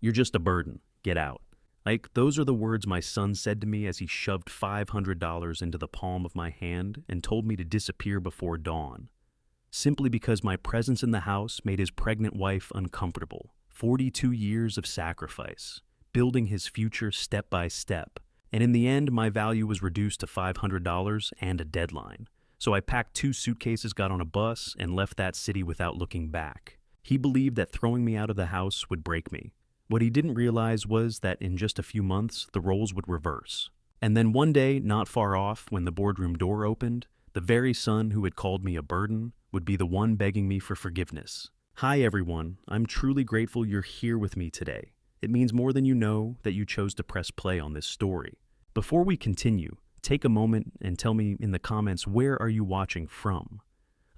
You're just a burden. Get out. Like, those are the words my son said to me as he shoved $500 into the palm of my hand and told me to disappear before dawn. Simply because my presence in the house made his pregnant wife uncomfortable. 42 years of sacrifice, building his future step by step. And in the end, my value was reduced to $500 and a deadline. So I packed 2 suitcases, got on a bus, and left that city without looking back. He believed that throwing me out of the house would break me. What he didn't realize was that in just a few months, the roles would reverse. And then one day, not far off, when the boardroom door opened, the very son who had called me a burden would be the one begging me for forgiveness. Hi everyone, I'm truly grateful you're here with me today. It means more than you know that you chose to press play on this story. Before we continue, take a moment and tell me in the comments, where are you watching from?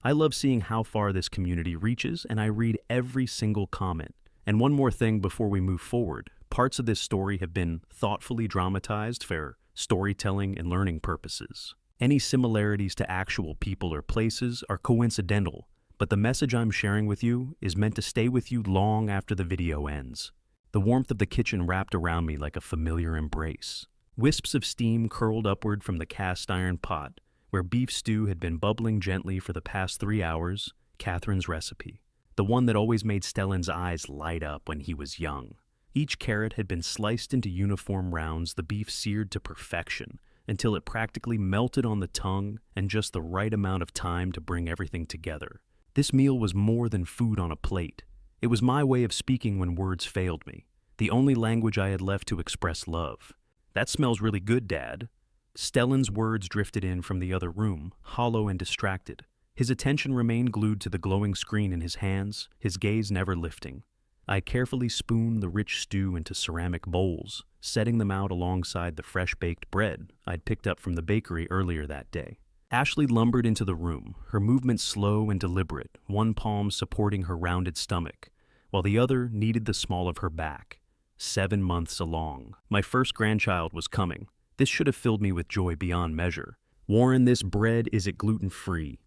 I love seeing how far this community reaches, and I read every single comment. And one more thing before we move forward, parts of this story have been thoughtfully dramatized for storytelling and learning purposes. Any similarities to actual people or places are coincidental, but the message I'm sharing with you is meant to stay with you long after the video ends. The warmth of the kitchen wrapped around me like a familiar embrace. Wisps of steam curled upward from the cast iron pot, where beef stew had been bubbling gently for the past 3 hours, Catherine's recipe. The one that always made Stellan's eyes light up when he was young. Each carrot had been sliced into uniform rounds, the beef seared to perfection, until it practically melted on the tongue and just the right amount of time to bring everything together. This meal was more than food on a plate. It was my way of speaking when words failed me, the only language I had left to express love. That smells really good, Dad. Stellan's words drifted in from the other room, hollow and distracted. His attention remained glued to the glowing screen in his hands, his gaze never lifting. I carefully spooned the rich stew into ceramic bowls, setting them out alongside the fresh-baked bread I'd picked up from the bakery earlier that day. Ashley lumbered into the room, her movements slow and deliberate, one palm supporting her rounded stomach, while the other kneaded the small of her back. 7 months along. My first grandchild was coming. This should have filled me with joy beyond measure. Warren, this bread, is it gluten-free?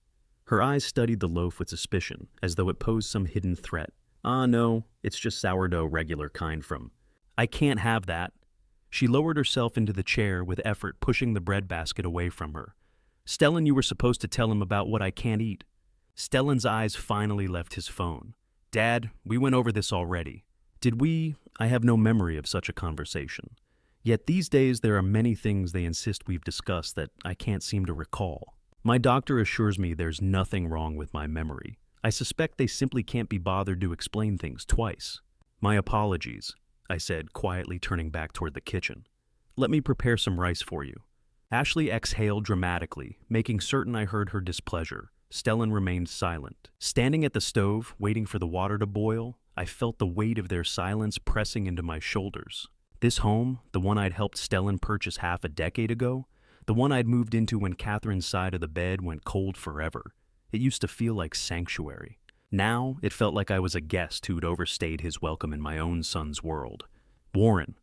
Her eyes studied the loaf with suspicion, as though it posed some hidden threat. Ah, no, it's just sourdough, regular kind from. I can't have that. She lowered herself into the chair with effort, pushing the bread basket away from her. Stellan, you were supposed to tell him about what I can't eat. Stellan's eyes finally left his phone. Dad, we went over this already. Did we? I have no memory of such a conversation. Yet these days there are many things they insist we've discussed that I can't seem to recall. My doctor assures me there's nothing wrong with my memory. I suspect they simply can't be bothered to explain things twice. My apologies, I said, quietly turning back toward the kitchen. Let me prepare some rice for you. Ashley exhaled dramatically, making certain I heard her displeasure. Stellan remained silent. Standing at the stove, waiting for the water to boil, I felt the weight of their silence pressing into my shoulders. This home, the one I'd helped Stellan purchase half a decade ago, the one I'd moved into when Catherine's side of the bed went cold forever. It used to feel like sanctuary. Now, it felt like I was a guest who'd overstayed his welcome in my own son's world. Warren.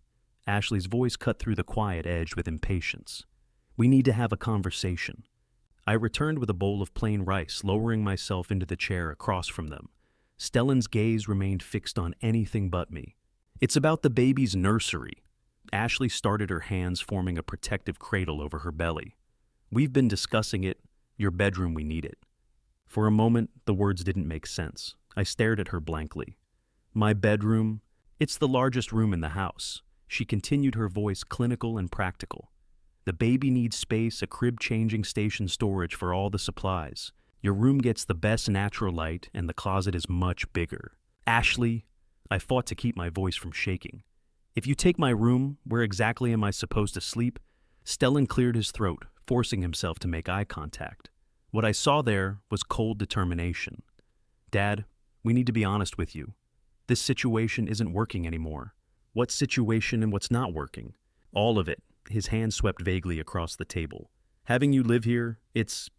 Ashley's voice cut through the quiet edge with impatience. We need to have a conversation. I returned with a bowl of plain rice, lowering myself into the chair across from them. Stellan's gaze remained fixed on anything but me. It's about the baby's nursery. Ashley started, her hands forming a protective cradle over her belly. We've been discussing it. Your bedroom, we need it. For a moment, the words didn't make sense. I stared at her blankly. My bedroom? It's the largest room in the house. She continued, her voice clinical and practical. The baby needs space, a crib-changing station, storage for all the supplies. Your room gets the best natural light, and the closet is much bigger. Ashley, I fought to keep my voice from shaking. If you take my room, where exactly am I supposed to sleep? Stellan cleared his throat, forcing himself to make eye contact. What I saw there was cold determination. Dad, we need to be honest with you. This situation isn't working anymore. What situation and what's not working? All of it. His hand swept vaguely across the table. Having you live here, it's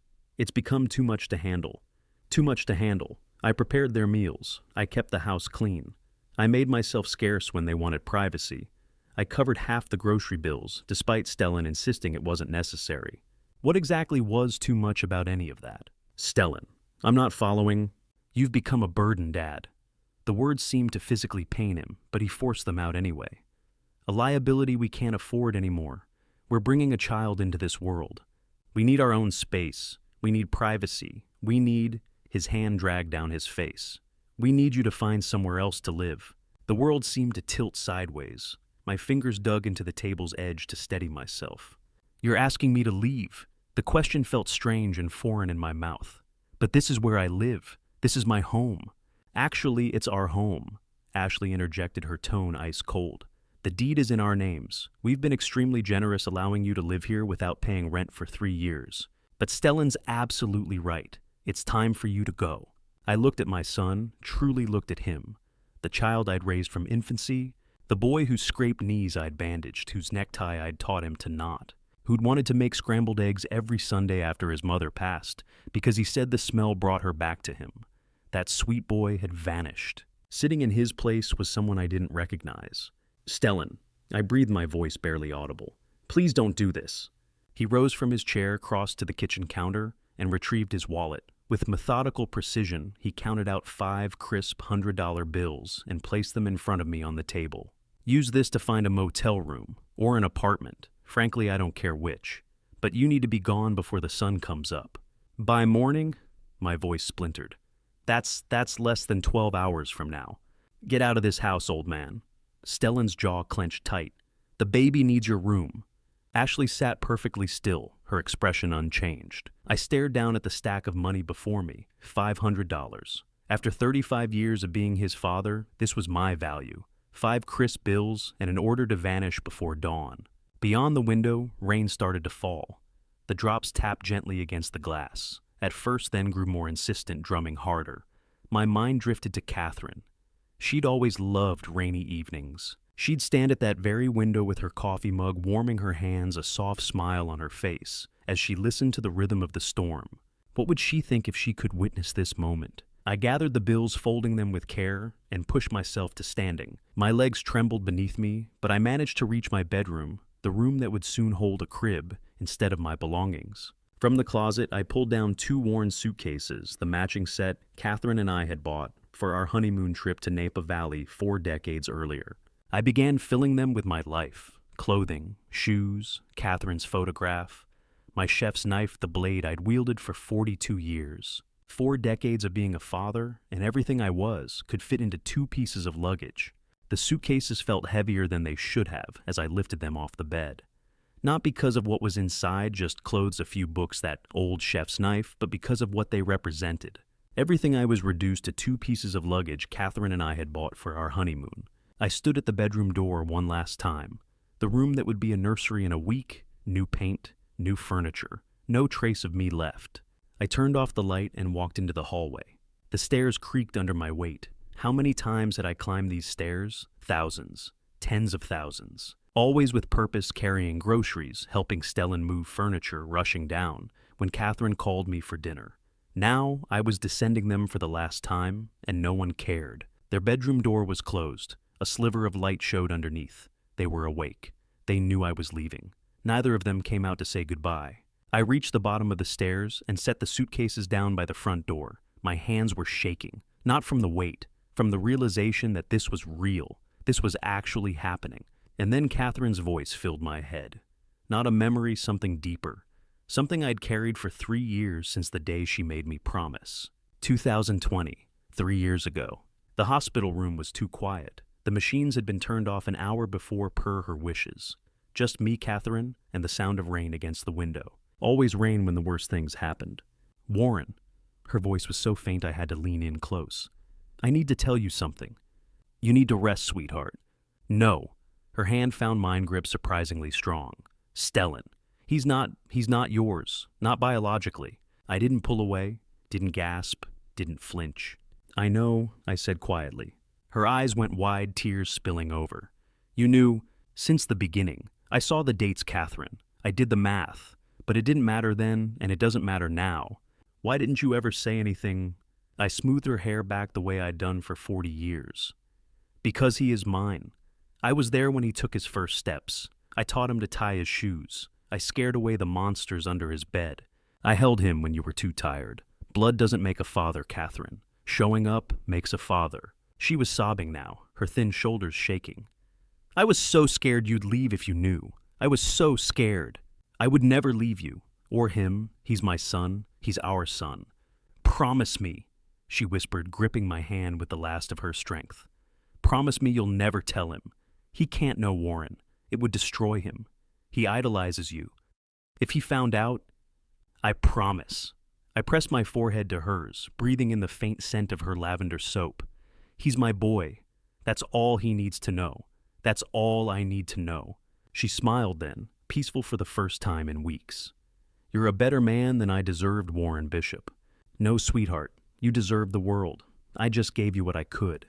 become too much to handle. Too much to handle. I prepared their meals. I kept the house clean. I made myself scarce when they wanted privacy. I covered half the grocery bills, despite Stellan insisting it wasn't necessary. What exactly was too much about any of that? Stellan, I'm not following. You've become a burden, Dad. The words seemed to physically pain him, but he forced them out anyway. A liability we can't afford anymore. We're bringing a child into this world. We need our own space. We need privacy. We need, his hand dragged down his face. We need you to find somewhere else to live. The world seemed to tilt sideways. My fingers dug into the table's edge to steady myself. You're asking me to leave. The question felt strange and foreign in my mouth. But this is where I live. This is my home. Actually, it's our home. Ashley interjected, her tone ice cold. The deed is in our names. We've been extremely generous allowing you to live here without paying rent for 3 years. But Stellan's absolutely right. It's time for you to go. I looked at my son, truly looked at him. The child I'd raised from infancy, the boy whose scraped knees I'd bandaged, whose necktie I'd taught him to knot, who'd wanted to make scrambled eggs every Sunday after his mother passed, because he said the smell brought her back to him. That sweet boy had vanished. Sitting in his place was someone I didn't recognize. Stellan, I breathed, my voice barely audible. Please don't do this. He rose from his chair, crossed to the kitchen counter, and retrieved his wallet. With methodical precision, he counted out 5 crisp $100 bills and placed them in front of me on the table. Use this to find a motel room, or an apartment. Frankly, I don't care which. But you need to be gone before the sun comes up. By morning, my voice splintered. That's less than 12 hours from now. Get out of this house, old man. Stellan's jaw clenched tight. The baby needs your room. Ashley sat perfectly still, her expression unchanged. I stared down at the stack of money before me, $500. After 35 years of being his father, this was my value. 5 crisp bills and an order to vanish before dawn. Beyond the window, rain started to fall. The drops tapped gently against the glass. At first, then grew more insistent, drumming harder. My mind drifted to Catherine. She'd always loved rainy evenings. She'd stand at that very window with her coffee mug, warming her hands, a soft smile on her face, as she listened to the rhythm of the storm. What would she think if she could witness this moment? I gathered the bills, folding them with care, and pushed myself to standing. My legs trembled beneath me, but I managed to reach my bedroom, the room that would soon hold a crib instead of my belongings. From the closet, I pulled down 2 worn suitcases, the matching set Catherine and I had bought for our honeymoon trip to Napa Valley 4 decades earlier. I began filling them with my life, clothing, shoes, Catherine's photograph, my chef's knife, the blade I'd wielded for 42 years. 4 decades of being a father, and everything I was, could fit into 2 pieces of luggage. The suitcases felt heavier than they should have as I lifted them off the bed. Not because of what was inside, just clothes, a few books, that old chef's knife, but because of what they represented. Everything I was reduced to 2 pieces of luggage Catherine and I had bought for our honeymoon. I stood at the bedroom door one last time. The room that would be a nursery in a week, new paint, new furniture, no trace of me left. I turned off the light and walked into the hallway. The stairs creaked under my weight. How many times had I climbed these stairs? Thousands. Tens of thousands. Always with purpose, carrying groceries, helping Stellan move furniture, rushing down, when Catherine called me for dinner. Now I was descending them for the last time, and no one cared. Their bedroom door was closed. A sliver of light showed underneath. They were awake. They knew I was leaving. Neither of them came out to say goodbye. I reached the bottom of the stairs and set the suitcases down by the front door. My hands were shaking, not from the weight, from the realization that this was real. This was actually happening. And then Catherine's voice filled my head. Not a memory, something deeper. Something I'd carried for 3 years since the day she made me promise. 2020, 3 years ago. The hospital room was too quiet. The machines had been turned off an hour before per her wishes. Just me, Catherine, and the sound of rain against the window. Always rain when the worst things happened. Warren. Her voice was so faint I had to lean in close. I need to tell you something. You need to rest, sweetheart. No. Her hand found mine grip surprisingly strong. Stellan. He's not yours. Not biologically. I didn't pull away, didn't gasp, didn't flinch. I know, I said quietly. Her eyes went wide, tears spilling over. You knew, since the beginning. I saw the dates, Catherine. I did the math. But it didn't matter then, and it doesn't matter now. Why didn't you ever say anything? I smoothed her hair back the way I'd done for 40 years. Because he is mine. I was there when he took his first steps. I taught him to tie his shoes. I scared away the monsters under his bed. I held him when you were too tired. Blood doesn't make a father, Catherine. Showing up makes a father. She was sobbing now, her thin shoulders shaking. I was so scared you'd leave if you knew. I was so scared. I would never leave you. Or him. He's my son. He's our son. Promise me, she whispered, gripping my hand with the last of her strength. Promise me you'll never tell him. He can't know Warren. It would destroy him. He idolizes you. If he found out, I promise. I pressed my forehead to hers, breathing in the faint scent of her lavender soap. He's my boy. That's all he needs to know. That's all I need to know. She smiled then, peaceful for the first time in weeks. You're a better man than I deserved, Warren Bishop. No, sweetheart, you deserve the world. I just gave you what I could.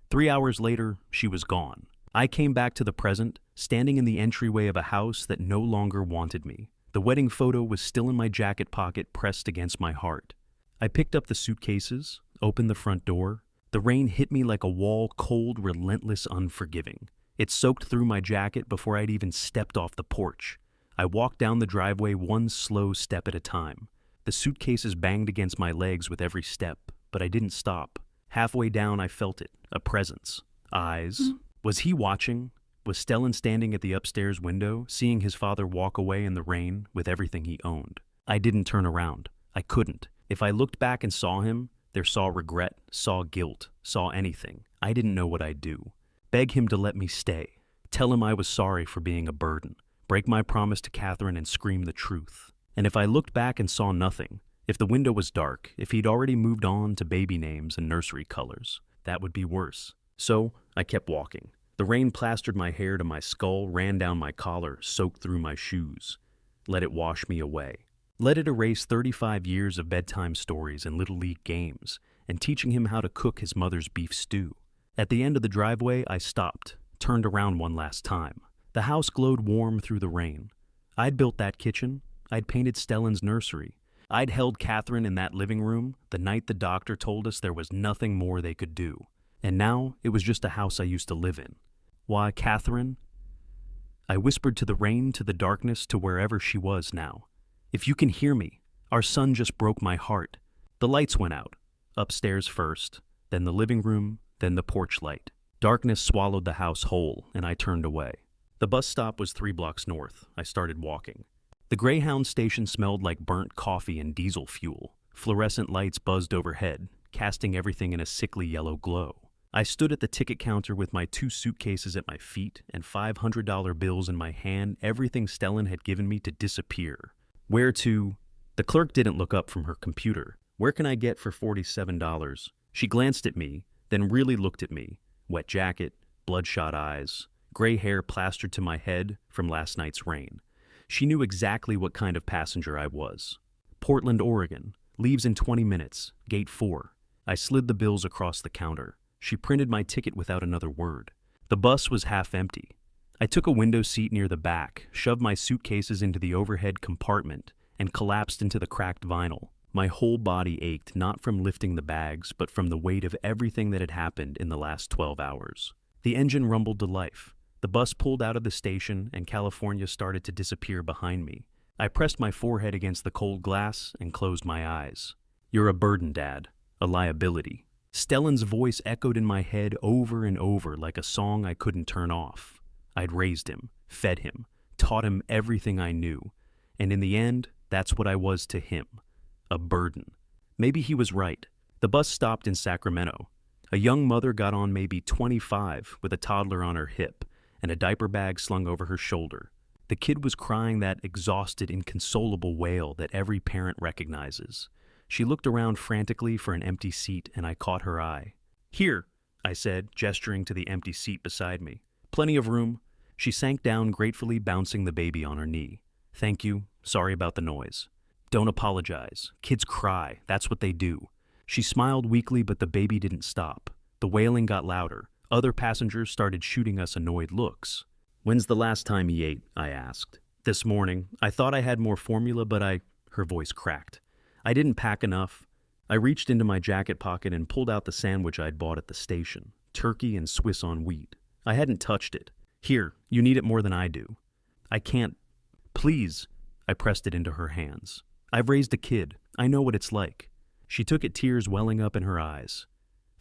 3 hours later, she was gone. I came back to the present, standing in the entryway of a house that no longer wanted me. The wedding photo was still in my jacket pocket, pressed against my heart. I picked up the suitcases, opened the front door. The rain hit me like a wall, cold, relentless, unforgiving. It soaked through my jacket before I'd even stepped off the porch. I walked down the driveway one slow step at a time. The suitcases banged against my legs with every step, but I didn't stop. Halfway down, I felt it, a presence. Eyes. Was he watching? Was Stellan standing at the upstairs window, seeing his father walk away in the rain with everything he owned? I didn't turn around. I couldn't. If I looked back and saw him, there saw regret, saw guilt, saw anything. I didn't know what I'd do. Beg him to let me stay. Tell him I was sorry for being a burden. Break my promise to Catherine and scream the truth. And if I looked back and saw nothing, if the window was dark, if he'd already moved on to baby names and nursery colors, that would be worse. So I kept walking. The rain plastered my hair to my skull, ran down my collar, soaked through my shoes. Let it wash me away. Let it erase 35 years of bedtime stories and Little League games, and teaching him how to cook his mother's beef stew. At the end of the driveway, I stopped, turned around one last time. The house glowed warm through the rain. I'd built that kitchen. I'd painted Stellan's nursery. I'd held Catherine in that living room the night the doctor told us there was nothing more they could do. And now it was just a house I used to live in. Why, Catherine? I whispered to the rain, to the darkness, to wherever she was now. If you can hear me, our son just broke my heart. The lights went out. Upstairs first, then the living room, then the porch light. Darkness swallowed the house whole, and I turned away. The bus stop was 3 blocks north. I started walking. The Greyhound station smelled like burnt coffee and diesel fuel. Fluorescent lights buzzed overhead, casting everything in a sickly yellow glow. I stood at the ticket counter with my 2 suitcases at my feet and $500 bills in my hand, everything Stellan had given me to disappear. Where to? The clerk didn't look up from her computer. Where can I get for $47? She glanced at me, then really looked at me. Wet jacket, bloodshot eyes, gray hair plastered to my head from last night's rain. She knew exactly what kind of passenger I was. Portland, Oregon. Leaves in 20 minutes. Gate 4. I slid the bills across the counter. She printed my ticket without another word. The bus was half empty. I took a window seat near the back, shoved my suitcases into the overhead compartment, and collapsed into the cracked vinyl. My whole body ached, not from lifting the bags, but from the weight of everything that had happened in the last 12 hours. The engine rumbled to life. The bus pulled out of the station, and California started to disappear behind me. I pressed my forehead against the cold glass and closed my eyes. You're a burden, Dad. A liability. Stellan's voice echoed in my head over and over like a song I couldn't turn off. I'd raised him, fed him, taught him everything I knew, and in the end, that's what I was to him. A burden. Maybe he was right. The bus stopped in Sacramento. A young mother got on, maybe 25, with a toddler on her hip and a diaper bag slung over her shoulder. The kid was crying that exhausted, inconsolable wail that every parent recognizes. She looked around frantically for an empty seat, and I caught her eye. Here, I said, gesturing to the empty seat beside me. Plenty of room. She sank down gratefully, bouncing the baby on her knee. Thank you. Sorry about the noise. Don't apologize. Kids cry. That's what they do. She smiled weakly, but the baby didn't stop. The wailing got louder. Other passengers started shooting us annoyed looks. When's the last time he ate? I asked. This morning. I thought I had more formula, but Her voice cracked. I didn't pack enough. I reached into my jacket pocket and pulled out the sandwich I'd bought at the station. Turkey and Swiss on wheat. I hadn't touched it. Here, you need it more than I do. I can't. Please. I pressed it into her hands. I've raised a kid. I know what it's like. She took it, tears welling up in her eyes.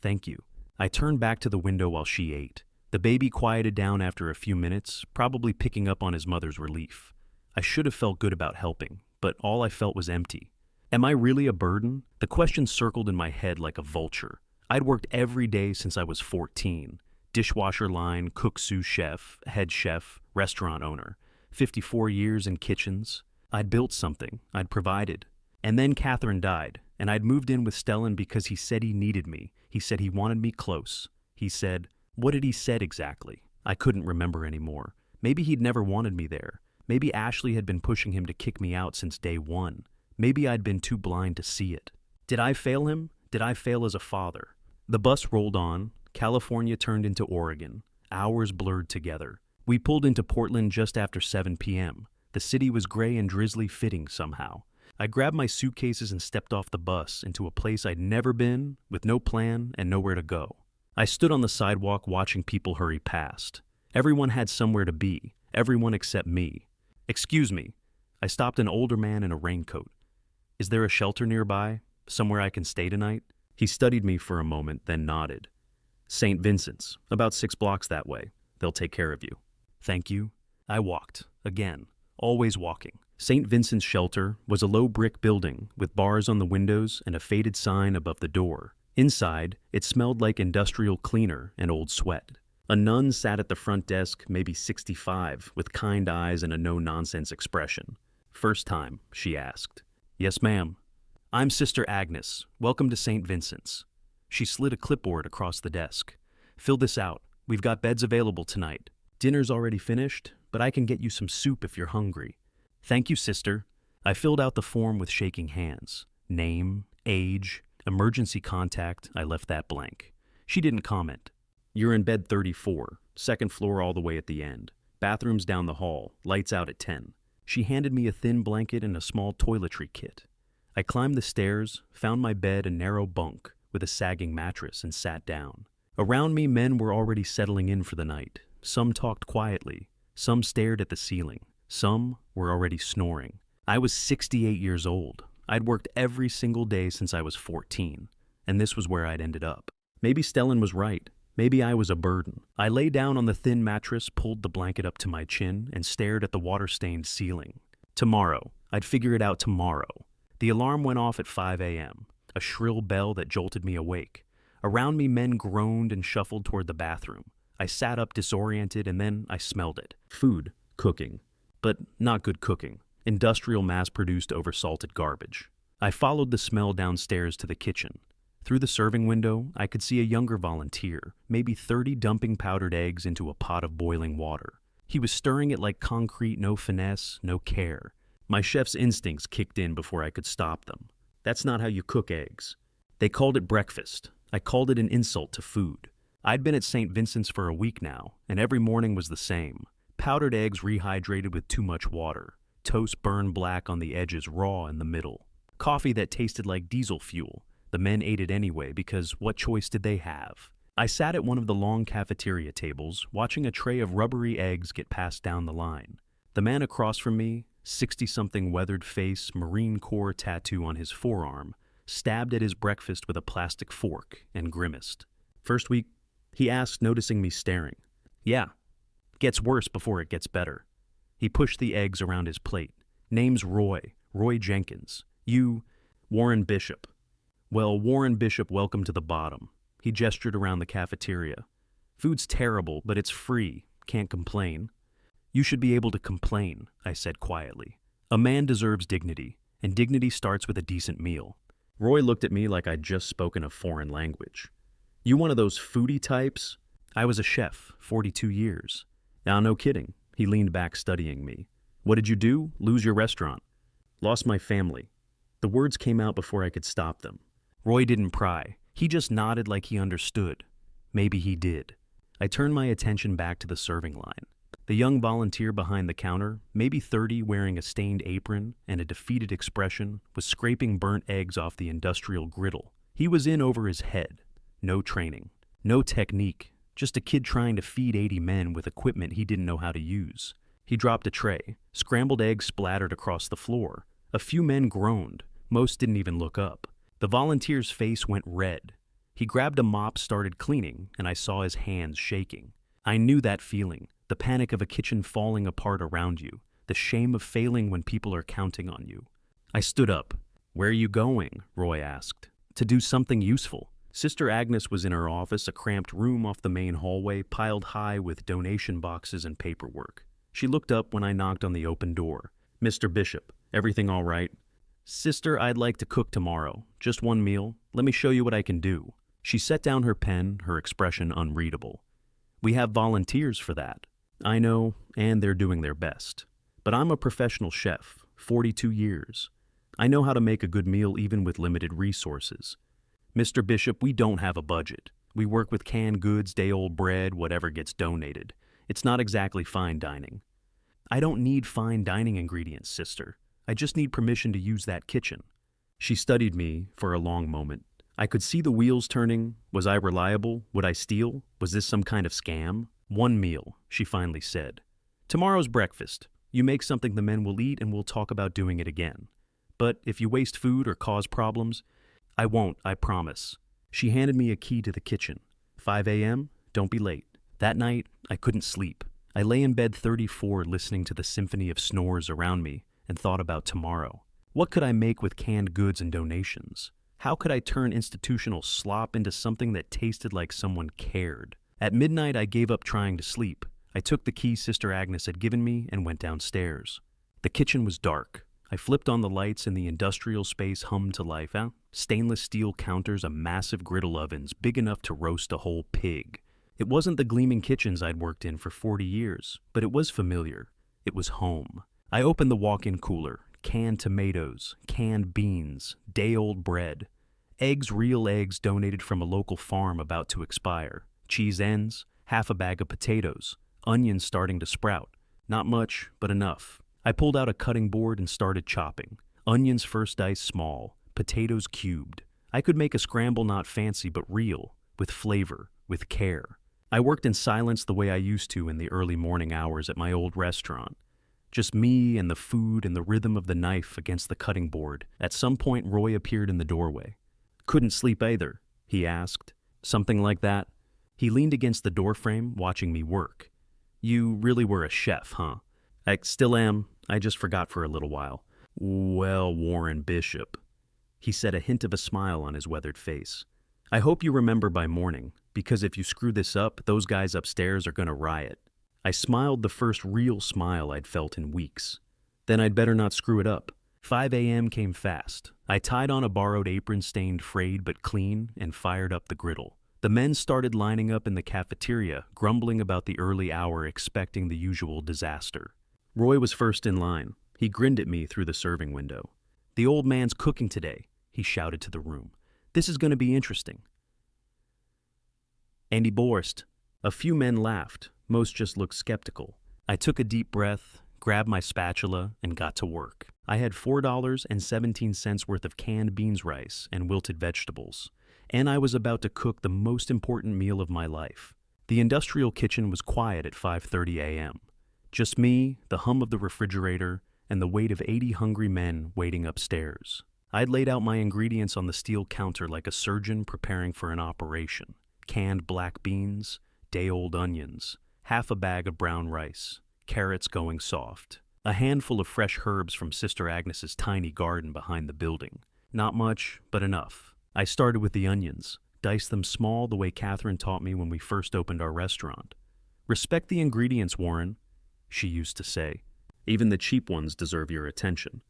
Thank you. I turned back to the window while she ate. The baby quieted down after a few minutes, probably picking up on his mother's relief. I should have felt good about helping, but all I felt was empty. Am I really a burden? The question circled in my head like a vulture. I'd worked every day since I was 14. Dishwasher line, cook sous chef, head chef, restaurant owner. 54 years in kitchens. I'd built something. I'd provided. And then Catherine died, and I'd moved in with Stellan because he said he needed me. He said he wanted me close. He said, what did he said exactly? I couldn't remember anymore. Maybe he'd never wanted me there. Maybe Ashley had been pushing him to kick me out since day one. Maybe I'd been too blind to see it. Did I fail him? Did I fail as a father? The bus rolled on. California turned into Oregon. Hours blurred together. We pulled into Portland just after 7 p.m. The city was gray and drizzly fitting somehow. I grabbed my suitcases and stepped off the bus into a place I'd never been, with no plan and nowhere to go. I stood on the sidewalk watching people hurry past. Everyone had somewhere to be, everyone except me. Excuse me. I stopped an older man in a raincoat. Is there a shelter nearby? Somewhere I can stay tonight? He studied me for a moment, then nodded. St. Vincent's, about 6 blocks that way. They'll take care of you. Thank you. I walked, again, always walking. St. Vincent's shelter was a low brick building with bars on the windows and a faded sign above the door. Inside, it smelled like industrial cleaner and old sweat. A nun sat at the front desk, maybe 65, with kind eyes and a no-nonsense expression. First time, she asked. Yes, ma'am. I'm Sister Agnes. Welcome to St. Vincent's. She slid a clipboard across the desk. Fill this out. We've got beds available tonight. Dinner's already finished, but I can get you some soup if you're hungry. Thank you, sister. I filled out the form with shaking hands. Name, age, emergency contact, I left that blank. She didn't comment. You're in bed 34, second floor all the way at the end. Bathrooms down the hall, lights out at 10. She handed me a thin blanket and a small toiletry kit. I climbed the stairs, found my bed a narrow bunk with a sagging mattress, and sat down. Around me, men were already settling in for the night. Some talked quietly. Some stared at the ceiling. Some were already snoring. I was 68 years old. I'd worked every single day since I was 14, and this was where I'd ended up. Maybe Stellan was right. Maybe I was a burden. I lay down on the thin mattress, pulled the blanket up to my chin, and stared at the water-stained ceiling. Tomorrow. I'd figure it out tomorrow. The alarm went off at 5 a.m., a shrill bell that jolted me awake. Around me, men groaned and shuffled toward the bathroom. I sat up disoriented, and then I smelled it. Food. Cooking. But not good cooking. Industrial mass-produced oversalted garbage. I followed the smell downstairs to the kitchen. Through the serving window, I could see a younger volunteer, maybe 30, dumping powdered eggs into a pot of boiling water. He was stirring it like concrete, no finesse, no care. My chef's instincts kicked in before I could stop them. That's not how you cook eggs. They called it breakfast. I called it an insult to food. I'd been at St. Vincent's for a week now, and every morning was the same. Powdered eggs rehydrated with too much water. Toast burned black on the edges, raw in the middle. Coffee that tasted like diesel fuel. The men ate it anyway because what choice did they have? I sat at one of the long cafeteria tables, watching a tray of rubbery eggs get passed down the line. The man across from me, 60-something weathered face, Marine Corps tattoo on his forearm, stabbed at his breakfast with a plastic fork and grimaced. First week, he asked, noticing me staring. Yeah. Gets worse before it gets better. He pushed the eggs around his plate. Name's Roy Jenkins. You, Warren Bishop. Well, Warren Bishop, welcome to the bottom. He gestured around the cafeteria. Food's terrible, but it's free. Can't complain. You should be able to complain, I said quietly. A man deserves dignity, and dignity starts with a decent meal. Roy looked at me like I'd just spoken a foreign language. You one of those foodie types? I was a chef, 42 years. Now, no kidding. He leaned back, studying me. What did you do? Lose your restaurant. Lost my family. The words came out before I could stop them. Roy didn't pry. He just nodded like he understood. Maybe he did. I turned my attention back to the serving line. The young volunteer behind the counter, maybe 30, wearing a stained apron and a defeated expression, was scraping burnt eggs off the industrial griddle. He was in over his head. No training. No technique. Just a kid trying to feed 80 men with equipment he didn't know how to use. He dropped a tray. Scrambled eggs splattered across the floor. A few men groaned. Most didn't even look up. The volunteer's face went red. He grabbed a mop, started cleaning, and I saw his hands shaking. I knew that feeling, the panic of a kitchen falling apart around you, the shame of failing when people are counting on you. I stood up. "Where are you going?" Roy asked. "To do something useful." Sister Agnes was in her office, a cramped room off the main hallway, piled high with donation boxes and paperwork. She looked up when I knocked on the open door. "Mr. Bishop, everything all right?" "Sister, I'd like to cook tomorrow. Just one meal. Let me show you what I can do." She set down her pen, her expression unreadable. "We have volunteers for that." "I know, and they're doing their best. But I'm a professional chef, 42 years. I know how to make a good meal even with limited resources. Mr. Bishop, we don't have a budget. We work with canned goods, day-old bread, whatever gets donated. It's not exactly fine dining." "I don't need fine dining ingredients, sister. I just need permission to use that kitchen." She studied me for a long moment. I could see the wheels turning. Was I reliable? Would I steal? Was this some kind of scam? "One meal," she finally said. "Tomorrow's breakfast. You make something the men will eat and we'll talk about doing it again. But if you waste food or cause problems, I won't, I promise." She handed me a key to the kitchen. 5 a.m., don't be late. That night, I couldn't sleep. I lay in bed 34 listening to the symphony of snores around me and thought about tomorrow. What could I make with canned goods and donations? How could I turn institutional slop into something that tasted like someone cared? At midnight, I gave up trying to sleep. I took the key Sister Agnes had given me and went downstairs. The kitchen was dark. I flipped on the lights and the industrial space hummed to life. Stainless steel counters, a massive griddle ovens big enough to roast a whole pig. It wasn't the gleaming kitchens I'd worked in for 40 years, but it was familiar. It was home. I opened the walk-in cooler. Canned tomatoes, canned beans, day-old bread. Eggs, real eggs donated from a local farm about to expire. Cheese ends, half a bag of potatoes. Onions starting to sprout. Not much, but enough. I pulled out a cutting board and started chopping. Onions first diced small, potatoes cubed. I could make a scramble not fancy but real, with flavor, with care. I worked in silence the way I used to in the early morning hours at my old restaurant. Just me and the food and the rhythm of the knife against the cutting board. At some point, Roy appeared in the doorway. "Couldn't sleep either?" he asked. "Something like that." He leaned against the doorframe, watching me work. "You really were a chef, huh?" "I still am. I just forgot for a little while." "Well, Warren Bishop." He said, a hint of a smile on his weathered face. "I hope you remember by morning, because if you screw this up, those guys upstairs are gonna riot." I smiled, the first real smile I'd felt in weeks. Then I'd better not screw it up. 5 a.m. came fast. I tied on a borrowed apron stained frayed but clean and fired up the griddle. The men started lining up in the cafeteria, grumbling about the early hour, expecting the usual disaster. Roy was first in line. He grinned at me through the serving window. "The old man's cooking today," he shouted to the room. "This is going to be interesting." "Andy Borst." A few men laughed. Most just looked skeptical. I took a deep breath, grabbed my spatula, and got to work. I had $4.17 worth of canned beans rice and wilted vegetables. And I was about to cook the most important meal of my life. The industrial kitchen was quiet at 5:30 a.m. Just me, the hum of the refrigerator, and the weight of 80 hungry men waiting upstairs. I'd laid out my ingredients on the steel counter like a surgeon preparing for an operation. Canned black beans, day-old onions, half a bag of brown rice, carrots going soft, a handful of fresh herbs from Sister Agnes's tiny garden behind the building. Not much, but enough. I started with the onions, diced them small the way Catherine taught me when we first opened our restaurant. "Respect the ingredients, Warren," she used to say. "Even the cheap ones deserve your attention."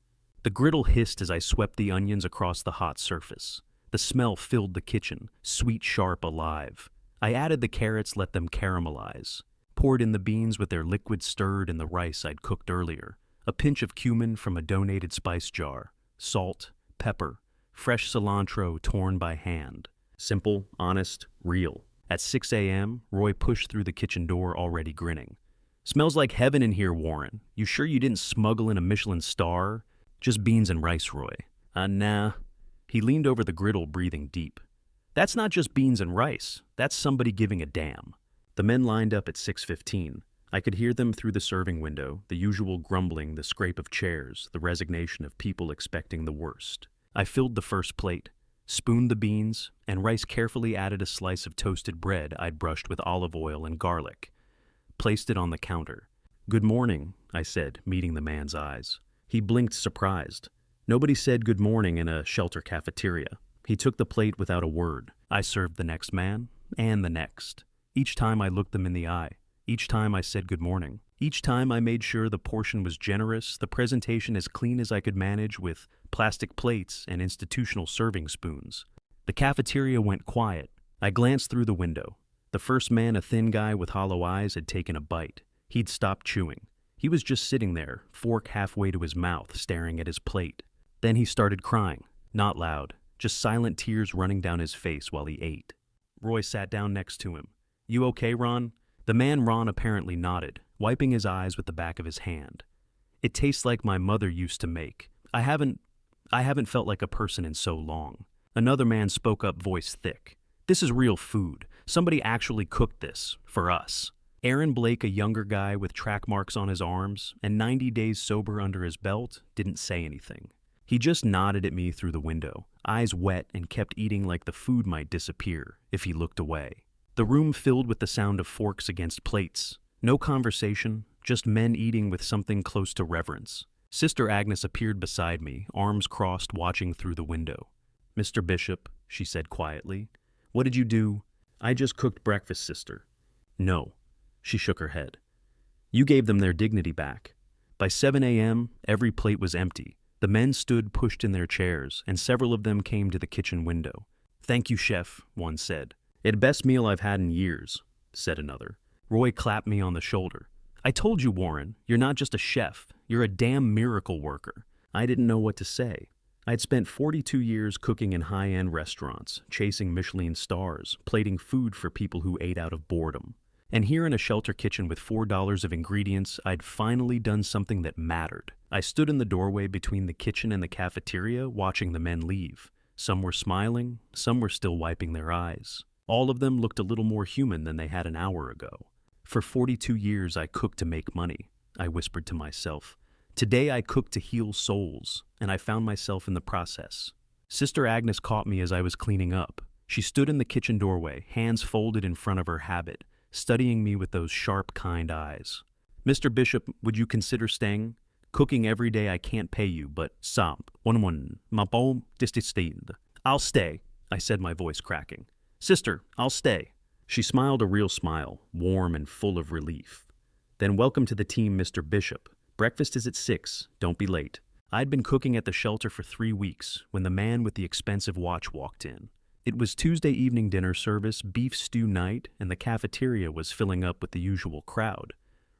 The griddle hissed as I swept the onions across the hot surface. The smell filled the kitchen, sweet, sharp, alive. I added the carrots, let them caramelize. Poured in the beans with their liquid stirred in the rice I'd cooked earlier. A pinch of cumin from a donated spice jar. Salt, pepper, fresh cilantro torn by hand. Simple, honest, real. At 6 a.m., Roy pushed through the kitchen door already grinning. "Smells like heaven in here, Warren. You sure you didn't smuggle in a Michelin star?" "Just beans and rice, Roy." Nah." He leaned over the griddle, breathing deep. "That's not just beans and rice. That's somebody giving a damn." The men lined up at 6:15. I could hear them through the serving window, the usual grumbling, the scrape of chairs, the resignation of people expecting the worst. I filled the first plate. spooned the beans, and Rice carefully added a slice of toasted bread I'd brushed with olive oil and garlic. Placed it on the counter. "Good morning," I said, meeting the man's eyes. He blinked, surprised. Nobody said good morning in a shelter cafeteria. He took the plate without a word. I served the next man, and the next. Each time I looked them in the eye. Each time I said good morning. Each time I made sure the portion was generous, the presentation as clean as I could manage with plastic plates and institutional serving spoons. The cafeteria went quiet. I glanced through the window. The first man, a thin guy with hollow eyes, had taken a bite. He'd stopped chewing. He was just sitting there, fork halfway to his mouth, staring at his plate. Then he started crying, not loud, just silent tears running down his face while he ate. Roy sat down next to him. "You okay, Ron?" The man Ron apparently nodded, wiping his eyes with the back of his hand. "It tastes like my mother used to make. I haven't felt like a person in so long." Another man spoke up, voice thick. "This is real food. Somebody actually cooked this, for us." Aaron Blake, a younger guy with track marks on his arms and 90 days sober under his belt, didn't say anything. He just nodded at me through the window, eyes wet, and kept eating like the food might disappear if he looked away. The room filled with the sound of forks against plates. No conversation, just men eating with something close to reverence. Sister Agnes appeared beside me, arms crossed, watching through the window. "Mr. Bishop," she said quietly, "what did you do?" "I just cooked breakfast, sister." "No." She shook her head. "You gave them their dignity back." By 7 a.m., every plate was empty. The men stood pushed in their chairs, and several of them came to the kitchen window. "Thank you, chef," one said. "It's the best meal I've had in years," said another. Roy clapped me on the shoulder. "I told you, Warren, you're not just a chef, you're a damn miracle worker." I didn't know what to say. I'd spent 42 years cooking in high-end restaurants, chasing Michelin stars, plating food for people who ate out of boredom. And here in a shelter kitchen with $4 of ingredients, I'd finally done something that mattered. I stood in the doorway between the kitchen and the cafeteria, watching the men leave. Some were smiling, some were still wiping their eyes. All of them looked a little more human than they had an hour ago. "For 42 years I cooked to make money," I whispered to myself. "Today I cook to heal souls," and I found myself in the process. Sister Agnes caught me as I was cleaning up. She stood in the kitchen doorway, hands folded in front of her habit, studying me with those sharp, kind eyes. "Mr. Bishop, would you consider staying? Cooking every day I can't pay you, but I'll stay," I said, my voice cracking. "Sister, I'll stay." She smiled a real smile, warm and full of relief. "Then welcome to the team, Mr. Bishop. Breakfast is at 6, don't be late." I'd been cooking at the shelter for 3 weeks when the man with the expensive watch walked in. It was Tuesday evening dinner service, beef stew night, and the cafeteria was filling up with the usual crowd.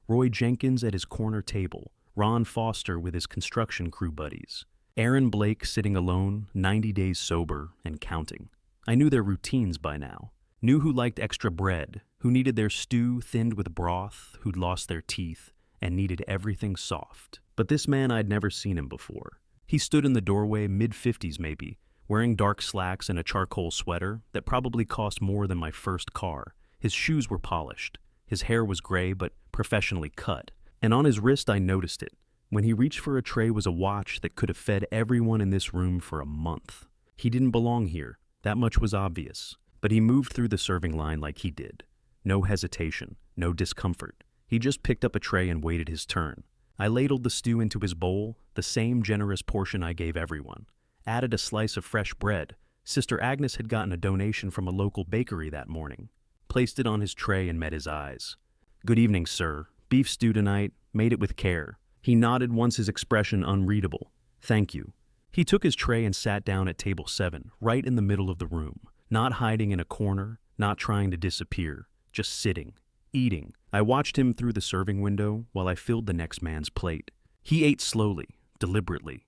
Roy Jenkins at his corner table, Ron Foster with his construction crew buddies, Aaron Blake sitting alone, 90 days sober, and counting. I knew their routines by now. Knew who liked extra bread, who needed their stew thinned with broth, who'd lost their teeth, and needed everything soft. But this man, I'd never seen him before. He stood in the doorway, mid-50s maybe, wearing dark slacks and a charcoal sweater that probably cost more than my first car. His shoes were polished. His hair was gray but professionally cut. And on his wrist I noticed it. When he reached for a tray was a watch that could have fed everyone in this room for a month. He didn't belong here. That much was obvious. But he moved through the serving line like he did. No hesitation, no discomfort. He just picked up a tray and waited his turn. I ladled the stew into his bowl, the same generous portion I gave everyone. Added a slice of fresh bread. Sister Agnes had gotten a donation from a local bakery that morning. Placed it on his tray and met his eyes. "Good evening, sir. Beef stew tonight. Made it with care." He nodded once, his expression unreadable. "Thank you." He took his tray and sat down at table 7, right in the middle of the room. Not hiding in a corner, not trying to disappear. Just sitting, eating. I watched him through the serving window while I filled the next man's plate. He ate slowly, deliberately.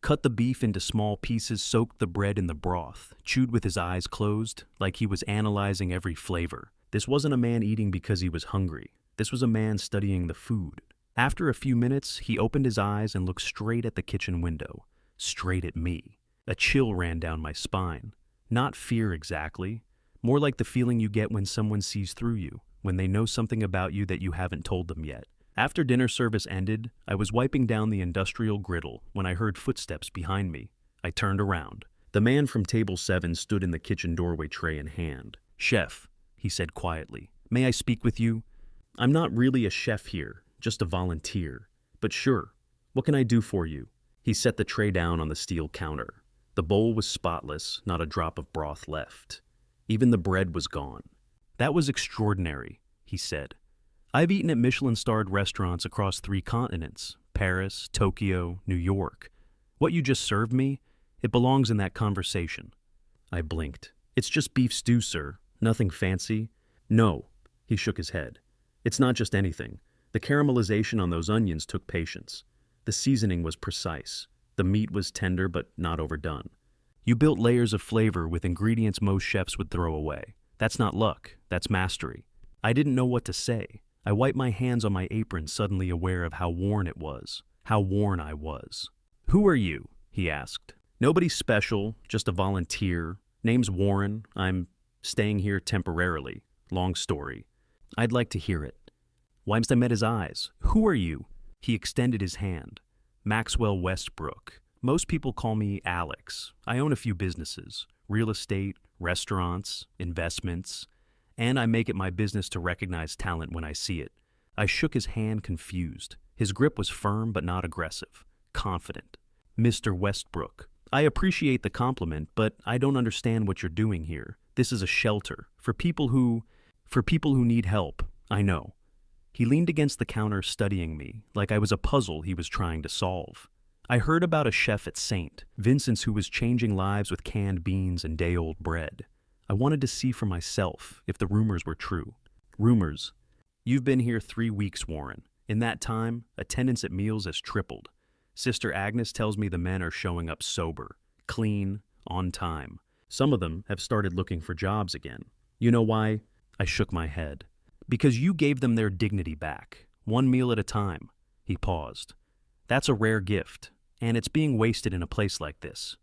Cut the beef into small pieces, soaked the bread in the broth, chewed with his eyes closed, like he was analyzing every flavor. This wasn't a man eating because he was hungry. This was a man studying the food. After a few minutes, he opened his eyes and looked straight at the kitchen window. Straight at me. A chill ran down my spine. Not fear exactly. More like the feeling you get when someone sees through you, when they know something about you that you haven't told them yet. After dinner service ended, I was wiping down the industrial griddle when I heard footsteps behind me. I turned around. The man from table 7 stood in the kitchen doorway, tray in hand. "Chef," he said quietly, "may I speak with you? I'm not really a chef here, just a volunteer. But sure, what can I do for you?" He set the tray down on the steel counter. The bowl was spotless, not a drop of broth left. Even the bread was gone. "That was extraordinary," he said. "I've eaten at Michelin-starred restaurants across 3 continents, Paris, Tokyo, New York. What you just served me, it belongs in that conversation." I blinked. "It's just beef stew, sir. Nothing fancy." "No," he shook his head. "It's not just anything. The caramelization on those onions took patience. The seasoning was precise. The meat was tender but not overdone. You built layers of flavor with ingredients most chefs would throw away. That's not luck, that's mastery." I didn't know what to say. I wiped my hands on my apron, suddenly aware of how worn it was, how worn I was. "Who are you?" he asked. "Nobody special, just a volunteer. Name's Warren. I'm staying here temporarily. Long story." "I'd like to hear it." Once I met his eyes. "Who are you?" He extended his hand. "Maxwell Westbrook. Most people call me Alex. I own a few businesses, real estate, restaurants, investments, and I make it my business to recognize talent when I see it." I shook his hand, confused. His grip was firm but not aggressive, confident. "Mr. Westbrook, I appreciate the compliment, but I don't understand what you're doing here. This is a shelter for people who need help. I know." He leaned against the counter, studying me, like I was a puzzle he was trying to solve. "I heard about a chef at St. Vincent's who was changing lives with canned beans and day-old bread. I wanted to see for myself if the rumors were true." "Rumors? You've been here 3 weeks, Warren. In that time, attendance at meals has tripled. Sister Agnes tells me the men are showing up sober, clean, on time. Some of them have started looking for jobs again. You know why?" I shook my head. "Because you gave them their dignity back, 1 meal at a time." He paused. "That's a rare gift, and it's being wasted in a place like this."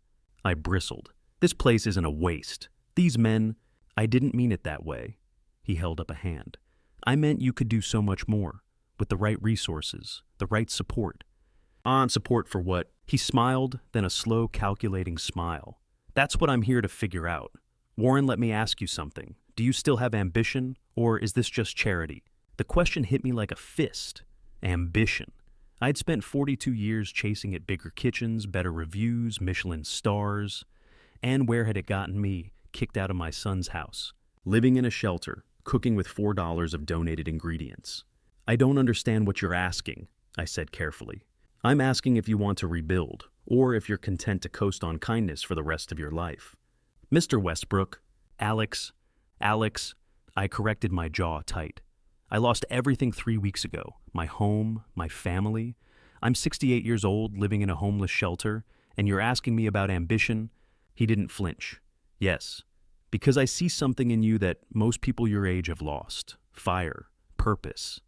I bristled. "This place isn't a waste. These men—" "I didn't mean it that way." He held up a hand. "I meant you could do so much more, with the right resources, the right support." Support for what?" He smiled, then a slow, calculating smile. "That's what I'm here to figure out. Warren, let me ask you something. Do you still have ambition, or is this just charity?" The question hit me like a fist. Ambition. I'd spent 42 years chasing at bigger kitchens, better reviews, Michelin stars. And where had it gotten me? Kicked out of my son's house. Living in a shelter, cooking with $4 of donated ingredients. "I don't understand what you're asking," I said carefully. "I'm asking if you want to rebuild, or if you're content to coast on kindness for the rest of your life." "Mr. Westbrook." Alex, I corrected, my jaw tight. "I lost everything 3 weeks ago. My home, my family. I'm 68 years old, living in a homeless shelter, and you're asking me about ambition?" He didn't flinch. "Yes, because I see something in you that most people your age have lost. Fire, purpose,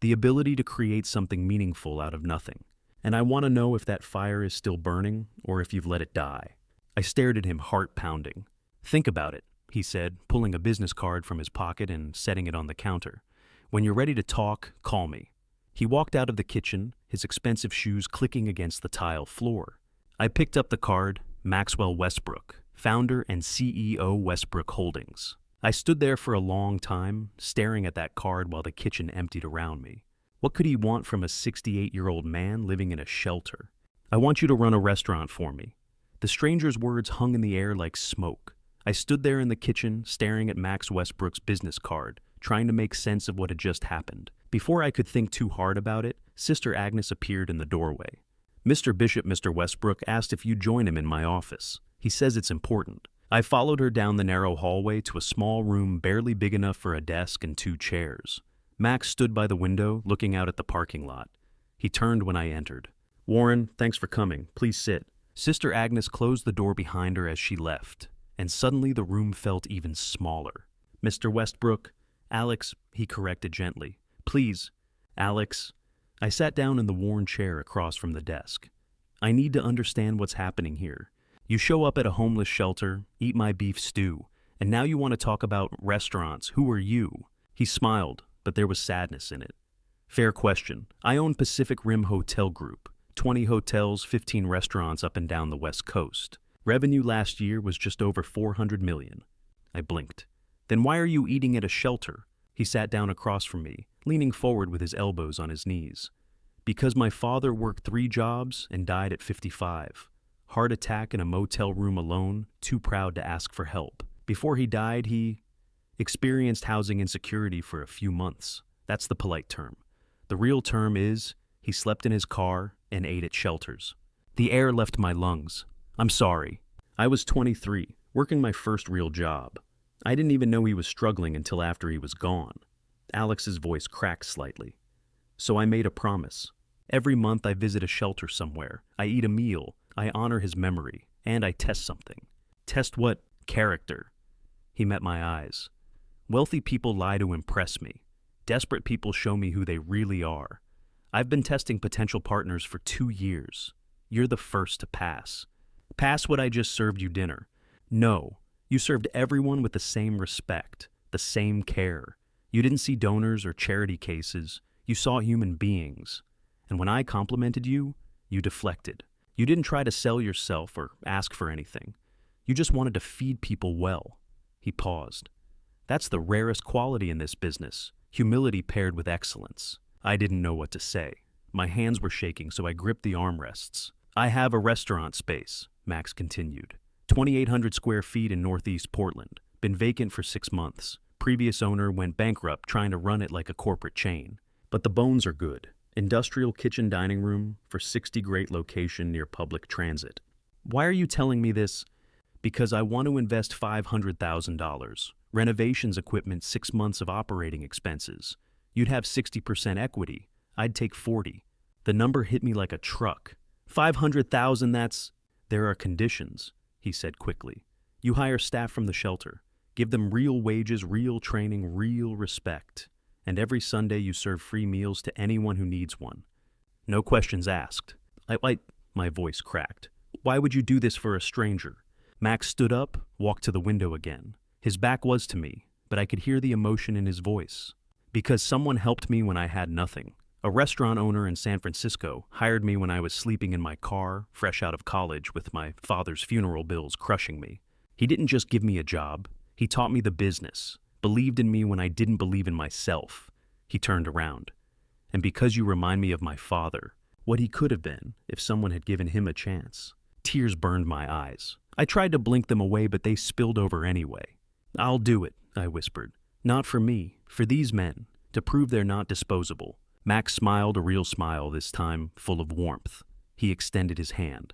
the ability to create something meaningful out of nothing. And I want to know if that fire is still burning, or if you've let it die." I stared at him, heart pounding. "Think about it," he said, pulling a business card from his pocket and setting it on the counter. "When you're ready to talk, call me." He walked out of the kitchen, his expensive shoes clicking against the tile floor. I picked up the card, Maxwell Westbrook, founder and CEO Westbrook Holdings. I stood there for a long time, staring at that card while the kitchen emptied around me. What could he want from a 68-year-old man living in a shelter? "I want you to run a restaurant for me." The stranger's words hung in the air like smoke. I stood there in the kitchen, staring at Max Westbrook's business card, trying to make sense of what had just happened. Before I could think too hard about it, Sister Agnes appeared in the doorway. "Mr. Bishop, Mr. Westbrook asked if you'd join him in my office. He says it's important." I followed her down the narrow hallway to a small room barely big enough for a desk and 2 chairs. Max stood by the window, looking out at the parking lot. He turned when I entered. "Warren, thanks for coming. Please sit." Sister Agnes closed the door behind her as she left, and suddenly the room felt even smaller. "Mr. Westbrook." "Alex," he corrected gently. "Please, Alex." I sat down in the worn chair across from the desk. "I need to understand what's happening here. You show up at a homeless shelter, eat my beef stew, and now you want to talk about restaurants. Who are you?" He smiled, but there was sadness in it. "Fair question. I own Pacific Rim Hotel Group, 20 hotels, 15 restaurants up and down the West Coast. Revenue last year was just over 400 million. I blinked. Then why are you eating at a shelter? He sat down across from me, leaning forward with his elbows on his knees. Because my father worked 3 jobs and died at 55. Heart attack in a motel room alone, too proud to ask for help. Before he died, he experienced housing insecurity for a few months. That's the polite term. The real term is he slept in his car and ate at shelters. The air left my lungs. I'm sorry. I was 23, working my first real job. I didn't even know he was struggling until after he was gone. Alex's voice cracked slightly. So I made a promise. Every month I visit a shelter somewhere. I eat a meal. I honor his memory. And I test something. Test what? Character. He met my eyes. Wealthy people lie to impress me. Desperate people show me who they really are. I've been testing potential partners for 2 years. You're the first to pass. Pass what I just served you dinner. No, you served everyone with the same respect, the same care. You didn't see donors or charity cases. You saw human beings. And when I complimented you, you deflected. You didn't try to sell yourself or ask for anything. You just wanted to feed people well. He paused. That's the rarest quality in this business, humility paired with excellence. I didn't know what to say. My hands were shaking, so I gripped the armrests. I have a restaurant space, Max continued. 2,800 square feet in northeast Portland. Been vacant for 6 months. Previous owner went bankrupt trying to run it like a corporate chain. But the bones are good. Industrial kitchen dining room for 60 great location near public transit. Why are you telling me this? Because I want to invest $500,000. Renovations equipment, 6 months of operating expenses. You'd have 60% equity. I'd take 40. The number hit me like a truck. 500,000, that's... There are conditions, he said quickly. You hire staff from the shelter. Give them real wages, real training, real respect. And every Sunday you serve free meals to anyone who needs one. No questions asked. My voice cracked. Why would you do this for a stranger? Max stood up, walked to the window again. His back was to me, but I could hear the emotion in his voice. Because someone helped me when I had nothing. A restaurant owner in San Francisco hired me when I was sleeping in my car, fresh out of college, with my father's funeral bills crushing me. He didn't just give me a job. He taught me the business, believed in me when I didn't believe in myself. He turned around. And because you remind me of my father, what he could have been if someone had given him a chance. Tears burned my eyes. I tried to blink them away, but they spilled over anyway. I'll do it, I whispered. Not for me, for these men, to prove they're not disposable. Max smiled, a real smile this time, full of warmth. He extended his hand.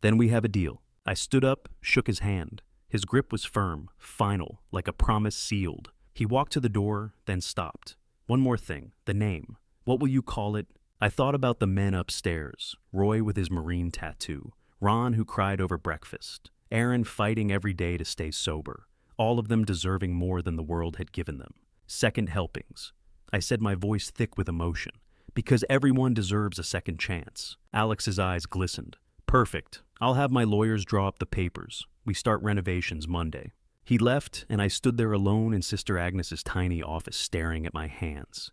Then we have a deal. I stood up, shook his hand. His grip was firm, final, like a promise sealed. He walked to the door, then stopped. One more thing, the name. What will you call it? I thought about the men upstairs. Roy with his Marine tattoo. Ron who cried over breakfast. Aaron fighting every day to stay sober. All of them deserving more than the world had given them. Second helpings. I said, my voice thick with emotion. Because everyone deserves a second chance. Alex's eyes glistened. Perfect. I'll have my lawyers draw up the papers. We start renovations Monday. He left, and I stood there alone in Sister Agnes's tiny office staring at my hands.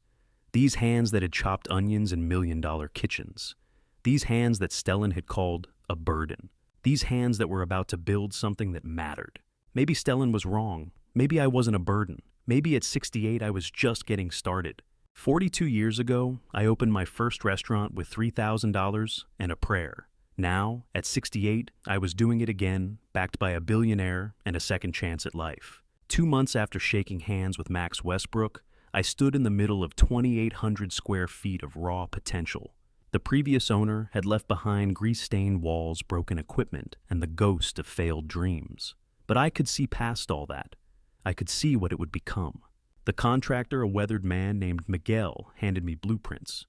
These hands that had chopped onions in million-dollar kitchens. These hands that Stellan had called a burden. These hands that were about to build something that mattered. Maybe Stellan was wrong. Maybe I wasn't a burden. Maybe at 68 I was just getting started. 42 years ago, I opened my first restaurant with $3,000 and a prayer. Now, at 68, I was doing it again, backed by a billionaire and a second chance at life. 2 months after shaking hands with Max Westbrook, I stood in the middle of 2,800 square feet of raw potential. The previous owner had left behind grease-stained walls, broken equipment, and the ghost of failed dreams. But I could see past all that. I could see what it would become. The contractor, a weathered man named Miguel, handed me blueprints.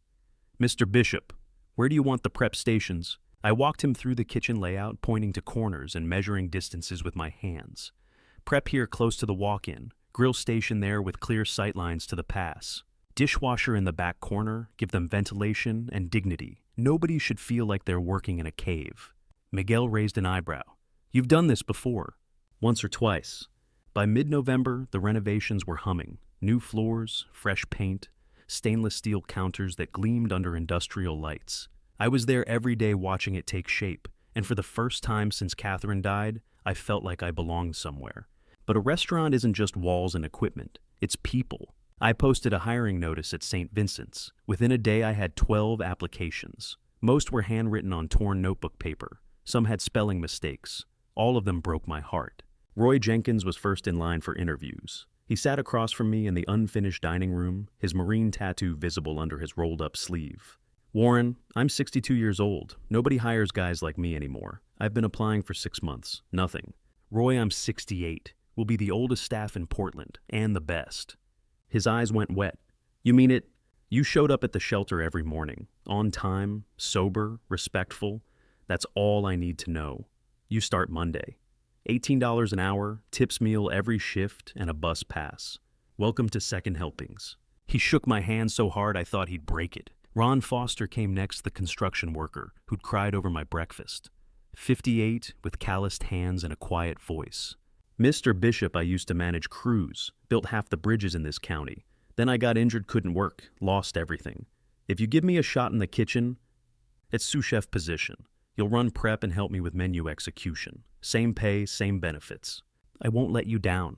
Mr. Bishop, where do you want the prep stations? I walked him through the kitchen layout, pointing to corners and measuring distances with my hands. Prep here close to the walk-in, grill station there with clear sightlines to the pass. Dishwasher in the back corner, give them ventilation and dignity. Nobody should feel like they're working in a cave. Miguel raised an eyebrow. You've done this before. Once or twice. By mid-November, the renovations were humming. New floors, fresh paint, stainless steel counters that gleamed under industrial lights. I was there every day watching it take shape, and for the first time since Catherine died, I felt like I belonged somewhere. But a restaurant isn't just walls and equipment, it's people. I posted a hiring notice at St. Vincent's. Within a day, I had 12 applications. Most were handwritten on torn notebook paper. Some had spelling mistakes. All of them broke my heart. Roy Jenkins was first in line for interviews. He sat across from me in the unfinished dining room, his marine tattoo visible under his rolled-up sleeve. "Warren, I'm 62 years old. Nobody hires guys like me anymore. I've been applying for 6 months. Nothing." "Roy, I'm 68. We'll be the oldest staff in Portland, and the best." His eyes went wet. "You mean it? You showed up at the shelter every morning, on time, sober, respectful. That's all I need to know. You start Monday. $18 an hour, tips meal every shift, and a bus pass. Welcome to Second Helpings." He shook my hand so hard I thought he'd break it. Ron Foster came next, the construction worker who'd cried over my breakfast. 58, with calloused hands and a quiet voice. "Mr. Bishop, I used to manage crews, built half the bridges in this county. Then I got injured, couldn't work, lost everything. If you give me a shot in the kitchen, it's sous chef position. You'll run prep and help me with menu execution. Same pay, same benefits. I won't let you down."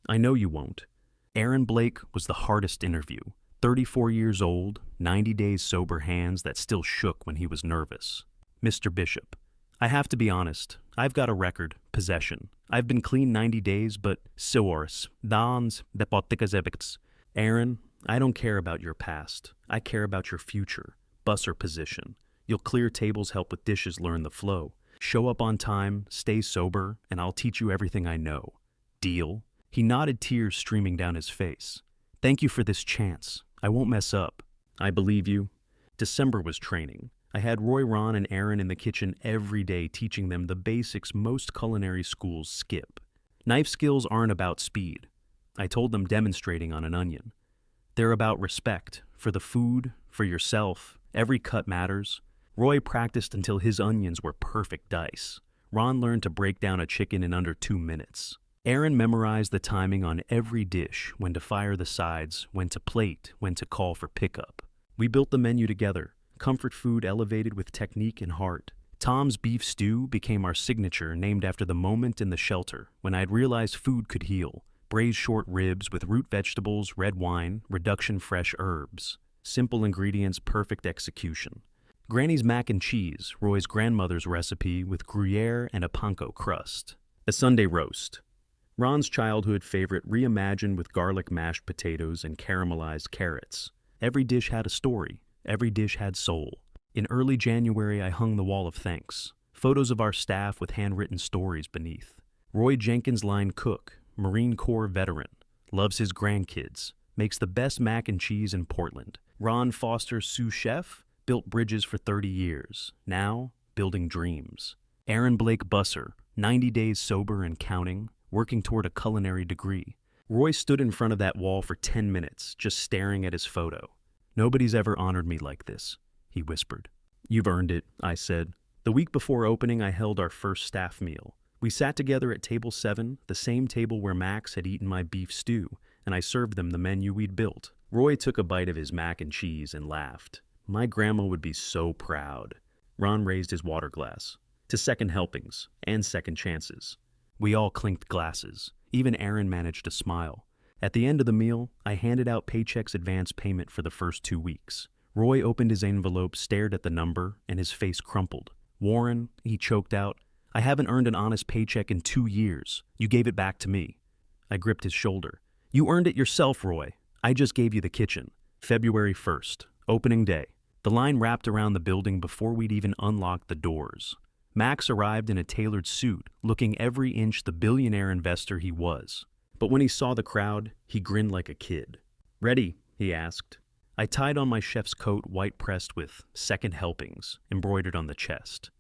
"I know you won't." Aaron Blake was the hardest interview. 34 years old, 90 days sober hands that still shook when he was nervous. "Mr. Bishop, I have to be honest. I've got a record, possession. I've been clean 90 days, but sours, dans depoticas. Aaron, I don't care about your past. I care about your future. Busser position. You'll clear tables, help with dishes, learn the flow. Show up on time, stay sober, and I'll teach you everything I know. Deal?" He nodded, tears streaming down his face. "Thank you for this chance. I won't mess up." "I believe you." December was training. I had Roy, Ron, and Aaron in the kitchen every day teaching them the basics most culinary schools skip. Knife skills aren't about speed. I told them, demonstrating on an onion. They're about respect, for the food, for yourself. Every cut matters. Roy practiced until his onions were perfect dice. Ron learned to break down a chicken in under 2 minutes. Aaron memorized the timing on every dish, when to fire the sides, when to plate, when to call for pickup. We built the menu together, comfort food elevated with technique and heart. Tom's beef stew became our signature, named after the moment in the shelter when I'd realized food could heal. Braised short ribs with root vegetables, red wine, reduction fresh herbs. Simple ingredients, perfect execution. Granny's mac and cheese, Roy's grandmother's recipe with Gruyere and a panko crust. A Sunday roast. Ron's childhood favorite, reimagined with garlic mashed potatoes and caramelized carrots. Every dish had a story. Every dish had soul. In early January, I hung the wall of thanks. Photos of our staff with handwritten stories beneath. Roy Jenkins, line cook, Marine Corps veteran, loves his grandkids, makes the best mac and cheese in Portland. Ron Foster, sous chef, built bridges for 30 years, now building dreams. Aaron Blake Busser, 90 days sober and counting, working toward a culinary degree. Roy stood in front of that wall for 10 minutes, just staring at his photo. "Nobody's ever honored me like this," he whispered. "You've earned it," I said. The week before opening, I held our first staff meal. We sat together at table 7, the same table where Max had eaten my beef stew, and I served them the menu we'd built. Roy took a bite of his mac and cheese and laughed. "My grandma would be so proud." Ron raised his water glass. "To second helpings and second chances." We all clinked glasses. Even Aaron managed to smile. At the end of the meal, I handed out paychecks, advance payment for the first 2 weeks. Roy opened his envelope, stared at the number, and his face crumpled. "Warren," he choked out, "I haven't earned an honest paycheck in 2 years. You gave it back to me." I gripped his shoulder. "You earned it yourself, Roy. I just gave you the kitchen." February 1st, opening day. The line wrapped around the building before we'd even unlocked the doors. Max arrived in a tailored suit, looking every inch the billionaire investor he was. But when he saw the crowd, he grinned like a kid. "Ready?" he asked. I tied on my chef's coat, white pressed with "Second Helpings" embroidered on the chest.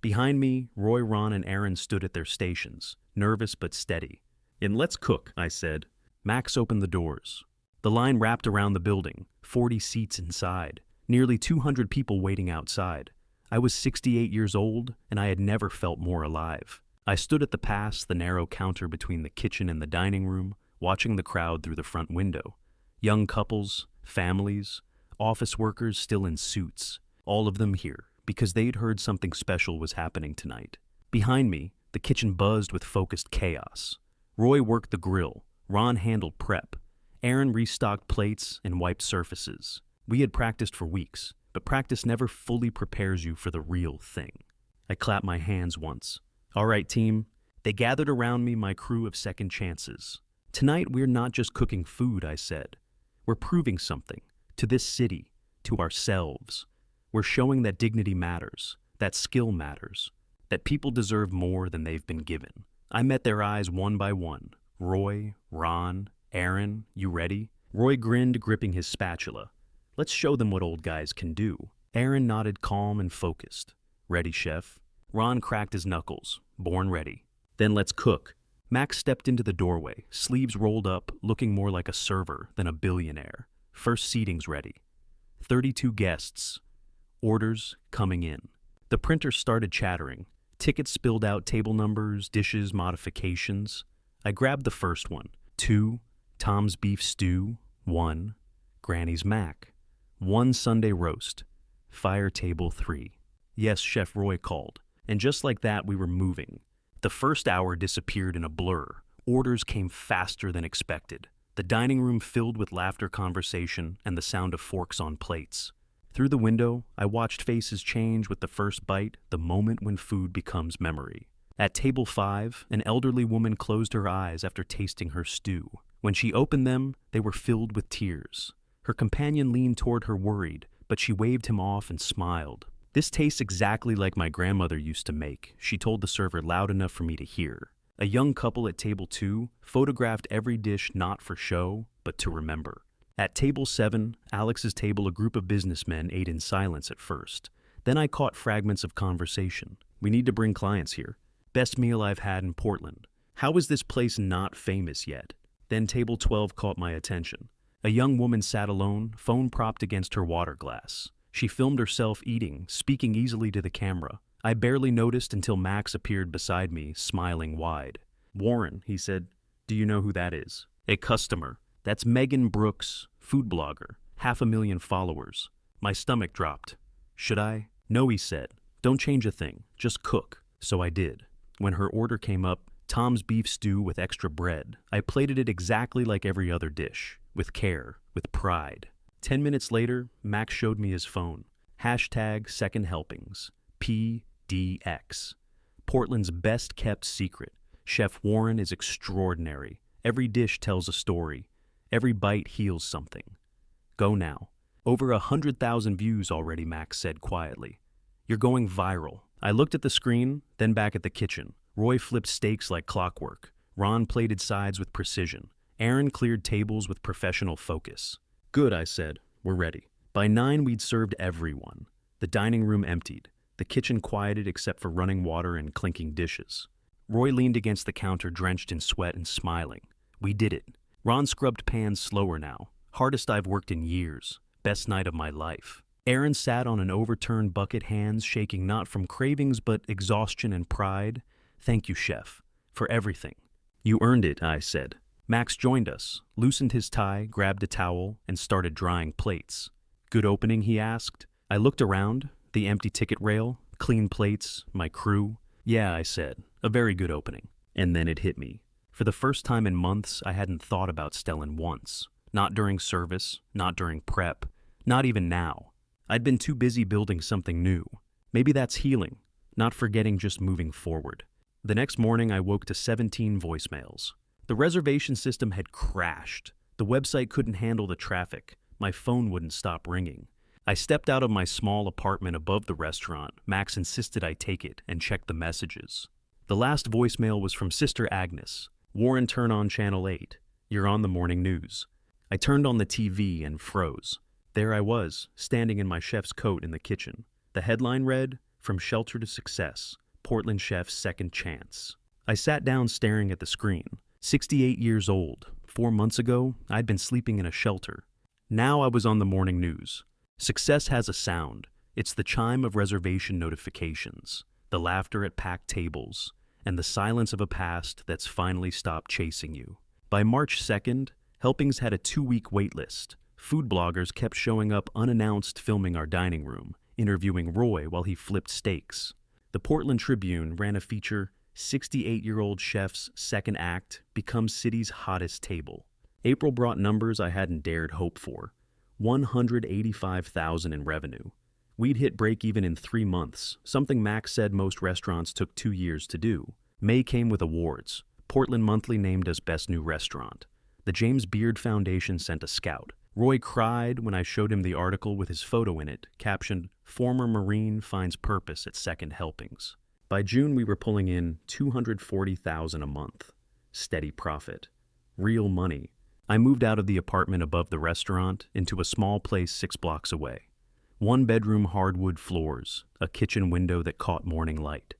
Behind me, Roy, Ron, and Aaron stood at their stations, nervous but steady. "And let's cook," I said. Max opened the doors. The line wrapped around the building, 40 seats inside, nearly 200 people waiting outside. I was 68 years old, and I had never felt more alive. I stood at the pass, the narrow counter between the kitchen and the dining room, watching the crowd through the front window. Young couples, families, office workers still in suits, all of them here, because they'd heard something special was happening tonight. Behind me, the kitchen buzzed with focused chaos. Roy worked the grill, Ron handled prep, Aaron restocked plates and wiped surfaces. We had practiced for weeks, but practice never fully prepares you for the real thing. I clapped my hands once. All right, team. They gathered around me, my crew of second chances. Tonight, we're not just cooking food, I said. We're proving something, to this city, to ourselves. We're showing that dignity matters, that skill matters, that people deserve more than they've been given. I met their eyes one by one. Roy, Ron, Aaron, you ready? Roy grinned, gripping his spatula. Let's show them what old guys can do. Aaron nodded, calm and focused. Ready, chef? Ron cracked his knuckles. Born ready. Then let's cook. Max stepped into the doorway, sleeves rolled up, looking more like a server than a billionaire. First seating's ready. 32 guests. Orders coming in. The printer started chattering. Tickets spilled out, table numbers, dishes, modifications. I grabbed the first one. 2, Tom's beef stew. 1, Granny's mac. 1 Sunday roast. Fire table 3. Yes, Chef Roy called. And just like that, we were moving. The first hour disappeared in a blur. Orders came faster than expected. The dining room filled with laughter, conversation, and the sound of forks on plates. Through the window, I watched faces change with the first bite, the moment when food becomes memory. At table 5, an elderly woman closed her eyes after tasting her stew. When she opened them, they were filled with tears. Her companion leaned toward her worried, but she waved him off and smiled. This tastes exactly like my grandmother used to make, she told the server loud enough for me to hear. A young couple at table 2 photographed every dish not for show, but to remember. At table 7, Alex's table, a group of businessmen ate in silence at first. Then I caught fragments of conversation. We need to bring clients here. Best meal I've had in Portland. How is this place not famous yet? Then table 12 caught my attention. A young woman sat alone, phone propped against her water glass. She filmed herself eating, speaking easily to the camera. I barely noticed until Max appeared beside me, smiling wide. Warren, he said, do you know who that is? A customer. That's Megan Brooks, food blogger, 500,000 followers. My stomach dropped. Should I? No, he said. Don't change a thing, just cook. So I did. When her order came up, Tom's beef stew with extra bread, I plated it exactly like every other dish, with care, with pride. 10 minutes later, Max showed me his phone. Hashtag second helpings. PDX. Portland's best kept secret. Chef Warren is extraordinary. Every dish tells a story. Every bite heals something. Go now. Over 100,000 views already, Max said quietly. You're going viral. I looked at the screen, then back at the kitchen. Roy flipped steaks like clockwork. Ron plated sides with precision. Aaron cleared tables with professional focus. Good, I said. We're ready. By 9, we'd served everyone. The dining room emptied. The kitchen quieted except for running water and clinking dishes. Roy leaned against the counter, drenched in sweat and smiling. We did it. Ron scrubbed pans slower now. Hardest I've worked in years. Best night of my life. Aaron sat on an overturned bucket, hands shaking not from cravings but exhaustion and pride. Thank you, chef, for everything. You earned it, I said. Max joined us, loosened his tie, grabbed a towel, and started drying plates. Good opening, he asked. I looked around, the empty ticket rail, clean plates, my crew. Yeah, I said, a very good opening. And then it hit me. For the first time in months, I hadn't thought about Stellan once. Not during service, not during prep, not even now. I'd been too busy building something new. Maybe that's healing, not forgetting, just moving forward. The next morning, I woke to 17 voicemails. The reservation system had crashed. The website couldn't handle the traffic. My phone wouldn't stop ringing. I stepped out of my small apartment above the restaurant. Max insisted I take it and check the messages. The last voicemail was from Sister Agnes. Warren, turn on Channel 8. You're on the morning news. I turned on the TV and froze. There I was, standing in my chef's coat in the kitchen. The headline read, From Shelter to Success, Portland Chef's Second Chance. I sat down staring at the screen. 68 years old. 4 months ago, I'd been sleeping in a shelter. Now I was on the morning news. Success has a sound. It's the chime of reservation notifications, the laughter at packed tables, and the silence of a past that's finally stopped chasing you. By March 2nd, Helpings had a 2-week wait list. Food bloggers kept showing up unannounced, filming our dining room. interviewing Roy while he flipped steaks. The Portland Tribune ran a feature, 68-year-old chef's second act becomes city's hottest table. April brought numbers I hadn't dared hope for. 185,000 in revenue. We'd hit break-even in 3 months, something Max said most restaurants took 2 years to do. May came with awards. Portland Monthly named us Best New Restaurant. The James Beard Foundation sent a scout. Roy cried when I showed him the article with his photo in it, captioned, "Former Marine finds purpose at second helpings." By June, we were pulling in $240,000 a month. Steady profit. Real money. I moved out of the apartment above the restaurant into a small place 6 blocks away. 1-bedroom hardwood floors, a kitchen window that caught morning light.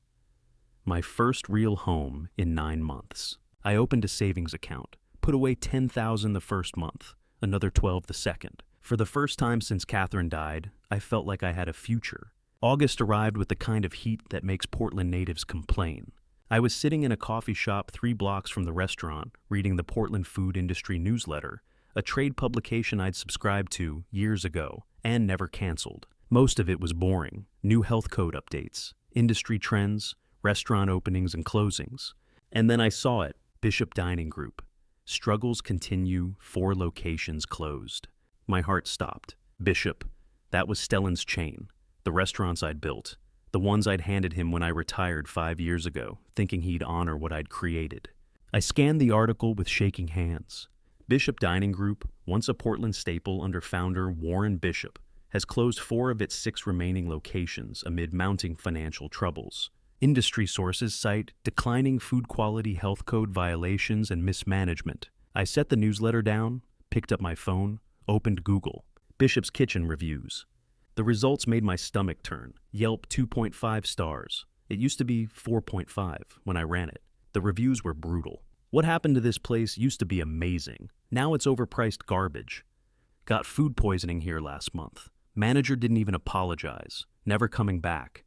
My first real home in 9 months. I opened a savings account, put away $10,000 the first month, another $12,000 the second. For the first time since Catherine died, I felt like I had a future. August arrived with the kind of heat that makes Portland natives complain. I was sitting in a coffee shop 3 blocks from the restaurant, reading the Portland Food Industry Newsletter, a trade publication I'd subscribed to years ago and never canceled. Most of it was boring. New health code updates, industry trends, restaurant openings and closings. And then I saw it, Bishop Dining Group. Struggles continue, 4 locations closed. My heart stopped. Bishop, that was Stellan's chain. The restaurants I'd built. The ones I'd handed him when I retired 5 years ago, thinking he'd honor what I'd created. I scanned the article with shaking hands. Bishop Dining Group, once a Portland staple under founder Warren Bishop, has closed 4 of its 6 remaining locations amid mounting financial troubles. Industry sources cite declining food quality health code violations and mismanagement. I set the newsletter down, picked up my phone, opened Google. Bishop's Kitchen reviews. The results made my stomach turn. Yelp 2.5 stars. It used to be 4.5 when I ran it. The reviews were brutal. What happened to this place used to be amazing. Now it's overpriced garbage. Got food poisoning here last month. Manager didn't even apologize. Never coming back.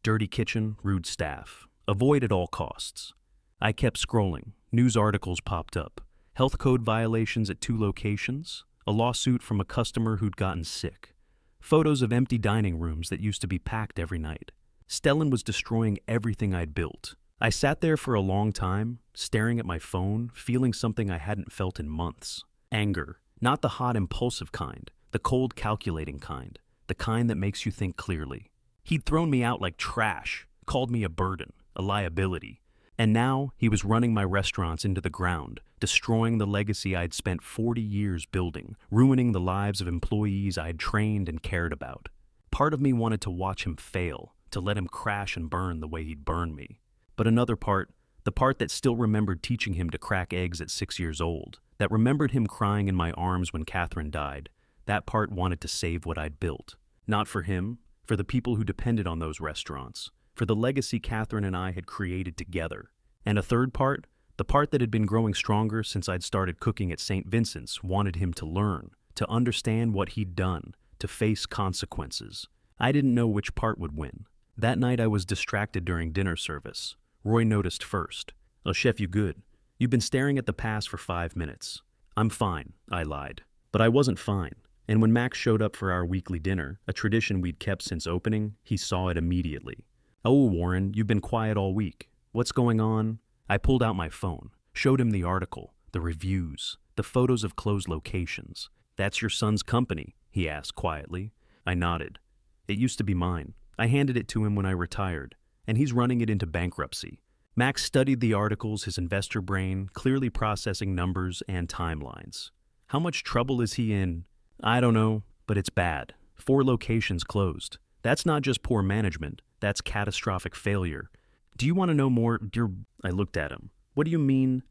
Dirty kitchen, rude staff. Avoid at all costs. I kept scrolling. News articles popped up. Health code violations at 2 locations. A lawsuit from a customer who'd gotten sick. Photos of empty dining rooms that used to be packed every night. Stellan was destroying everything I'd built. I sat there for a long time, staring at my phone, feeling something I hadn't felt in months. Anger. Not the hot, impulsive kind. The cold, calculating kind. The kind that makes you think clearly. He'd thrown me out like trash, called me a burden, a liability. And now he was running my restaurants into the ground, destroying the legacy I'd spent 40 years building, ruining the lives of employees I'd trained and cared about. Part of me wanted to watch him fail, to let him crash and burn the way he'd burned me. But another part, the part that still remembered teaching him to crack eggs at 6 years old, that remembered him crying in my arms when Catherine died, that part wanted to save what I'd built. Not for him, for the people who depended on those restaurants, for the legacy Catherine and I had created together. And a third part, the part that had been growing stronger since I'd started cooking at St. Vincent's, wanted him to learn, to understand what he'd done, to face consequences. I didn't know which part would win. That night I was distracted during dinner service. Roy noticed first. "Oh, Chef, you good? You've been staring at the past for 5 minutes." "I'm fine," I lied. But I wasn't fine. And when Max showed up for our weekly dinner, a tradition we'd kept since opening, he saw it immediately. "Oh, Warren, you've been quiet all week. What's going on?" I pulled out my phone, showed him the article, the reviews, the photos of closed locations. "That's your son's company?" he asked quietly. I nodded. "It used to be mine. I handed it to him when I retired, and he's running it into bankruptcy." Max studied the articles, his investor brain, clearly processing numbers and timelines. "How much trouble is he in?" "I don't know, but it's bad. 4 locations closed. That's not just poor management, that's catastrophic failure. Do you want to know more? I looked at him. "What do you mean?"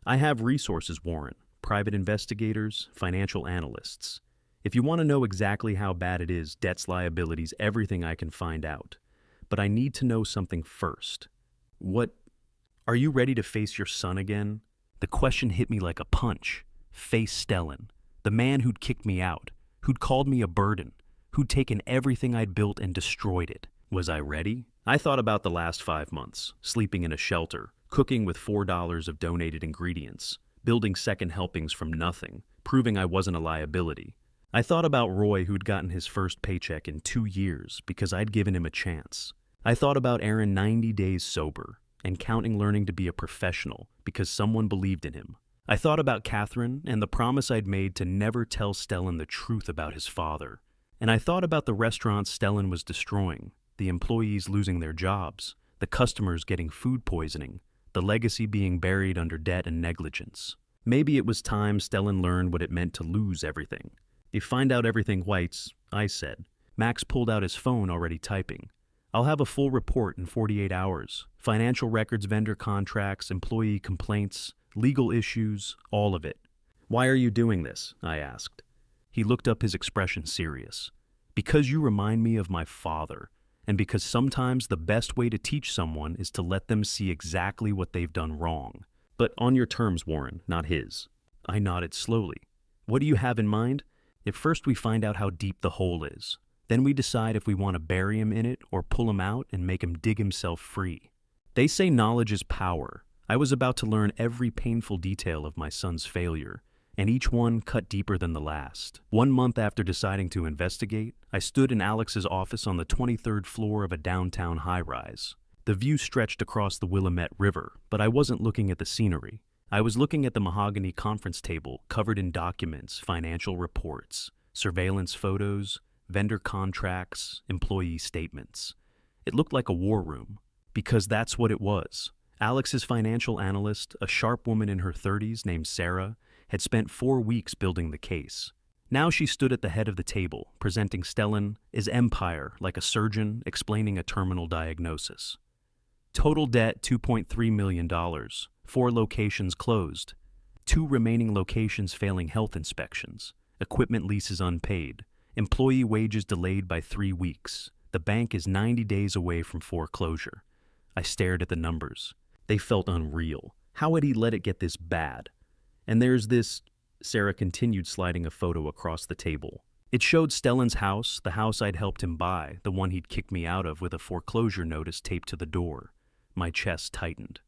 "I have resources, Warren. Private investigators, financial analysts. If you want to know exactly how bad it is, debts, liabilities, everything, I can find out. But I need to know something first." "What? Are you ready to face your son again?" The question hit me like a punch. Face Stellan. The man who'd kicked me out, who'd called me a burden, who'd taken everything I'd built and destroyed it. Was I ready? I thought about the last 5 months, sleeping in a shelter, cooking with $4 of donated ingredients, building second helpings from nothing, proving I wasn't a liability. I thought about Roy, who'd gotten his first paycheck in 2 years because I'd given him a chance. I thought about Aaron 90 days sober and counting learning to be a professional because someone believed in him. I thought about Catherine and the promise I'd made to never tell Stellan the truth about his father. And I thought about the restaurants Stellan was destroying, the employees losing their jobs, the customers getting food poisoning, the legacy being buried under debt and negligence. Maybe it was time Stellan learned what it meant to lose everything. You find out everything whites, I said. Max pulled out his phone, already typing. I'll have a full report in 48 hours. Financial records, vendor contracts, employee complaints, legal issues, all of it. Why are you doing this? I asked. He looked up, his expression serious. Because you remind me of my father, and because sometimes the best way to teach someone is to let them see exactly what they've done wrong. But on your terms, Warren, not his. I nodded slowly. What do you have in mind? If first we find out how deep the hole is, then we decide if we want to bury him in it or pull him out and make him dig himself free. They say knowledge is power. I was about to learn every painful detail of my son's failure, and each one cut deeper than the last. 1 month after deciding to investigate, I stood in Alex's office on the 23rd floor of a downtown high-rise. The view stretched across the Willamette River, but I wasn't looking at the scenery. I was looking at the mahogany conference table covered in documents, financial reports, surveillance photos, vendor contracts, employee statements. It looked like a war room, because that's what it was. Alex's financial analyst, a sharp woman in her 30s named Sarah, had spent 4 weeks building the case. Now she stood at the head of the table, presenting Stellan as empire, like a surgeon explaining a terminal diagnosis. Total debt $2.3 million, 4 locations closed, 2 remaining locations failing health inspections, equipment leases unpaid, employee wages delayed by 3 weeks. The bank is 90 days away from foreclosure. I stared at the numbers. They felt unreal. How had he let it get this bad? And there's this, Sarah continued, sliding a photo across the table. It showed Stellan's house, the house I'd helped him buy, the one he'd kicked me out of with a foreclosure notice taped to the door. My chest tightened.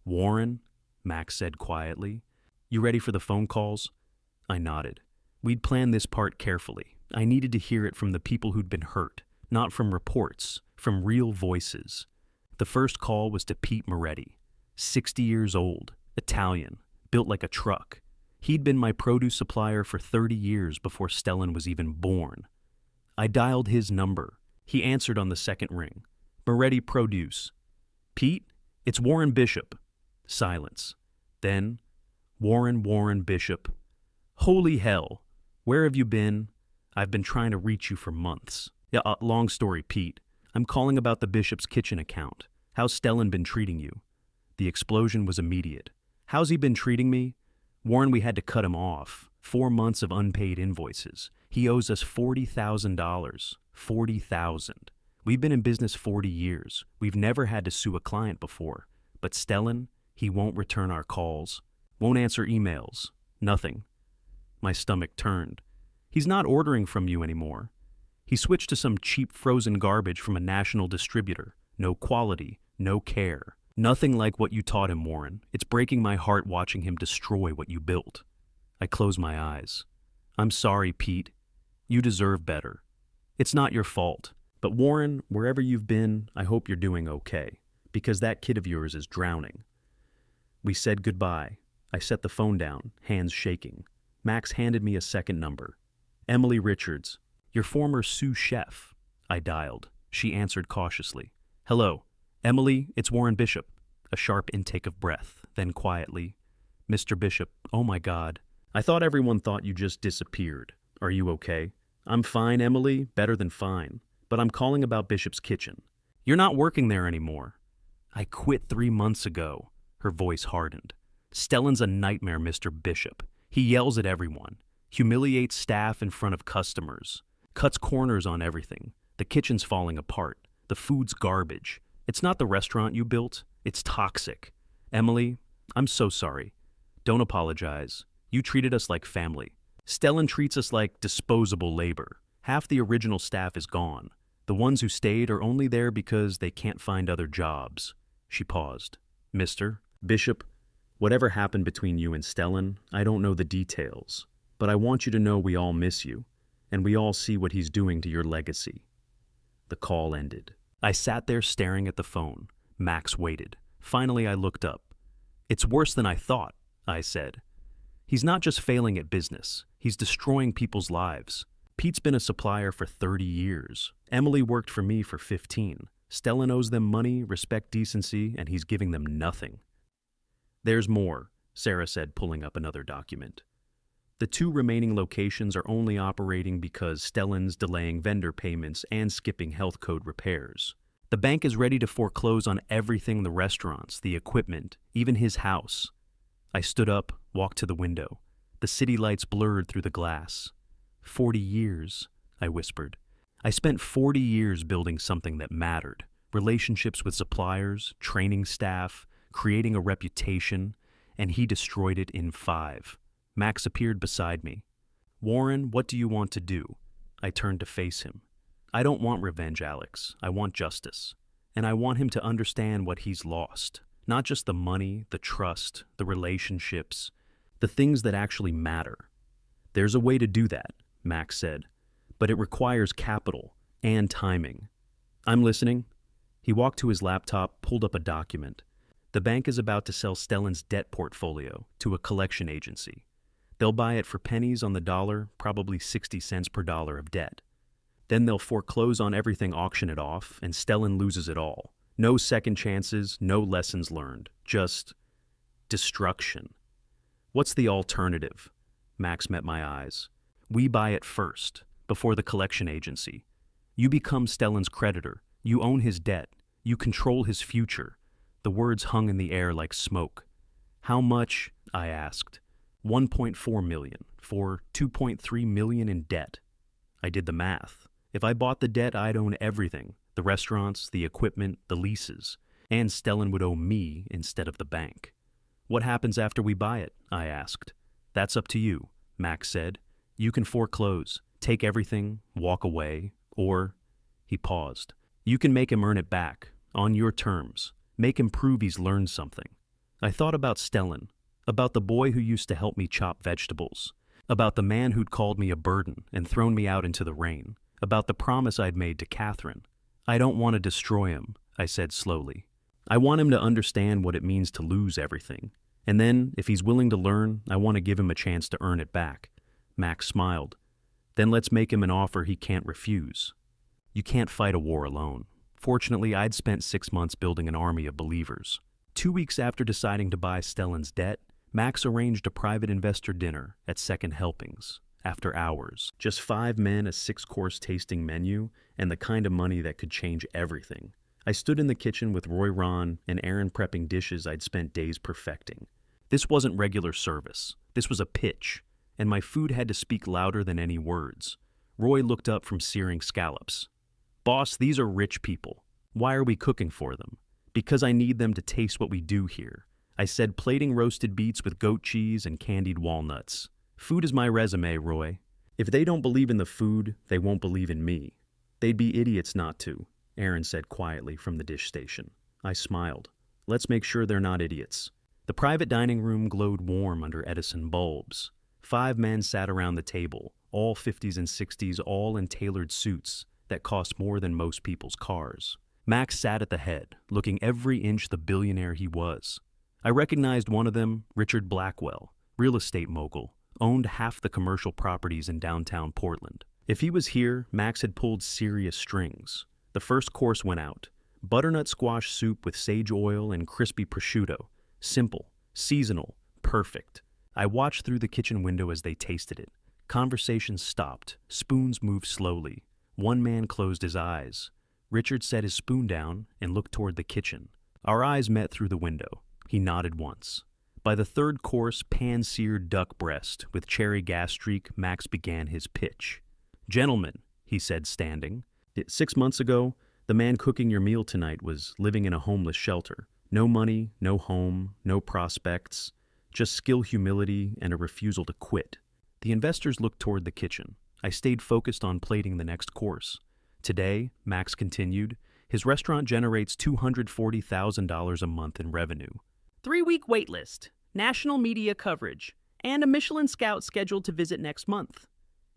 Warren, Max said quietly. You ready for the phone calls? I nodded. We'd planned this part carefully. I needed to hear it from the people who'd been hurt, not from reports, from real voices. The first call was to Pete Moretti, 60 years old, Italian, built like a truck. He'd been my produce supplier for 30 years before Stellan was even born. I dialed his number. He answered on the second ring. Moretti Produce. Pete, it's Warren Bishop. Silence. Then, Warren Bishop. Holy hell. Where have you been? I've been trying to reach you for months. Yeah, long story, Pete. I'm calling about the Bishop's Kitchen account. How's Stellan been treating you? The explosion was immediate. How's he been treating me? Warren, we had to cut him off. 4 months of unpaid invoices. He owes us $40,000. $40,000. We've been in business 40 years. We've never had to sue a client before. But Stellan, he won't return our calls. Won't answer emails. Nothing. My stomach turned. He's not ordering from you anymore. He switched to some cheap frozen garbage from a national distributor. No quality, no care. Nothing like what you taught him, Warren. It's breaking my heart watching him destroy what you built. I closed my eyes. I'm sorry, Pete. You deserve better. It's not your fault. But Warren, wherever you've been, I hope you're doing okay, because that kid of yours is drowning. We said goodbye. I set the phone down, hands shaking. Max handed me a second number. Emily Richards, your former sous chef. I dialed. She answered cautiously. Hello. Emily, it's Warren Bishop. A sharp intake of breath, then quietly. Mr. Bishop, oh my God. I thought everyone thought you just disappeared. Are you okay? I'm fine, Emily, better than fine. But I'm calling about Bishop's Kitchen. You're not working there anymore. I quit 3 months ago. Her voice hardened. Stellan's a nightmare, Mr. Bishop. He yells at everyone, humiliates staff in front of customers, cuts corners on everything. The kitchen's falling apart. The food's garbage. It's not the restaurant you built. It's toxic. Emily, I'm so sorry. Don't apologize. You treated us like family. Stellan treats us like disposable labor. Half the original staff is gone. The ones who stayed are only there because they can't find other jobs. She paused. Mr. Bishop, whatever happened between you and Stellan, I don't know the details. But I want you to know we all miss you. and we all see what he's doing to your legacy." The call ended. I sat there staring at the phone. Max waited. Finally, I looked up. "It's worse than I thought," I said. "He's not just failing at business. He's destroying people's lives. Pete's been a supplier for 30 years. Emily worked for me for 15. Stellan owes them money, respect, decency, and he's giving them nothing." "There's more," Sarah said, pulling up another document. "The 2 remaining locations are only operating because Stellan's delaying vendor payments and skipping health code repairs. The bank is ready to foreclose on everything: the restaurants, the equipment, even his house." I stood up, walked to the window. The city lights blurred through the glass. 40 years, I whispered. I spent 40 years building something that mattered. Relationships with suppliers, training staff, creating a reputation, and he destroyed it in 5. Max appeared beside me. "Warren, what do you want to do?" I turned to face him. "I don't want revenge, Alex. I want justice. And I want him to understand what he's lost. Not just the money, the trust, the relationships, the things that actually matter." "There's a way to do that," Max said, "but it requires capital and timing." "I'm listening." He walked to his laptop, pulled up a document. "The bank is about to sell Stellan's debt portfolio to a collection agency. They'll buy it for pennies on the dollar, probably 60 cents per dollar of debt. Then they'll foreclose on everything, auction it off, and Stellan loses it all. No second chances, no lessons learned, just destruction." "What's the alternative?" Max met my eyes. "We buy it first, before the collection agency. You become Stellan's creditor. You own his debt. You control his future." The words hung in the air like smoke. "How much?" I asked. 1.4 million, for 2.3 million in debt. I did the math. If I bought the debt, I'd own everything: the restaurants, the equipment, the leases, and Stellan would owe me instead of the bank. "What happens after we buy it?" I asked. "That's up to you," Max said. "You can foreclose, take everything, walk away, or—" He paused. "You can make him earn it back, on your terms. Make him prove he's learned something." I thought about Stellan, about the boy who used to help me chop vegetables, about the man who'd called me a burden and thrown me out into the rain, about the promise I'd made to Catherine. "I don't want to destroy him," I said slowly. "I want him to understand what it means to lose everything. And then, if he's willing to learn, I want to give him a chance to earn it back." Max smiled. "Then let's make him an offer he can't refuse." You can't fight a war alone. Fortunately, I'd spent 6 months building an army of believers. 2 weeks after deciding to buy Stellan's debt, Max arranged a private investor dinner at Second Helpings. After hours, just 5 men, a 6-course tasting menu, and the kind of money that could change everything. I stood in the kitchen with Roy Ron and Aaron prepping dishes I'd spent days perfecting. This wasn't regular service. This was a pitch, and my food had to speak louder than any words. Roy looked up from searing scallops. "Boss, these are rich people. Why are we cooking for them?" "Because I need them to taste what we do here." I said, plating roasted beets with goat cheese and candied walnuts. "Food is my resume, Roy. If they don't believe in the food, they won't believe in me." "They'd be idiots not to," Aaron said quietly from the dish station. I smiled. "Let's make sure they're not idiots." The private dining room glowed warm under Edison bulbs. 5 men sat around the table, all 50s and 60s, all in tailored suits that cost more than most people's cars. Max sat at the head, looking every inch the billionaire he was. I recognized one of them, Richard Blackwell, real estate mogul, owned half the commercial properties in downtown Portland. If he was here, Max had pulled serious strings. The first course went out. Butternut squash soup with sage oil and crispy prosciutto. Simple, seasonal, perfect. I watched through the kitchen window as they tasted it. Conversations stopped. Spoons moved slowly. One man closed his eyes. Richard set his spoon down and looked toward the kitchen. Our eyes met through the window. He nodded once. By the third course, pan-seared duck breast with cherry gastrique, Max began his pitch. "Gentlemen," he said, standing, 6 months ago, the man cooking your meal tonight was living in a homeless shelter. No money, no home, no prospects, just skill, humility, and a refusal to quit." The investors looked toward the kitchen. I stayed focused on plating the next course. "Today," Max continued, "his restaurant generates $240,000 a month in revenue. 3-week wait list, national media coverage, and a Michelin Scout scheduled to visit next month."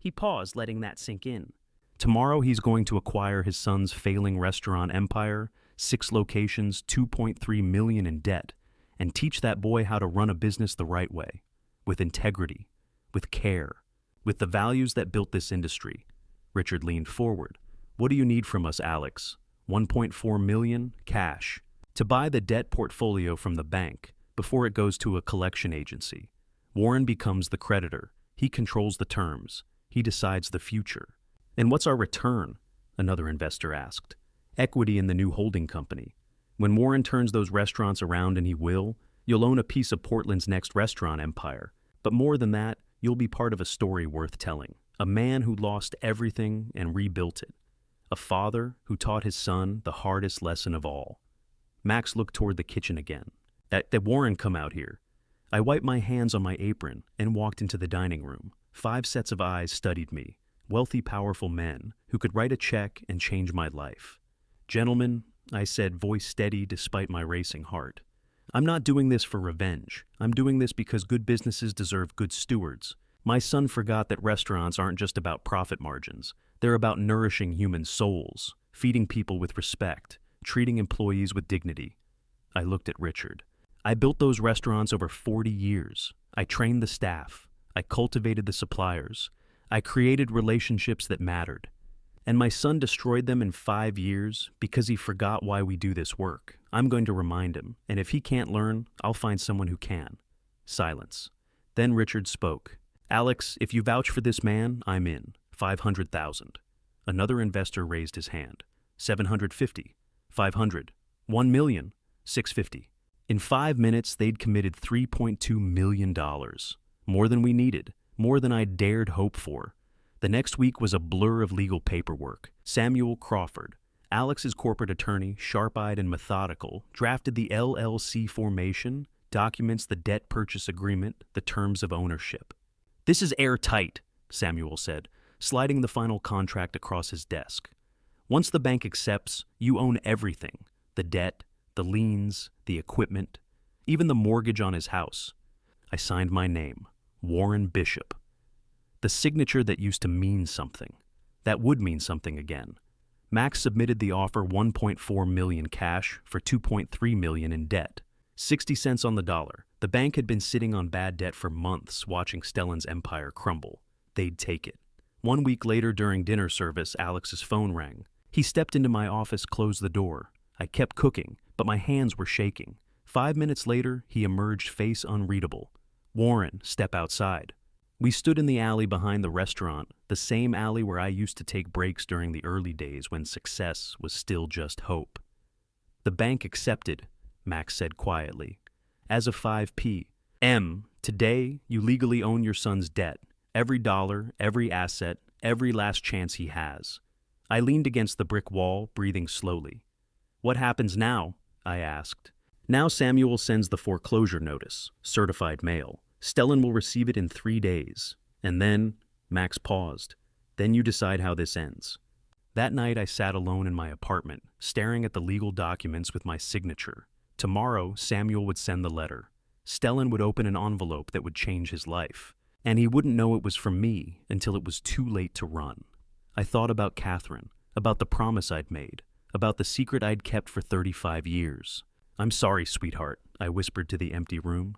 He paused, letting that sink in. Tomorrow he's going to acquire his son's failing restaurant empire, 6 locations, 2.3 million in debt, and teach that boy how to run a business the right way, with integrity, with care, with the values that built this industry. Richard leaned forward. What do you need from us, Alex? 1.4 million, cash, to buy the debt portfolio from the bank before it goes to a collection agency. Warren becomes the creditor. He controls the terms. He decides the future. And what's our return? Another investor asked. Equity in the new holding company. When Warren turns those restaurants around, and he will, you'll own a piece of Portland's next restaurant empire. But more than that, you'll be part of a story worth telling. A man who lost everything and rebuilt it. A father who taught his son the hardest lesson of all. Max looked toward the kitchen again. That Warren come out here. I wiped my hands on my apron and walked into the dining room. 5 sets of eyes studied me. Wealthy, powerful men who could write a check and change my life. Gentlemen, I said, voice steady despite my racing heart. I'm not doing this for revenge. I'm doing this because good businesses deserve good stewards. My son forgot that restaurants aren't just about profit margins. They're about nourishing human souls, feeding people with respect, treating employees with dignity. I looked at Richard. I built those restaurants over 40 years. I trained the staff. I cultivated the suppliers. I created relationships that mattered. And my son destroyed them in 5 years because he forgot why we do this work. I'm going to remind him, and if he can't learn, I'll find someone who can. Silence. Then Richard spoke. Alex, if you vouch for this man, I'm in. 500,000. Another investor raised his hand. 750. 500. 1 million. 650. In 5 minutes, they'd committed $3.2 million. More than we needed. More than I dared hope for. The next week was a blur of legal paperwork. Samuel Crawford, Alex's corporate attorney, sharp-eyed and methodical, drafted the LLC formation, documents the debt purchase agreement, the terms of ownership. This is airtight, Samuel said, sliding the final contract across his desk. Once the bank accepts, you own everything. The debt, the liens, the equipment, even the mortgage on his house. I signed my name, Warren Bishop. The signature that used to mean something. That would mean something again. Max submitted the offer, 1.4 million cash for 2.3 million in debt. 60 cents on the dollar. The bank had been sitting on bad debt for months, watching Stellan's empire crumble. They'd take it. 1 week later, during dinner service, Alex's phone rang. He stepped into my office, closed the door. I kept cooking, but my hands were shaking. 5 minutes later, he emerged, face unreadable. Warren, step outside. We stood in the alley behind the restaurant, the same alley where I used to take breaks during the early days when success was still just hope. The bank accepted, Max said quietly. As of 5 p.m., today you legally own your son's debt. Every dollar, every asset, every last chance he has. I leaned against the brick wall, breathing slowly. What happens now? I asked. Now Samuel sends the foreclosure notice, certified mail. Stellan will receive it in 3 days. And then, Max paused. Then you decide how this ends. That night I sat alone in my apartment, staring at the legal documents with my signature. Tomorrow, Samuel would send the letter. Stellan would open an envelope that would change his life. And he wouldn't know it was from me until it was too late to run. I thought about Catherine, about the promise I'd made, about the secret I'd kept for 35 years. I'm sorry, sweetheart, I whispered to the empty room.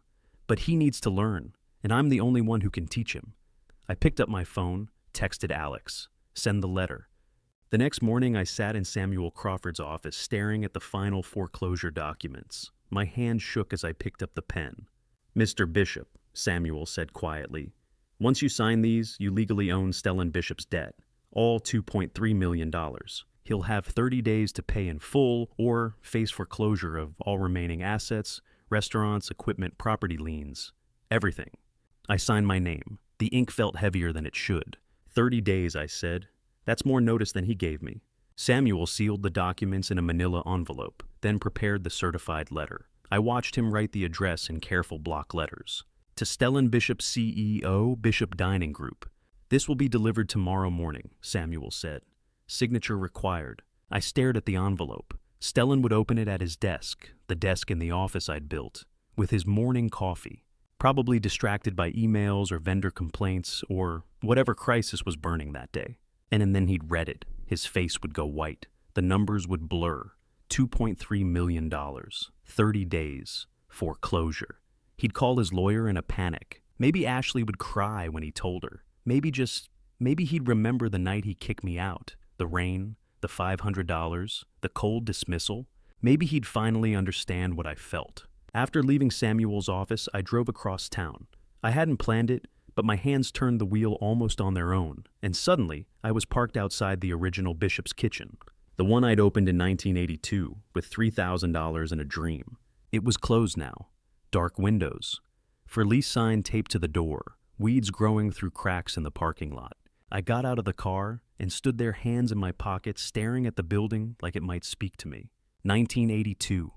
But he needs to learn, and I'm the only one who can teach him. I picked up my phone, texted Alex, send the letter. The next morning I sat in Samuel Crawford's office staring at the final foreclosure documents. My hand shook as I picked up the pen. Mr. Bishop, Samuel said quietly, once you sign these, you legally own Stellan Bishop's debt, all $2.3 million. He'll have 30 days to pay in full or face foreclosure of all remaining assets, restaurants, equipment, property liens, everything. I signed my name. The ink felt heavier than it should. 30 days, I said. That's more notice than he gave me. Samuel sealed the documents in a manila envelope, then prepared the certified letter. I watched him write the address in careful block letters. To Stellan Bishop, CEO, Bishop Dining Group. This will be delivered tomorrow morning, Samuel said. Signature required. I stared at the envelope. Stellan would open it at his desk, the desk in the office I'd built, with his morning coffee. probably distracted by emails or vendor complaints or whatever crisis was burning that day. And then he'd read it. His face would go white. The numbers would blur. $2.3 million, 30 days, foreclosure. He'd call his lawyer in a panic. Maybe Ashley would cry when he told her. Maybe he'd remember the night he kicked me out, the rain, the $500, the cold dismissal. Maybe he'd finally understand what I felt. After leaving Samuel's office, I drove across town. I hadn't planned it, but my hands turned the wheel almost on their own, and suddenly I was parked outside the original Bishop's Kitchen, the one I'd opened in 1982 with $3,000 and a dream. It was closed now. Dark windows. For lease sign taped to the door, weeds growing through cracks in the parking lot. I got out of the car and stood there, hands in my pockets, staring at the building like it might speak to me. 1982.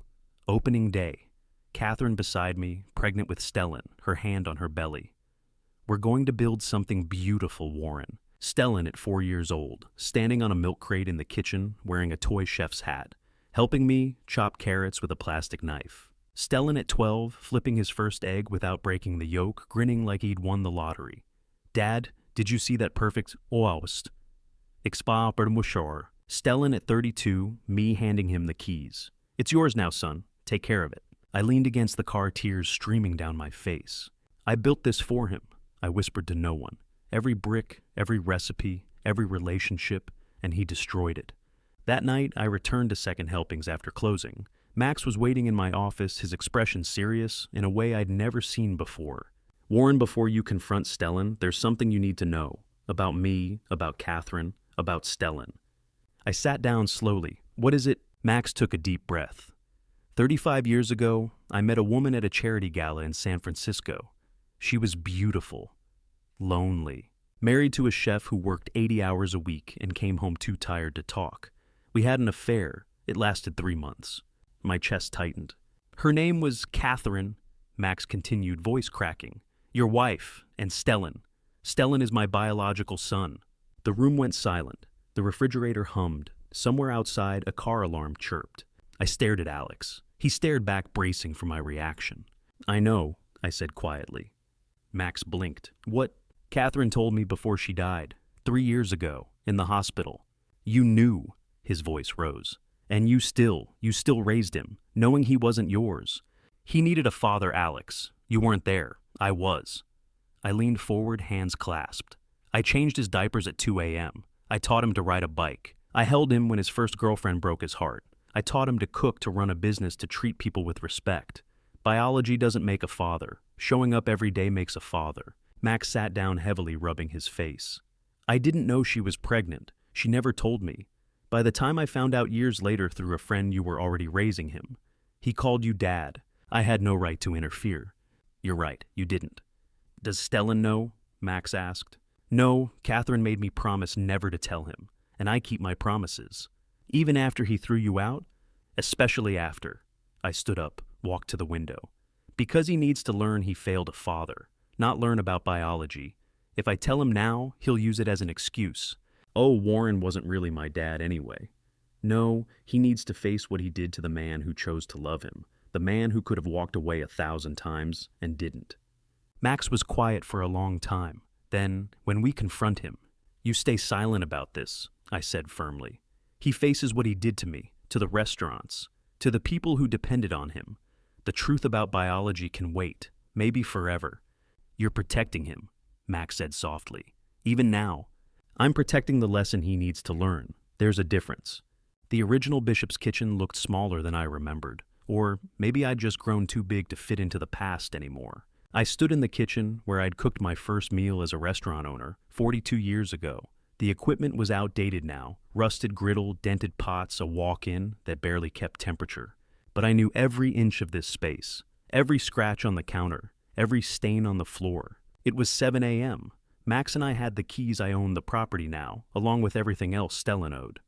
Opening day. Catherine beside me, pregnant with Stellan, her hand on her belly. We're going to build something beautiful, Warren. Stellan at 4 years old, standing on a milk crate in the kitchen, wearing a toy chef's hat, helping me chop carrots with a plastic knife. Stellan at 12, flipping his first egg without breaking the yolk, grinning like he'd won the lottery. Dad, did you see that perfect oust? Expa permushor. Stellan at 32, me handing him the keys. It's yours now, son. Take care of it. I leaned against the car, tears streaming down my face. I built this for him, I whispered to no one. Every brick, every recipe, every relationship, and he destroyed it. That night, I returned to second helpings after closing. Max was waiting in my office, his expression serious, in a way I'd never seen before. Warren, before you confront Stellan, there's something you need to know. About me, about Catherine, about Stellan. I sat down slowly. What is it? Max took a deep breath. 35 years ago, I met a woman at a charity gala in San Francisco. She was beautiful, lonely, married to a chef who worked 80 hours a week and came home too tired to talk. We had an affair. It lasted 3 months. My chest tightened. Her name was Catherine, Max continued, voice cracking. Your wife and Stellan. Stellan is my biological son. The room went silent. The refrigerator hummed. Somewhere outside, a car alarm chirped. I stared at Alex. He stared back, bracing for my reaction. I know, I said quietly. Max blinked. What? Catherine told me before she died. 3 years ago, in the hospital. You knew, his voice rose. And you still raised him, knowing he wasn't yours. He needed a father, Alex. You weren't there. I was. I leaned forward, hands clasped. I changed his diapers at 2 a.m. I taught him to ride a bike. I held him when his first girlfriend broke his heart. I taught him to cook, to run a business, to treat people with respect. Biology doesn't make a father. Showing up every day makes a father. Max sat down heavily, rubbing his face. I didn't know she was pregnant. She never told me. By the time I found out years later through a friend, you were already raising him. He called you dad. I had no right to interfere. You're right, you didn't. Does Stellan know? Max asked. No, Catherine made me promise never to tell him, and I keep my promises. Even after he threw you out? Especially after. I stood up, walked to the window. Because he needs to learn he failed a father, not learn about biology. If I tell him now, he'll use it as an excuse. Oh, Warren wasn't really my dad anyway. No, he needs to face what he did to the man who chose to love him, the man who could have walked away 1,000 times and didn't. Max was quiet for a long time. Then, when we confront him, you stay silent about this, I said firmly. He faces what he did to me, to the restaurants, to the people who depended on him. The truth about biology can wait, maybe forever. You're protecting him, Max said softly. Even now, I'm protecting the lesson he needs to learn. There's a difference. The original Bishop's Kitchen looked smaller than I remembered, or maybe I'd just grown too big to fit into the past anymore. I stood in the kitchen where I'd cooked my first meal as a restaurant owner 42 years ago. The equipment was outdated now, rusted griddle, dented pots, a walk-in that barely kept temperature. But I knew every inch of this space, every scratch on the counter, every stain on the floor. It was 7 a.m. Max and I had the keys. I owned the property now, along with everything else Stellan owed.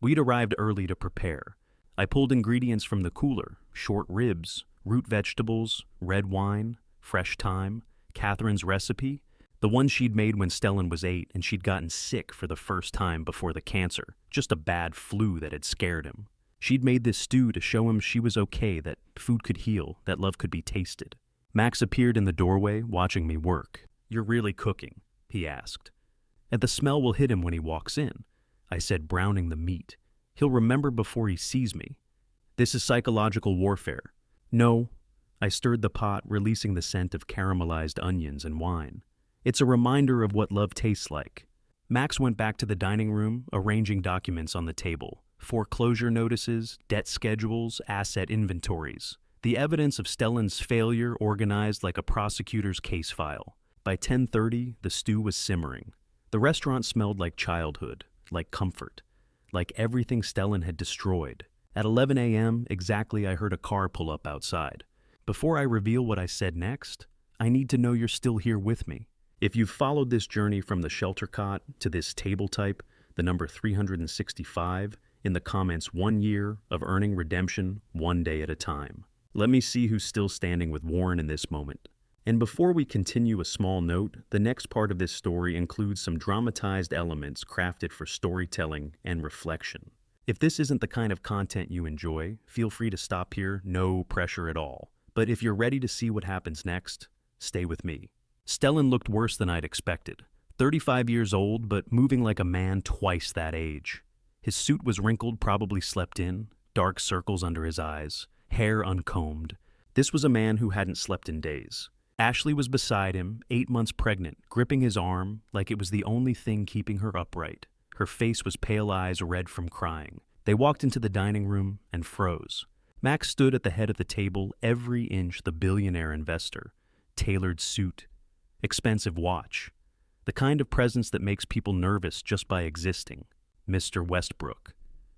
We'd arrived early to prepare. I pulled ingredients from the cooler, short ribs, root vegetables, red wine, fresh thyme, Catherine's recipe, the one she'd made when Stellan was 8 and she'd gotten sick for the first time before the cancer, just a bad flu that had scared him. She'd made this stew to show him she was okay, that food could heal, that love could be tasted. Max appeared in the doorway, watching me work. "You're really cooking?" he asked. "And the smell will hit him when he walks in," I said, browning the meat. "He'll remember before he sees me. This is psychological warfare." "No." I stirred the pot, releasing the scent of caramelized onions and wine. "It's a reminder of what love tastes like." Max went back to the dining room, arranging documents on the table. Foreclosure notices, debt schedules, asset inventories. The evidence of Stellan's failure organized like a prosecutor's case file. By 10:30, the stew was simmering. The restaurant smelled like childhood, like comfort, like everything Stellan had destroyed. At 11 a.m. exactly, I heard a car pull up outside. Before I reveal what I said next, I need to know you're still here with me. If you've followed this journey from the shelter cot to this table type, the number 365, in the comments, 1 year of earning redemption, 1 day at a time. Let me see who's still standing with Warren in this moment. And before we continue, a small note, the next part of this story includes some dramatized elements crafted for storytelling and reflection. If this isn't the kind of content you enjoy, feel free to stop here, no pressure at all. But if you're ready to see what happens next, stay with me. Stellan looked worse than I'd expected. 35 years old, but moving like a man twice that age. His suit was wrinkled, probably slept in, dark circles under his eyes, hair uncombed. This was a man who hadn't slept in days. Ashley was beside him, 8 months pregnant, gripping his arm like it was the only thing keeping her upright. Her face was pale eyes red from crying. They walked into the dining room and froze. Max stood at the head of the table, every inch the billionaire investor. Tailored suit, expensive watch. The kind of presence that makes people nervous just by existing. Mr. Westbrook.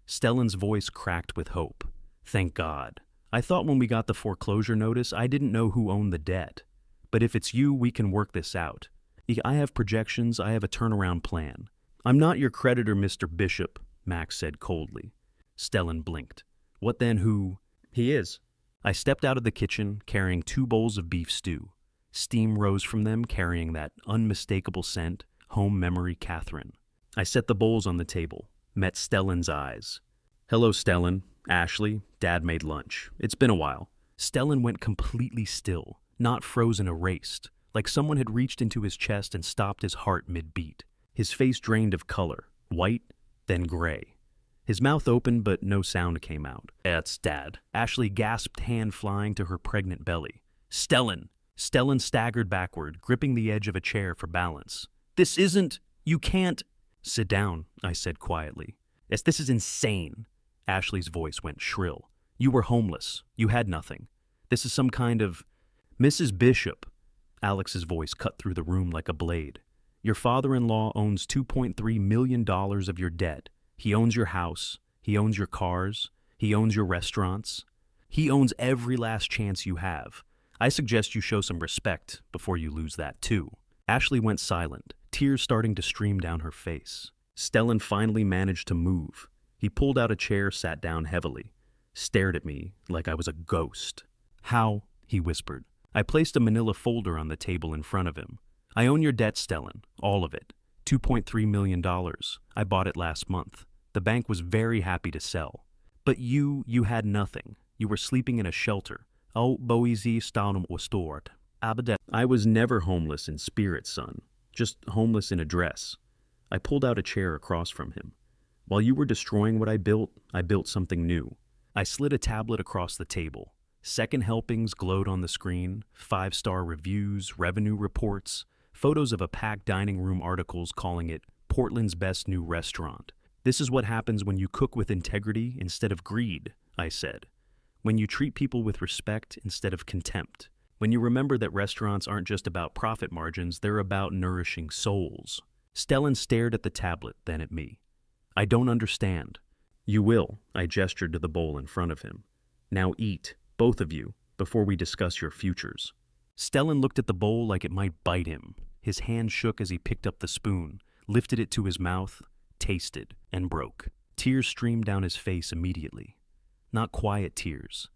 Stellan's voice cracked with hope. "Thank God. I thought when we got the foreclosure notice, I didn't know who owned the debt. But if it's you, we can work this out. I have projections, I have a turnaround plan." "I'm not your creditor, Mr. Bishop," Max said coldly. Stellan blinked. "What then, who?" "He is." I stepped out of the kitchen, carrying 2 bowls of beef stew. Steam rose from them, carrying that unmistakable scent, home memory Catherine. I set the bowls on the table, met Stellan's eyes. "Hello, Stellan. Ashley, Dad made lunch. It's been a while." Stellan went completely still, not frozen, erased, like someone had reached into his chest and stopped his heart mid-beat. His face drained of color, white, then gray. His mouth opened, but no sound came out. "It's Dad." Ashley gasped, hand flying to her pregnant belly. "Stellan!" Stellan staggered backward, gripping the edge of a chair for balance. "This isn't... You can't..." "Sit down," I said quietly. "Yes, this is insane." Ashley's voice went shrill. "You were homeless. You had nothing. This is some kind of... Mrs. Bishop." Alex's voice cut through the room like a blade. "Your father-in-law owns $2.3 million of your debt. He owns your house. He owns your cars. He owns your restaurants. He owns every last chance you have. I suggest you show some respect before you lose that too." Ashley went silent, tears starting to stream down her face. Stellan finally managed to move. He pulled out a chair, sat down heavily, stared at me like I was a ghost. "How?" he whispered. I placed a manila folder on the table in front of him. "I own your debt, Stellan, all of it. $2.3 million. I bought it last month. The bank was very happy to sell. But you had nothing. You were sleeping in a shelter. Oh, boise staan restored. I was never homeless in spirit, son. Just homeless in a dress." I pulled out a chair across from him. "While you were destroying what I built something new." I slid a tablet across the table. Second helpings glowed on the screen, 5-star reviews, revenue reports, photos of a packed dining room, articles calling it Portland's best new restaurant. "This is what happens when you cook with integrity instead of greed," I said. "When you treat people with respect instead of contempt. When you remember that restaurants aren't just about profit margins, they're about nourishing souls." Stellan stared at the tablet, then at me. "I don't understand." "You will," I gestured to the bowl in front of him. "Now eat, both of you, before we discuss your futures." Stellan looked at the bowl like it might bite him. His hand shook as he picked up the spoon, lifted it to his mouth, tasted, and broke. Tears streamed down his face immediately. Not quiet tears.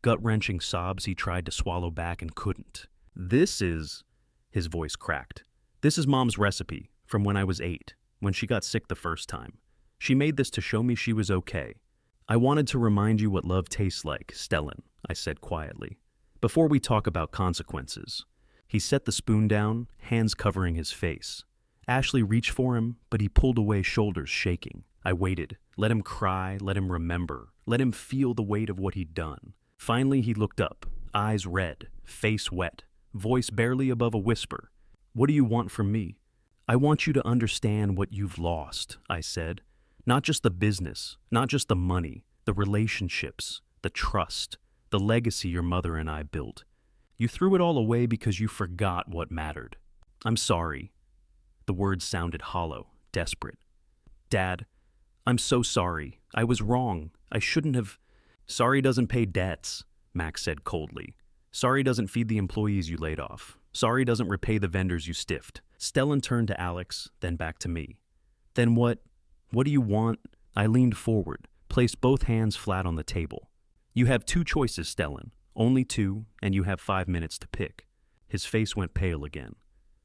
Gut-wrenching sobs he tried to swallow back and couldn't. "This is..." His voice cracked. "This is Mom's recipe, from when I was 8, when she got sick the first time. She made this to show me she was okay. I wanted to remind you what love tastes like, Stellan," I said quietly. Before we talk about consequences. He set the spoon down, hands covering his face. Ashley reached for him, but he pulled away, shoulders shaking. I waited. Let him cry, let him remember, let him feel the weight of what he'd done. Finally, he looked up, eyes red, face wet, voice barely above a whisper. What do you want from me? I want you to understand what you've lost, I said. Not just the business, not just the money, the relationships, the trust, the legacy your mother and I built. You threw it all away because you forgot what mattered. I'm sorry. The words sounded hollow, desperate. Dad, I'm so sorry. I was wrong. I shouldn't have. Sorry doesn't pay debts, Max said coldly. Sorry doesn't feed the employees you laid off. Sorry doesn't repay the vendors you stiffed. Stellan turned to Alex, then back to me. Then what? What do you want? I leaned forward, placed both hands flat on the table. You have two choices, Stellan. Only two, and you have 5 minutes to pick. His face went pale again.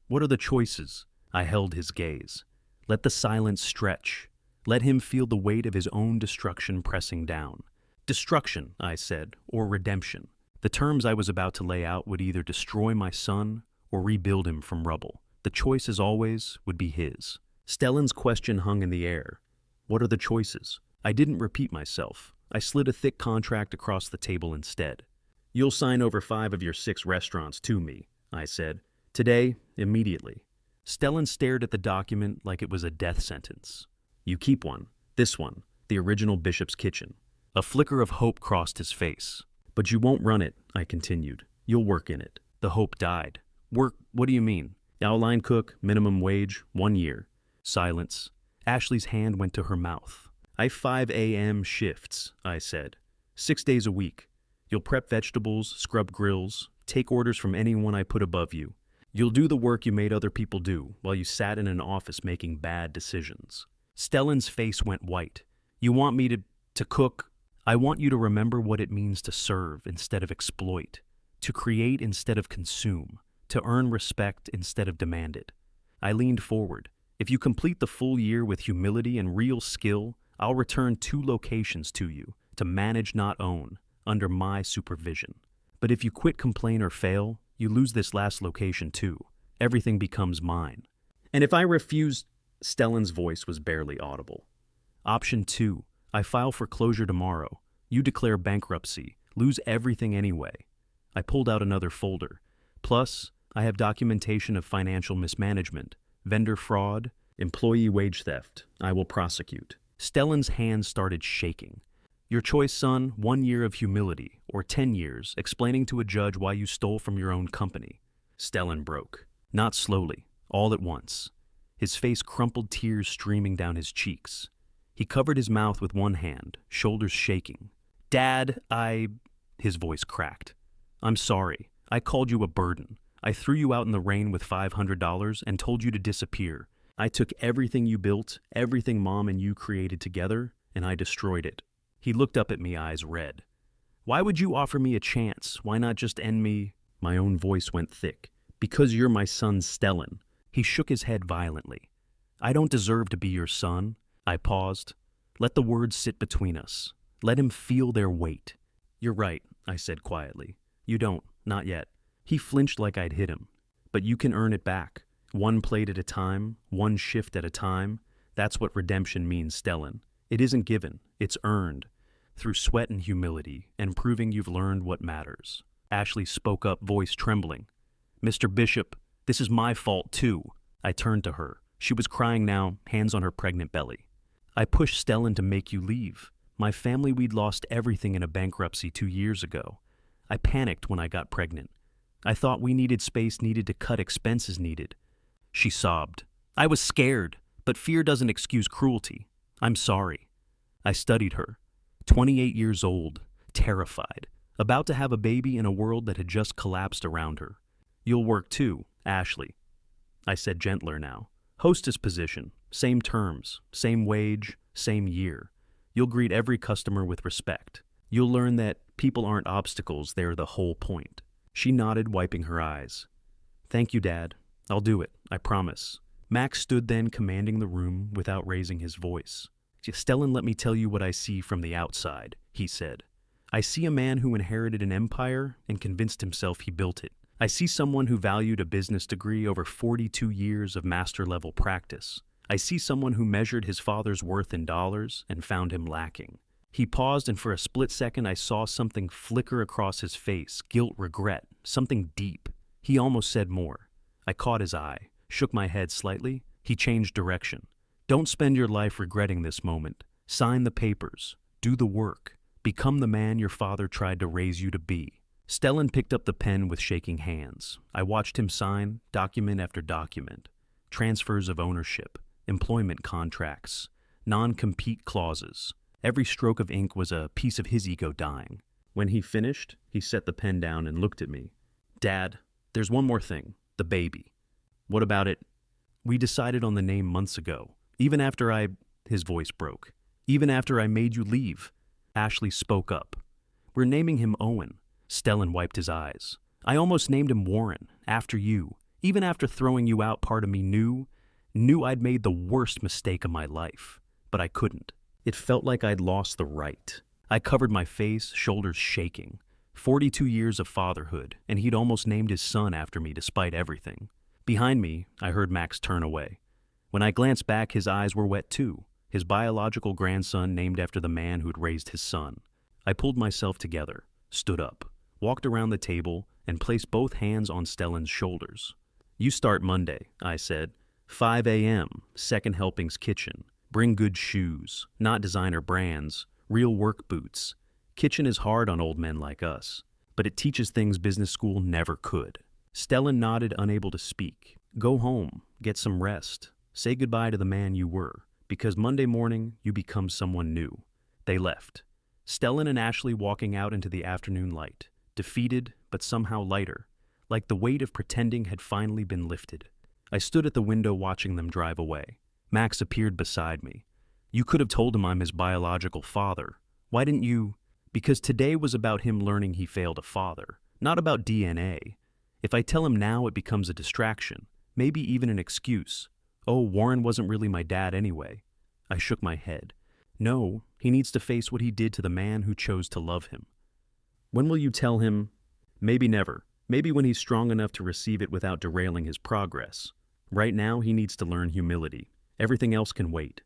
What are the choices? I held his gaze. Let the silence stretch. Let him feel the weight of his own destruction pressing down. Destruction, I said, or redemption. The terms I was about to lay out would either destroy my son or rebuild him from rubble. The choice, as always, would be his. Stellan's question hung in the air. What are the choices? I didn't repeat myself. I slid a thick contract across the table instead. You'll sign over 5 of your 6 restaurants to me, I said. Today, immediately. Stellan stared at the document like it was a death sentence. You keep one. This one. The original Bishop's Kitchen. A flicker of hope crossed his face. But you won't run it, I continued. You'll work in it. The hope died. Work? What do you mean? Outline cook, minimum wage, 1 year. Silence. Ashley's hand went to her mouth. I 5 a.m. shifts, I said. 6 days a week. You'll prep vegetables, scrub grills, take orders from anyone I put above you. You'll do the work you made other people do while you sat in an office making bad decisions. Stellan's face went white. You want me to cook? I want you to remember what it means to serve instead of exploit, to create instead of consume, to earn respect instead of demand it. I leaned forward. If you complete the full year with humility and real skill, I'll return 2 locations to you, to manage not own, under my supervision. But if you quit, complain, or fail, you lose this last location too. Everything becomes mine. And if I refuse, Stellan's voice was barely audible. Option 2, I file for closure tomorrow. You declare bankruptcy, lose everything anyway. I pulled out another folder. Plus, I have documentation of financial mismanagement, vendor fraud, employee wage theft. I will prosecute. Stellan's hands started shaking. Your choice, son, 1 year of humility, or 10 years, explaining to a judge why you stole from your own company. Stellan broke. Not slowly, all at once. His face crumpled, tears streaming down his cheeks. He covered his mouth with one hand, shoulders shaking. Dad, His voice cracked. I'm sorry. I called you a burden. I threw you out in the rain with $500 and told you to disappear. I took everything you built, everything Mom and you created together, and I destroyed it. He looked up at me, eyes red. Why would you offer me a chance? Why not just end me? My own voice went thick. Because you're my son, Stellan. He shook his head violently. I don't deserve to be your son. I paused. Let the words sit between us. Let him feel their weight. You're right, I said quietly. You don't, not yet. He flinched like I'd hit him. But you can earn it back. 1 plate at a time, 1 shift at a time. That's what redemption means, Stellan. It isn't given, it's earned. Through sweat and humility, and proving you've learned what matters. Ashley spoke up, voice trembling. Mr. Bishop, this is my fault too. I turned to her. She was crying now, hands on her pregnant belly. I pushed Stellan to make you leave. My family, we'd lost everything in a bankruptcy 2 years ago. I panicked when I got pregnant. I thought we needed space, needed to cut expenses needed. She sobbed. I was scared, but fear doesn't excuse cruelty. I'm sorry. I studied her. 28 years old, terrified, about to have a baby in a world that had just collapsed around her. You'll work too, Ashley. I said gentler now. Hostess position, same terms, same wage, same year. You'll greet every customer with respect. You'll learn that people aren't obstacles, they're the whole point. She nodded, wiping her eyes. Thank you, Dad. I'll do it, I promise. Max stood then, commanding the room without raising his voice. Stellan, let me tell you what I see from the outside, he said. I see a man who inherited an empire and convinced himself he built it. I see someone who valued a business degree over 42 years of master-level practice. I see someone who measured his father's worth in dollars and found him lacking. He paused, and for a split second I saw something flicker across his face, guilt, regret, something deep. He almost said more. I caught his eye, shook my head slightly. He changed direction. Don't spend your life regretting this moment. Sign the papers. Do the work. Become the man your father tried to raise you to be. Stellan picked up the pen with shaking hands. I watched him sign document after document. Transfers of ownership, employment contracts, non-compete clauses. Every stroke of ink was a piece of his ego dying. When he finished, he set the pen down and looked at me. Dad, there's one more thing, the baby. What about it? We decided on the name months ago. Even after his voice broke. Even after I made you leave. Ashley spoke up. We're naming him Owen. Stellan wiped his eyes. I almost named him Warren, after you. Even after throwing you out, part of me knew I'd made the worst mistake of my life. But I couldn't. It felt like I'd lost the right. I covered my face, shoulders shaking. 42 years of fatherhood, and he'd almost named his son after me despite everything. Behind me, I heard Max turn away. When I glanced back, his eyes were wet too. His biological grandson named after the man who'd raised his son. I pulled myself together, stood up, walked around the table, and placed both hands on Stellan's shoulders. You start Monday, I said. 5 a.m., Second Helping's kitchen. Bring good shoes, not designer brands, real work boots. Kitchen is hard on old men like us, but it teaches things business school never could. Stellan nodded, unable to speak. Go home, get some rest. Say goodbye to the man you were, because Monday morning you become someone new. They left. Stellan and Ashley walking out into the afternoon light, defeated but somehow lighter, like the weight of pretending had finally been lifted. I stood at the window watching them drive away. Max appeared beside me. You could have told him I'm his biological father. Why didn't you? Because today was about him learning he failed a father, not about DNA. If I tell him now, it becomes a distraction, maybe even an excuse. Oh, Warren wasn't really my dad anyway. I shook my head. No, he needs to face what he did to the man who chose to love him. When will you tell him? Maybe never. Maybe when he's strong enough to receive it without derailing his progress. Right now, he needs to learn humility. Everything else can wait.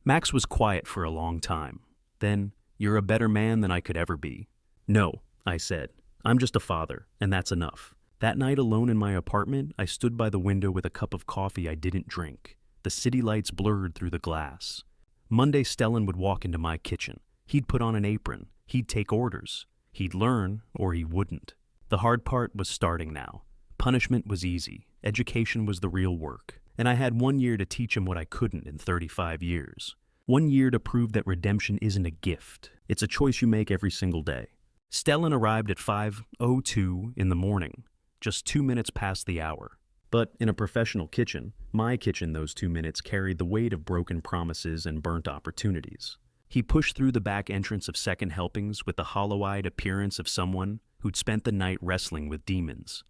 Max was quiet for a long time. Then, you're a better man than I could ever be. No, I said. I'm just a father, and that's enough. That night alone in my apartment, I stood by the window with a cup of coffee I didn't drink. The city lights blurred through the glass. Monday, Stellan would walk into my kitchen. He'd put on an apron. He'd take orders. He'd learn, or he wouldn't. The hard part was starting now. Punishment was easy. Education was the real work. And I had 1 year to teach him what I couldn't in 35 years. 1 year to prove that redemption isn't a gift. It's a choice you make every single day. Stellan arrived at 5:02 in the morning, just 2 minutes past the hour. But in a professional kitchen, my kitchen, those 2 minutes carried the weight of broken promises and burnt opportunities. He pushed through the back entrance of Second Helpings with the hollow-eyed appearance of someone who'd spent the night wrestling with demons.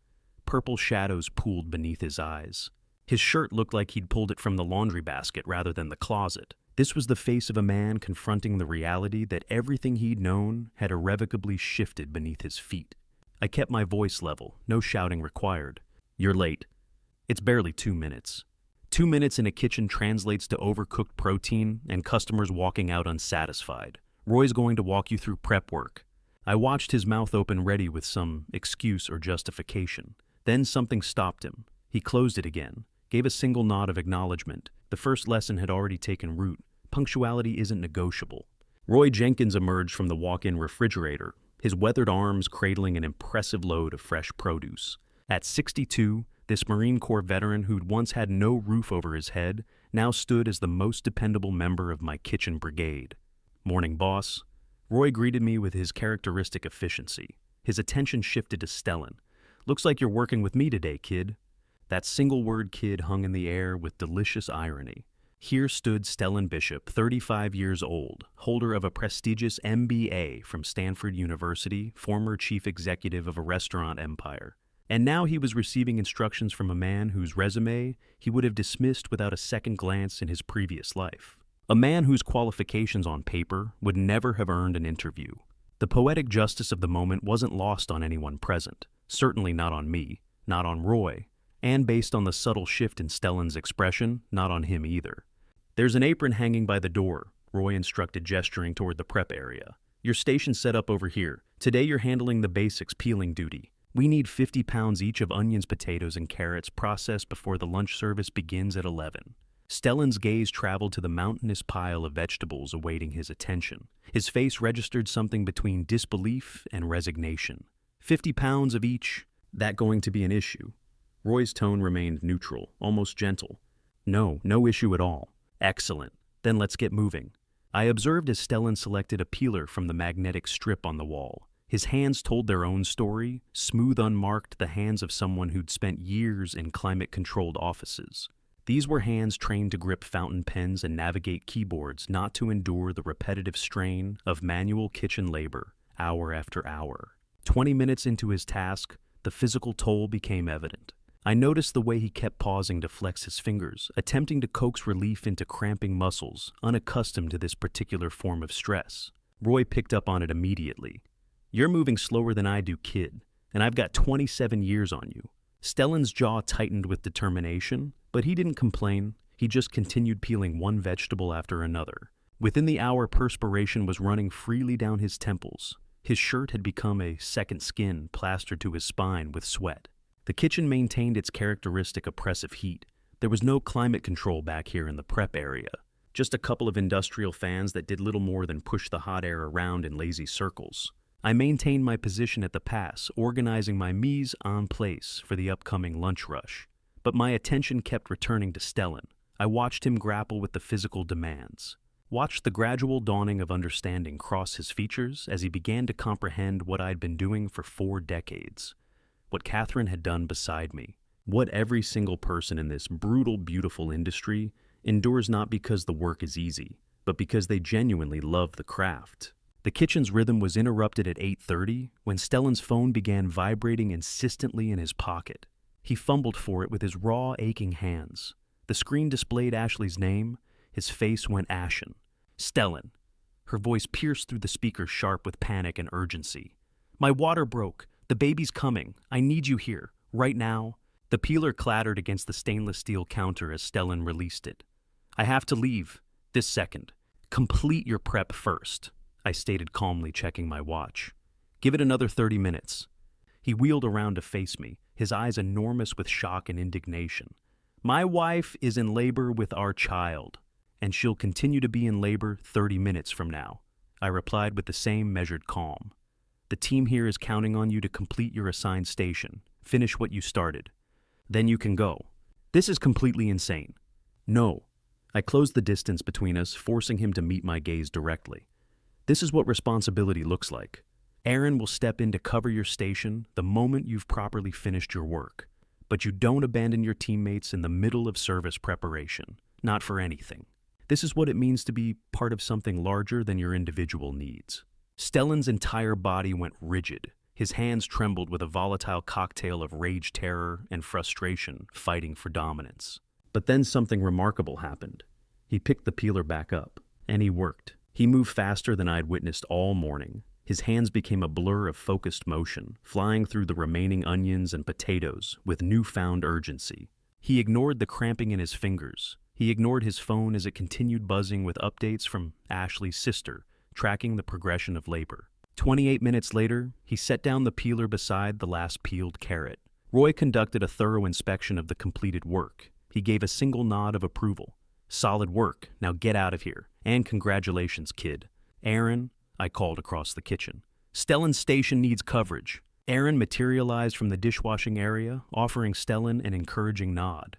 Purple shadows pooled beneath his eyes. His shirt looked like he'd pulled it from the laundry basket rather than the closet. This was the face of a man confronting the reality that everything he'd known had irrevocably shifted beneath his feet. I kept my voice level, no shouting required. You're late. It's barely 2 minutes. 2 minutes in a kitchen translates to overcooked protein and customers walking out unsatisfied. Roy's going to walk you through prep work. I watched his mouth open ready with some excuse or justification. Then something stopped him. He closed it again, gave a single nod of acknowledgement. The first lesson had already taken root. Punctuality isn't negotiable. Roy Jenkins emerged from the walk-in refrigerator, his weathered arms cradling an impressive load of fresh produce. At 62, this Marine Corps veteran who'd once had no roof over his head now stood as the most dependable member of my kitchen brigade. Morning, boss. Roy greeted me with his characteristic efficiency. His attention shifted to Stellan. Looks like you're working with me today, kid. That single word kid hung in the air with delicious irony. Here stood Stellan Bishop, 35 years old, holder of a prestigious MBA from Stanford University, former chief executive of a restaurant empire. And now he was receiving instructions from a man whose resume he would have dismissed without a second glance in his previous life. A man whose qualifications on paper would never have earned an interview. The poetic justice of the moment wasn't lost on anyone present, certainly not on me, not on Roy, and based on the subtle shift in Stellan's expression, not on him either. "There's an apron hanging by the door," Roy instructed, gesturing toward the prep area. "Your station's set up over here. Today you're handling the basics peeling duty. We need 50 pounds each of onions, potatoes, and carrots processed before the lunch service begins at 11. Stellan's gaze traveled to the mountainous pile of vegetables awaiting his attention. His face registered something between disbelief and resignation. 50 pounds of each? That going to be an issue? Roy's tone remained neutral, almost gentle. No issue at all. Excellent. Then let's get moving. I observed as Stellan selected a peeler from the magnetic strip on the wall. His hands told their own story, smooth, unmarked, the hands of someone who'd spent years in climate-controlled offices. These were hands trained to grip fountain pens and navigate keyboards, not to endure the repetitive strain of manual kitchen labor, hour after hour. 20 minutes into his task, the physical toll became evident. I noticed the way he kept pausing to flex his fingers, attempting to coax relief into cramping muscles, unaccustomed to this particular form of stress. Roy picked up on it immediately. "You're moving slower than I do, kid, and I've got 27 years on you." Stellan's jaw tightened with determination, but he didn't complain. He just continued peeling one vegetable after another. Within the hour, perspiration was running freely down his temples. His shirt had become a second skin plastered to his spine with sweat. The kitchen maintained its characteristic oppressive heat. There was no climate control back here in the prep area. Just a couple of industrial fans that did little more than push the hot air around in lazy circles. I maintained my position at the pass, organizing my mise en place for the upcoming lunch rush. But my attention kept returning to Stellan. I watched him grapple with the physical demands. Watched the gradual dawning of understanding cross his features as he began to comprehend what I'd been doing for 4 decades. What Catherine had done beside me. What every single person in this brutal, beautiful industry endures, not because the work is easy, but because they genuinely love the craft. The kitchen's rhythm was interrupted at 8:30 when Stellan's phone began vibrating insistently in his pocket. He fumbled for it with his raw, aching hands. The screen displayed Ashley's name. His face went ashen. "Stellan." Her voice pierced through the speaker, sharp with panic and urgency. "My water broke. The baby's coming. I need you here, right now." The peeler clattered against the stainless steel counter as Stellan released it. "I have to leave. This second. Complete your prep first," I stated calmly, checking my watch. "Give it another 30 minutes. He wheeled around to face me, his eyes enormous with shock and indignation. "My wife is in labor with our child, and she'll continue to be in labor 30 minutes from now," I replied with the same measured calm. "The team here is counting on you to complete your assigned station, finish what you started. Then you can go." "This is completely insane." "No." I closed the distance between us, forcing him to meet my gaze directly. "This is what responsibility looks like. Aaron will step in to cover your station the moment you've properly finished your work. But you don't abandon your teammates in the middle of service preparation. Not for anything. This is what it means to be part of something larger than your individual needs." Stellan's entire body went rigid. His hands trembled with a volatile cocktail of rage, terror, and frustration fighting for dominance. But then something remarkable happened. He picked the peeler back up, and he worked. He moved faster than I'd witnessed all morning. His hands became a blur of focused motion, flying through the remaining onions and potatoes with newfound urgency. He ignored the cramping in his fingers. He ignored his phone as it continued buzzing with updates from Ashley's sister, tracking the progression of labor. 28 minutes later, he set down the peeler beside the last peeled carrot. Roy conducted a thorough inspection of the completed work. He gave a single nod of approval. "Solid work. Now get out of here. And congratulations, kid." "Aaron," I called across the kitchen. "Stellan's station needs coverage." Aaron materialized from the dishwashing area, offering Stellan an encouraging nod.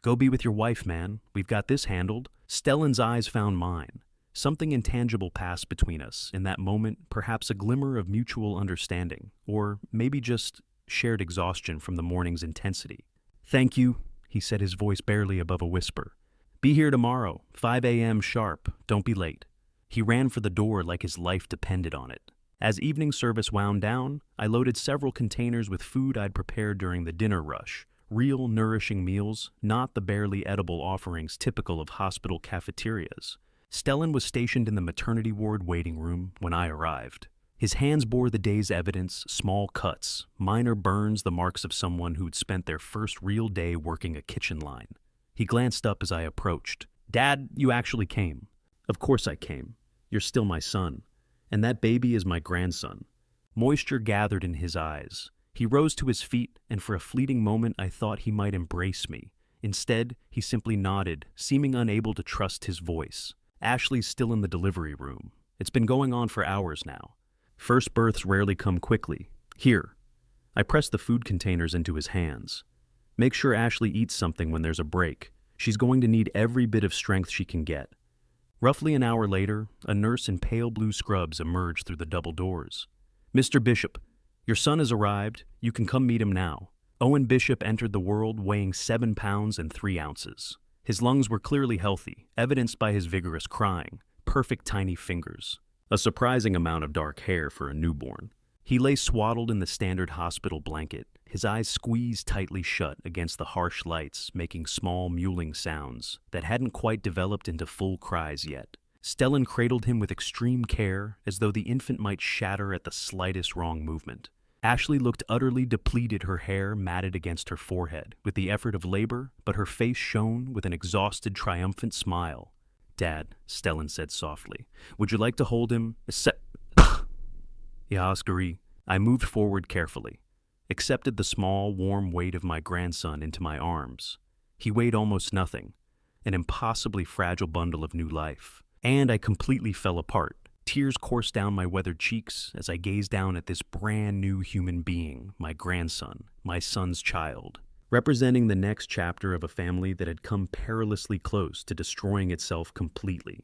"Go be with your wife, man. We've got this handled." Stellan's eyes found mine. Something intangible passed between us in that moment, perhaps a glimmer of mutual understanding, or maybe just shared exhaustion from the morning's intensity. "Thank you," he said, his voice barely above a whisper. "Be here tomorrow, 5 a.m. sharp. Don't be late." He ran for the door like his life depended on it. As evening service wound down, I loaded several containers with food I'd prepared during the dinner rush. Real, nourishing meals, not the barely edible offerings typical of hospital cafeterias. Stellan was stationed in the maternity ward waiting room when I arrived. His hands bore the day's evidence, small cuts, minor burns, the marks of someone who'd spent their first real day working a kitchen line. He glanced up as I approached. "Dad, you actually came." "Of course I came. You're still my son. And that baby is my grandson." Moisture gathered in his eyes. He rose to his feet, and for a fleeting moment I thought he might embrace me. Instead, he simply nodded, seeming unable to trust his voice. "Ashley's still in the delivery room. It's been going on for hours now. First births rarely come quickly. Here." I pressed the food containers into his hands. "Make sure Ashley eats something when there's a break. She's going to need every bit of strength she can get." Roughly an hour later, a nurse in pale blue scrubs emerged through the double doors. "Mr. Bishop, your son has arrived. You can come meet him now." Owen Bishop entered the world weighing 7 pounds and 3 ounces. His lungs were clearly healthy, evidenced by his vigorous crying, perfect tiny fingers, a surprising amount of dark hair for a newborn. He lay swaddled in the standard hospital blanket, his eyes squeezed tightly shut against the harsh lights, making small mewling sounds that hadn't quite developed into full cries yet. Stellan cradled him with extreme care, as though the infant might shatter at the slightest wrong movement. Ashley looked utterly depleted, her hair matted against her forehead with the effort of labor, but her face shone with an exhausted, triumphant smile. "Dad," Stellan said softly, "would you like to hold him?" Yaskari. I moved forward carefully, accepted the small, warm weight of my grandson into my arms. He weighed almost nothing, an impossibly fragile bundle of new life. And I completely fell apart. Tears coursed down my weathered cheeks as I gazed down at this brand new human being, my grandson, my son's child, representing the next chapter of a family that had come perilously close to destroying itself completely.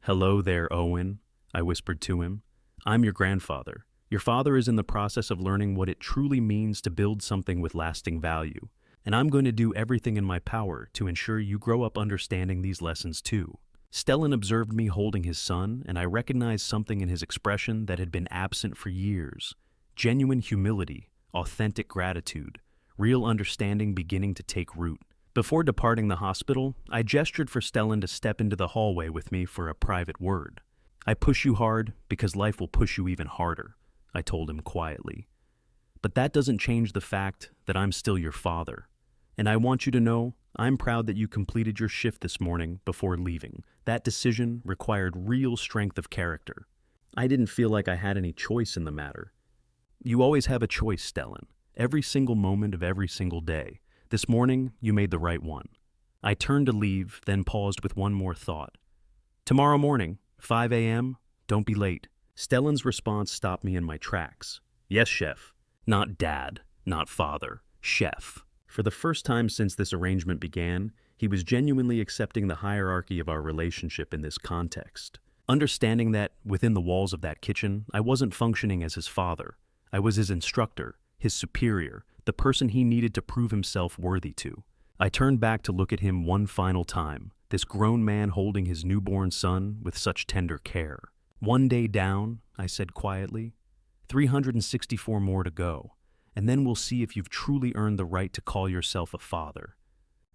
"Hello there, Owen," I whispered to him. "I'm your grandfather. Your father is in the process of learning what it truly means to build something with lasting value, and I'm going to do everything in my power to ensure you grow up understanding these lessons too." Stellan observed me holding his son, and I recognized something in his expression that had been absent for years. Genuine humility, authentic gratitude, real understanding beginning to take root. Before departing the hospital, I gestured for Stellan to step into the hallway with me for a private word. "I push you hard because life will push you even harder," I told him quietly. "But that doesn't change the fact that I'm still your father. And I want you to know I'm proud that you completed your shift this morning before leaving. That decision required real strength of character. I didn't feel like I had any choice in the matter." "You always have a choice, Stellan. Every single moment of every single day. This morning, you made the right one." I turned to leave, then paused with one more thought. "Tomorrow morning, 5 a.m., don't be late." Stellan's response stopped me in my tracks. "Yes, chef." Not dad, not father, chef. For the first time since this arrangement began, he was genuinely accepting the hierarchy of our relationship in this context. Understanding that, within the walls of that kitchen, I wasn't functioning as his father. I was his instructor, his superior, the person he needed to prove himself worthy to. I turned back to look at him one final time, this grown man holding his newborn son with such tender care. "One day down," I said quietly. 364 more to go. And then we'll see if you've truly earned the right to call yourself a father."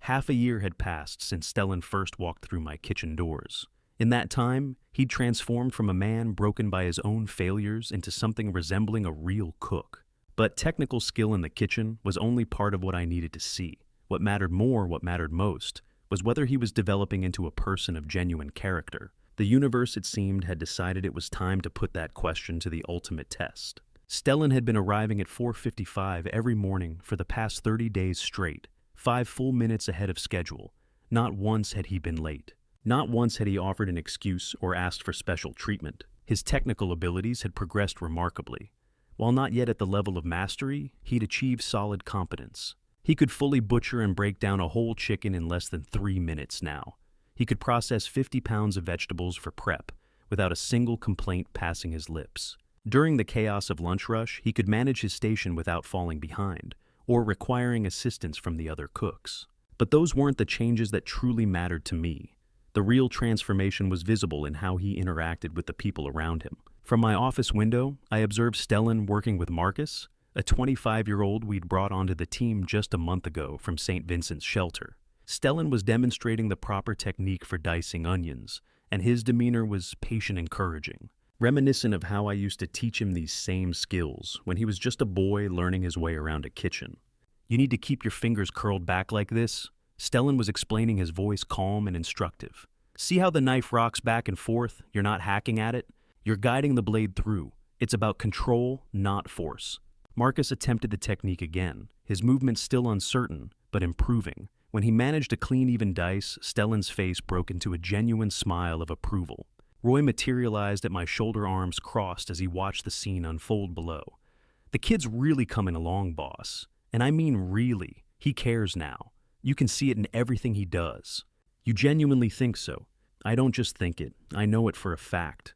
Half a year had passed since Stellan first walked through my kitchen doors. In that time, he'd transformed from a man broken by his own failures into something resembling a real cook. But technical skill in the kitchen was only part of what I needed to see. What mattered most, was whether he was developing into a person of genuine character. The universe, it seemed, had decided it was time to put that question to the ultimate test. Stellan had been arriving at 4:55 every morning for the past 30 days straight, 5 full minutes ahead of schedule. Not once had he been late. Not once had he offered an excuse or asked for special treatment. His technical abilities had progressed remarkably. While not yet at the level of mastery, he'd achieved solid competence. He could fully butcher and break down a whole chicken in less than 3 minutes now. He could process 50 pounds of vegetables for prep without a single complaint passing his lips. During the chaos of lunch rush, he could manage his station without falling behind or requiring assistance from the other cooks. But those weren't the changes that truly mattered to me. The real transformation was visible in how he interacted with the people around him. From my office window, I observed Stellan working with Marcus, a 25-year-old we'd brought onto the team just a month ago from St. Vincent's shelter. Stellan was demonstrating the proper technique for dicing onions, and his demeanor was patient, encouraging. reminiscent of how I used to teach him these same skills when he was just a boy learning his way around a kitchen. You need to keep your fingers curled back like this. Stellan was explaining, his voice calm and instructive. See how the knife rocks back and forth? You're not hacking at it. You're guiding the blade through. It's about control, not force. Marcus attempted the technique again, his movements still uncertain, but improving. When he managed to clean even dice, Stellan's face broke into a genuine smile of approval. Roy materialized at my shoulder, arms crossed as he watched the scene unfold below. The kid's really coming along, boss. And I mean really. He cares now. You can see it in everything he does. You genuinely think so. I don't just think it. I know it for a fact.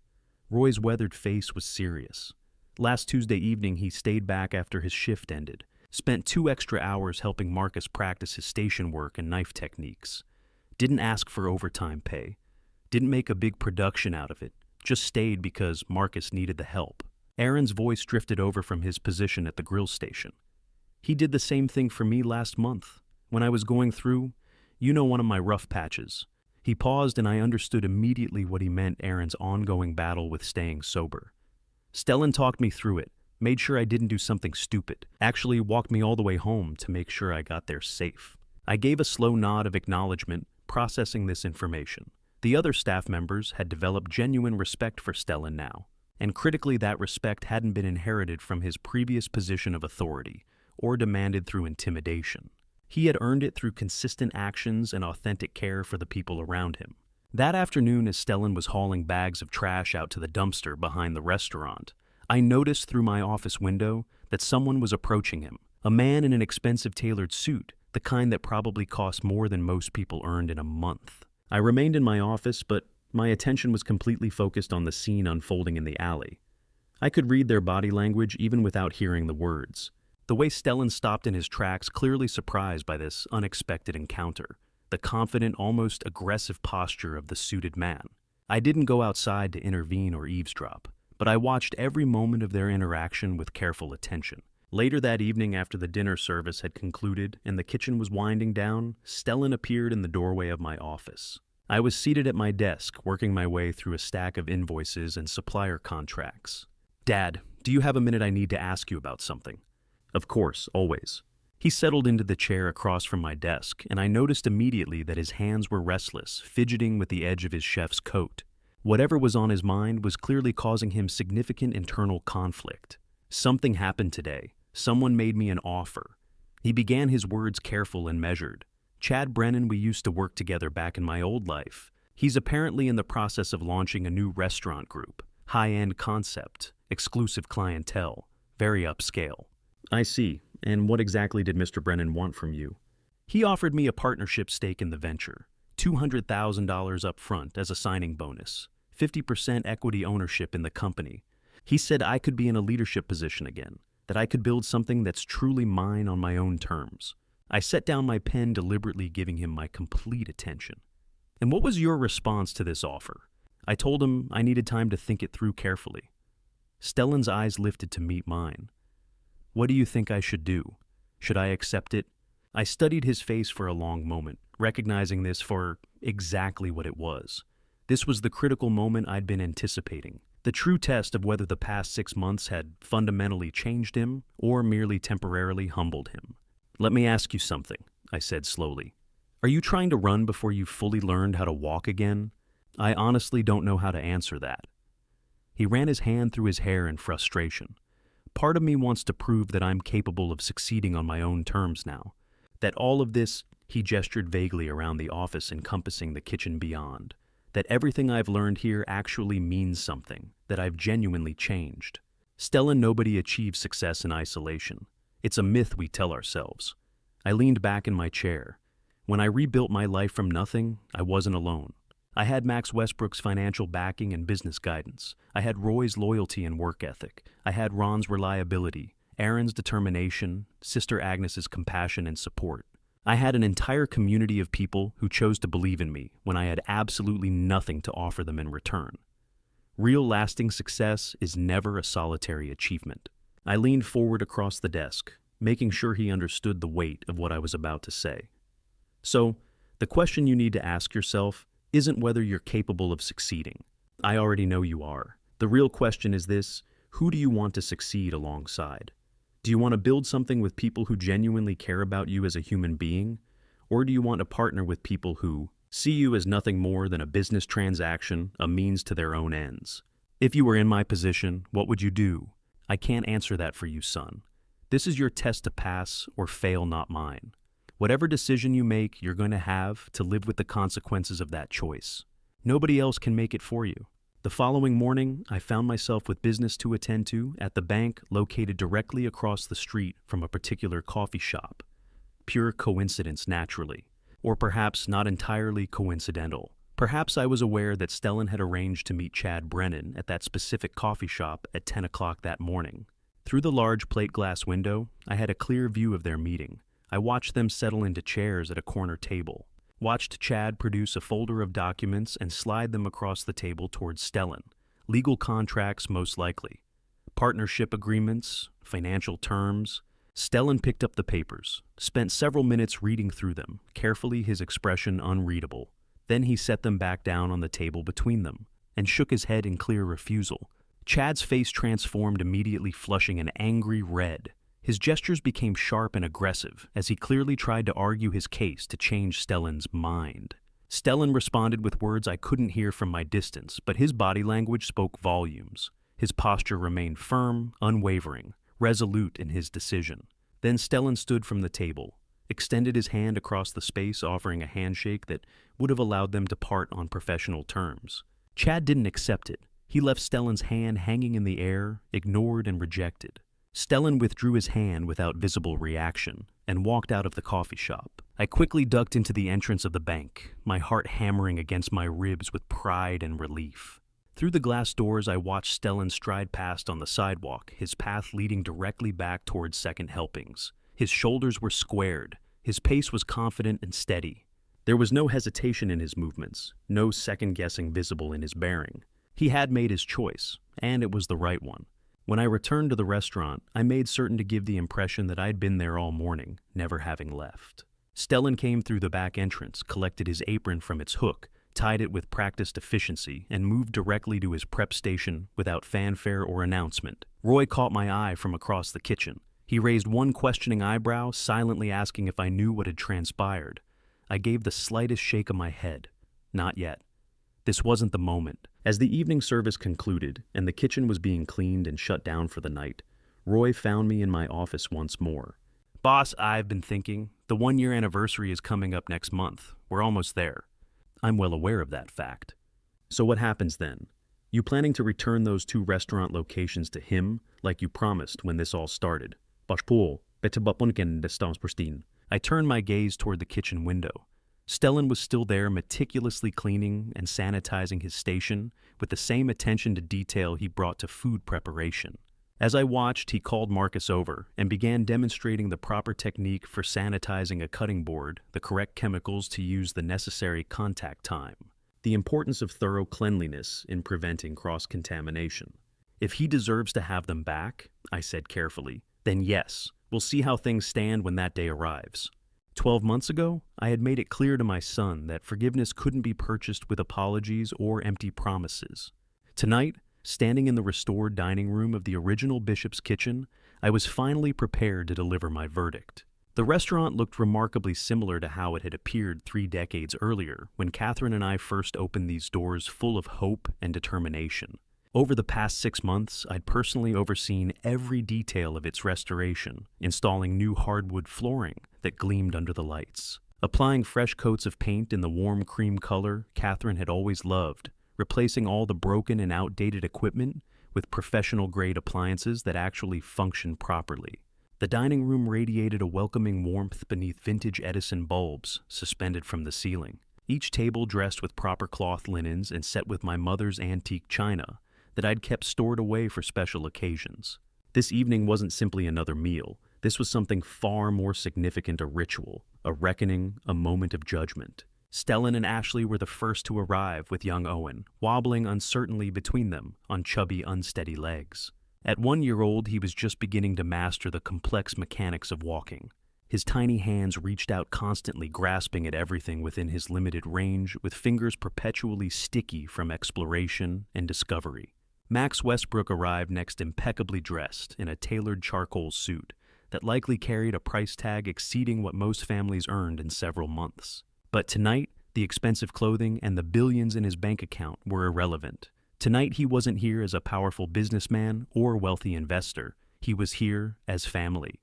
Roy's weathered face was serious. Last Tuesday evening, he stayed back after his shift ended, spent 2 extra hours helping Marcus practice his station work and knife techniques. Didn't ask for overtime pay. Didn't make a big production out of it. Just stayed because Marcus needed the help. Aaron's voice drifted over from his position at the grill station. He did the same thing for me last month. When I was going through, one of my rough patches. He paused and I understood immediately what he meant: Aaron's ongoing battle with staying sober. Stellan talked me through it, made sure I didn't do something stupid, actually walked me all the way home to make sure I got there safe. I gave a slow nod of acknowledgement, processing this information. The other staff members had developed genuine respect for Stellan now, and critically that respect hadn't been inherited from his previous position of authority or demanded through intimidation. He had earned it through consistent actions and authentic care for the people around him. That afternoon, as Stellan was hauling bags of trash out to the dumpster behind the restaurant, I noticed through my office window that someone was approaching him. A man in an expensive tailored suit, the kind that probably cost more than most people earned in a month. I remained in my office, but my attention was completely focused on the scene unfolding in the alley. I could read their body language even without hearing the words. The way Stellan stopped in his tracks, clearly surprised by this unexpected encounter. The confident, almost aggressive posture of the suited man. I didn't go outside to intervene or eavesdrop, but I watched every moment of their interaction with careful attention. Later that evening, after the dinner service had concluded and the kitchen was winding down, Stellan appeared in the doorway of my office. I was seated at my desk, working my way through a stack of invoices and supplier contracts. "Dad, do you have a minute? I need to ask you about something." "Of course, always." He settled into the chair across from my desk, and I noticed immediately that his hands were restless, fidgeting with the edge of his chef's coat. Whatever was on his mind was clearly causing him significant internal conflict. Something happened today. Someone made me an offer. He began his words careful and measured. Chad Brennan, we used to work together back in my old life. He's apparently in the process of launching a new restaurant group. High-end concept, exclusive clientele, very upscale. "I see. And what exactly did Mr. Brennan want from you?" "He offered me a partnership stake in the venture, $200,000 up front as a signing bonus, 50% equity ownership in the company. He said I could be in a leadership position again, that I could build something that's truly mine on my own terms." I set down my pen, deliberately giving him my complete attention. "And what was your response to this offer?" I told him I needed time to think it through carefully. Stellan's eyes lifted to meet mine. "What do you think I should do? Should I accept it?" I studied his face for a long moment, recognizing this for exactly what it was. This was the critical moment I'd been anticipating, the true test of whether the past 6 months had fundamentally changed him or merely temporarily humbled him. "Let me ask you something," I said slowly. "Are you trying to run before you've fully learned how to walk again? I honestly don't know how to answer that." He ran his hand through his hair in frustration. "Part of me wants to prove that I'm capable of succeeding on my own terms now. That all of this," he gestured vaguely around the office encompassing the kitchen beyond, "that everything I've learned here actually means something, that I've genuinely changed. Stellan, nobody achieves success in isolation. It's a myth we tell ourselves." I leaned back in my chair. When I rebuilt my life from nothing, I wasn't alone. I had Max Westbrook's financial backing and business guidance. I had Roy's loyalty and work ethic. I had Ron's reliability, Aaron's determination, Sister Agnes's compassion and support. I had an entire community of people who chose to believe in me when I had absolutely nothing to offer them in return. Real lasting success is never a solitary achievement. I leaned forward across the desk, making sure he understood the weight of what I was about to say. "So, the question you need to ask yourself isn't whether you're capable of succeeding. I already know you are. The real question is this: who do you want to succeed alongside? Do you want to build something with people who genuinely care about you as a human being? Or do you want to partner with people who see you as nothing more than a business transaction, a means to their own ends? If you were in my position, what would you do? I can't answer that for you, son. This is your test to pass or fail, not mine. Whatever decision you make, you're going to have to live with the consequences of that choice. Nobody else can make it for you. The following morning, I found myself with business to attend to at the bank located directly across the street from a particular coffee shop. Pure coincidence, naturally. Or perhaps not entirely coincidental. Perhaps I was aware that Stellan had arranged to meet Chad Brennan at that specific coffee shop at 10 o'clock that morning. Through the large plate glass window, I had a clear view of their meeting. I watched them settle into chairs at a corner table. Watched Chad produce a folder of documents and slide them across the table towards Stellan. Legal contracts, most likely. Partnership agreements, financial terms. Stellan picked up the papers, spent several minutes reading through them, carefully, his expression unreadable. Then he set them back down on the table between them, and shook his head in clear refusal. Chad's face transformed, immediately flushing an angry red. His gestures became sharp and aggressive as he clearly tried to argue his case to change Stellan's mind. Stellan responded with words I couldn't hear from my distance, but his body language spoke volumes. His posture remained firm, unwavering, resolute in his decision. Then Stellan stood from the table, extended his hand across the space, offering a handshake that would have allowed them to part on professional terms. Chad didn't accept it. He left Stellan's hand hanging in the air, ignored and rejected. Stellan withdrew his hand without visible reaction and walked out of the coffee shop. I quickly ducked into the entrance of the bank, my heart hammering against my ribs with pride and relief. Through the glass doors, I watched Stellan stride past on the sidewalk, his path leading directly back towards second helpings. His shoulders were squared. His pace was confident and steady. There was no hesitation in his movements, no second-guessing visible in his bearing. He had made his choice, and it was the right one. When I returned to the restaurant, I made certain to give the impression that I'd been there all morning, never having left. Stellan came through the back entrance, collected his apron from its hook, tied it with practiced efficiency, and moved directly to his prep station without fanfare or announcement. Roy caught my eye from across the kitchen. He raised one questioning eyebrow, silently asking if I knew what had transpired. I gave the slightest shake of my head. Not yet. This wasn't the moment. As the evening service concluded and the kitchen was being cleaned and shut down for the night, Roy found me in my office once more. "Boss, I've been thinking. The 1-year anniversary is coming up next month. We're almost there." I'm well aware of that fact. "So what happens then? You planning to return those 2 restaurant locations to him like you promised when this all started?" I turned my gaze toward the kitchen window. Stellan was still there, meticulously cleaning and sanitizing his station with the same attention to detail he brought to food preparation. As I watched, he called Marcus over and began demonstrating the proper technique for sanitizing a cutting board, the correct chemicals to use, the necessary contact time, the importance of thorough cleanliness in preventing cross-contamination. "If he deserves to have them back," I said carefully, "then yes, we'll see how things stand when that day arrives." 12 months ago, I had made it clear to my son that forgiveness couldn't be purchased with apologies or empty promises. Tonight, standing in the restored dining room of the original Bishop's Kitchen, I was finally prepared to deliver my verdict. The restaurant looked remarkably similar to how it had appeared 3 decades earlier, when Catherine and I first opened these doors full of hope and determination. Over the past 6 months, I'd personally overseen every detail of its restoration, installing new hardwood flooring that gleamed under the lights, applying fresh coats of paint in the warm cream color Catherine had always loved, replacing all the broken and outdated equipment with professional-grade appliances that actually functioned properly. The dining room radiated a welcoming warmth beneath vintage Edison bulbs suspended from the ceiling, each table dressed with proper cloth linens and set with my mother's antique china that I'd kept stored away for special occasions. This evening wasn't simply another meal. This was something far more significant, a ritual, a reckoning, a moment of judgment. Stellan and Ashley were the first to arrive, with young Owen wobbling uncertainly between them on chubby, unsteady legs. At 1 year old, he was just beginning to master the complex mechanics of walking. His tiny hands reached out constantly, grasping at everything within his limited range, with fingers perpetually sticky from exploration and discovery. Max Westbrook arrived next impeccably dressed in a tailored charcoal suit that likely carried a price tag exceeding what most families earned in several months. But tonight, the expensive clothing and the billions in his bank account were irrelevant. Tonight he wasn't here as a powerful businessman or wealthy investor. He was here as family.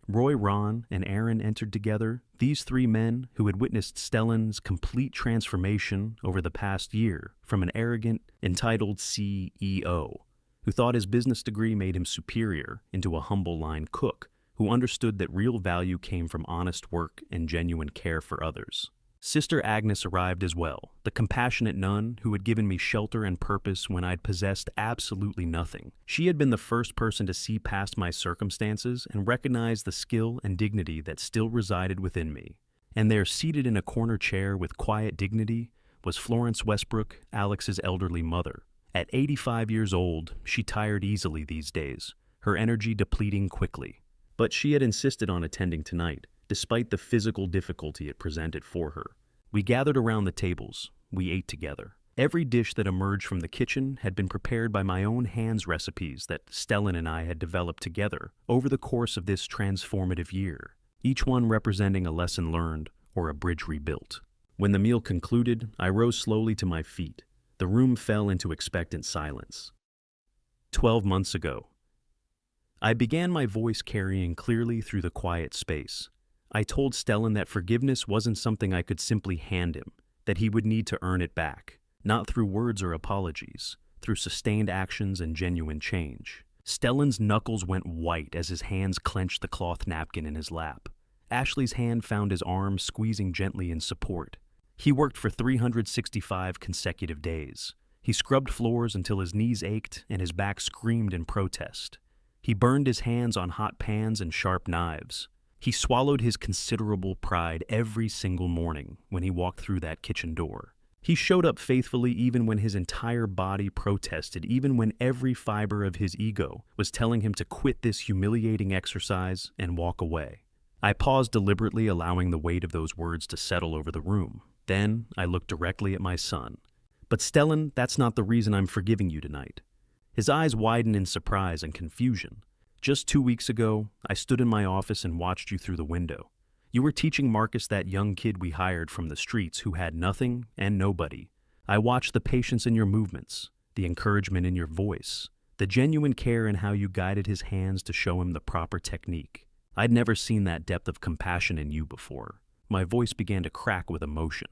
Roy, Ron, and Aaron entered together, these three men who had witnessed Stellan's complete transformation over the past year from an arrogant, entitled CEO who thought his business degree made him superior into a humble line cook who understood that real value came from honest work and genuine care for others. Sister Agnes arrived as well, the compassionate nun who had given me shelter and purpose when I'd possessed absolutely nothing. She had been the first person to see past my circumstances and recognize the skill and dignity that still resided within me. And there, seated in a corner chair with quiet dignity, was Florence Westbrook, Alex's elderly mother. At 85 years old, she tired easily these days, her energy depleting quickly. But she had insisted on attending tonight, despite the physical difficulty it presented for her. We gathered around the tables. We ate together. Every dish that emerged from the kitchen had been prepared by my own hands recipes that Stellan and I had developed together over the course of this transformative year, each one representing a lesson learned or a bridge rebuilt. When the meal concluded, I rose slowly to my feet. The room fell into expectant silence. 12 months ago. I began my voice carrying clearly through the quiet space. I told Stellan that forgiveness wasn't something I could simply hand him, that he would need to earn it back, not through words or apologies, through sustained actions and genuine change. Stellan's knuckles went white as his hands clenched the cloth napkin in his lap. Ashley's hand found his arm squeezing gently in support. He worked for 365 consecutive days. He scrubbed floors until his knees ached and his back screamed in protest. He burned his hands on hot pans and sharp knives. He swallowed his considerable pride every single morning when he walked through that kitchen door. He showed up faithfully even when his entire body protested, even when every fiber of his ego was telling him to quit this humiliating exercise and walk away. I paused deliberately, allowing the weight of those words to settle over the room. Then I looked directly at my son. But Stellan, that's not the reason I'm forgiving you tonight. His eyes widened in surprise and confusion. Just 2 weeks ago, I stood in my office and watched you through the window. You were teaching Marcus, that young kid we hired from the streets who had nothing and nobody. I watched the patience in your movements, the encouragement in your voice, the genuine care in how you guided his hands to show him the proper technique. I'd never seen that depth of compassion in you before. My voice began to crack with emotion.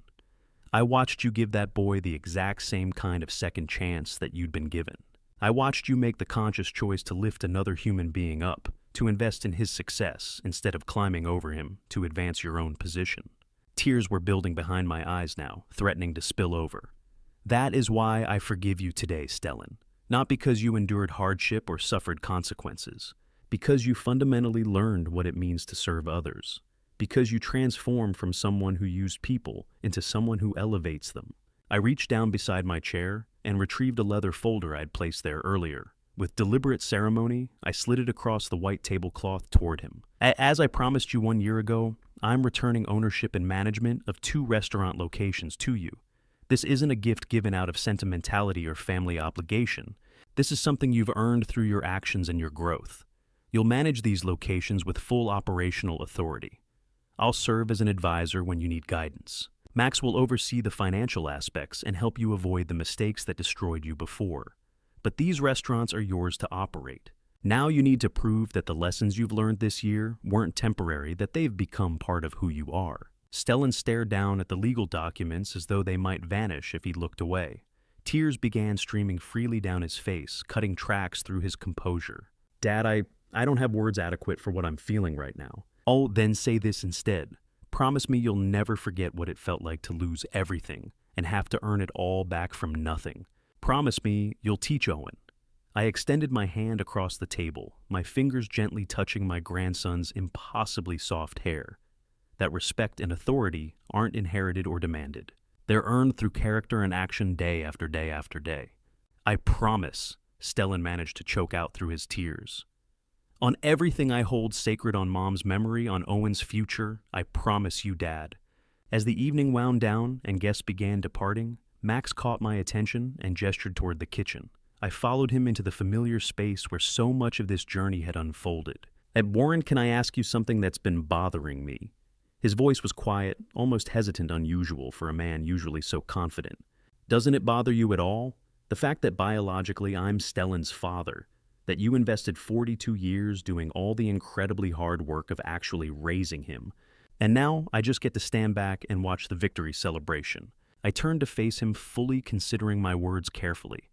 I watched you give that boy the exact same kind of second chance that you'd been given. I watched you make the conscious choice to lift another human being up, to invest in his success instead of climbing over him to advance your own position. Tears were building behind my eyes now, threatening to spill over. That is why I forgive you today, Stellan. Not because you endured hardship or suffered consequences, because you fundamentally learned what it means to serve others, because you transformed from someone who used people into someone who elevates them. I reached down beside my chair and retrieved a leather folder I'd placed there earlier. With deliberate ceremony, I slid it across the white tablecloth toward him. As I promised you 1 year ago, I'm returning ownership and management of 2 restaurant locations to you. This isn't a gift given out of sentimentality or family obligation. This is something you've earned through your actions and your growth. You'll manage these locations with full operational authority. I'll serve as an advisor when you need guidance. Max will oversee the financial aspects and help you avoid the mistakes that destroyed you before. But these restaurants are yours to operate. Now you need to prove that the lessons you've learned this year weren't temporary, that they've become part of who you are. Stellan stared down at the legal documents as though they might vanish if he looked away. Tears began streaming freely down his face, cutting tracks through his composure. Dad, I don't have words adequate for what I'm feeling right now. Oh, then say this instead. Promise me you'll never forget what it felt like to lose everything and have to earn it all back from nothing. Promise me you'll teach Owen. I extended my hand across the table, my fingers gently touching my grandson's impossibly soft hair. That respect and authority aren't inherited or demanded. They're earned through character and action day after day after day. I promise, Stellan managed to choke out through his tears. On everything I hold sacred, on Mom's memory, on Owen's future, I promise you, Dad. As the evening wound down and guests began departing, Max caught my attention and gestured toward the kitchen. I followed him into the familiar space where so much of this journey had unfolded. Warren, can I ask you something that's been bothering me?" His voice was quiet, almost hesitant, unusual for a man usually so confident. "Doesn't it bother you at all? The fact that biologically I'm Stellan's father, that you invested 42 years doing all the incredibly hard work of actually raising him, and now I just get to stand back and watch the victory celebration." I turned to face him, fully considering my words carefully.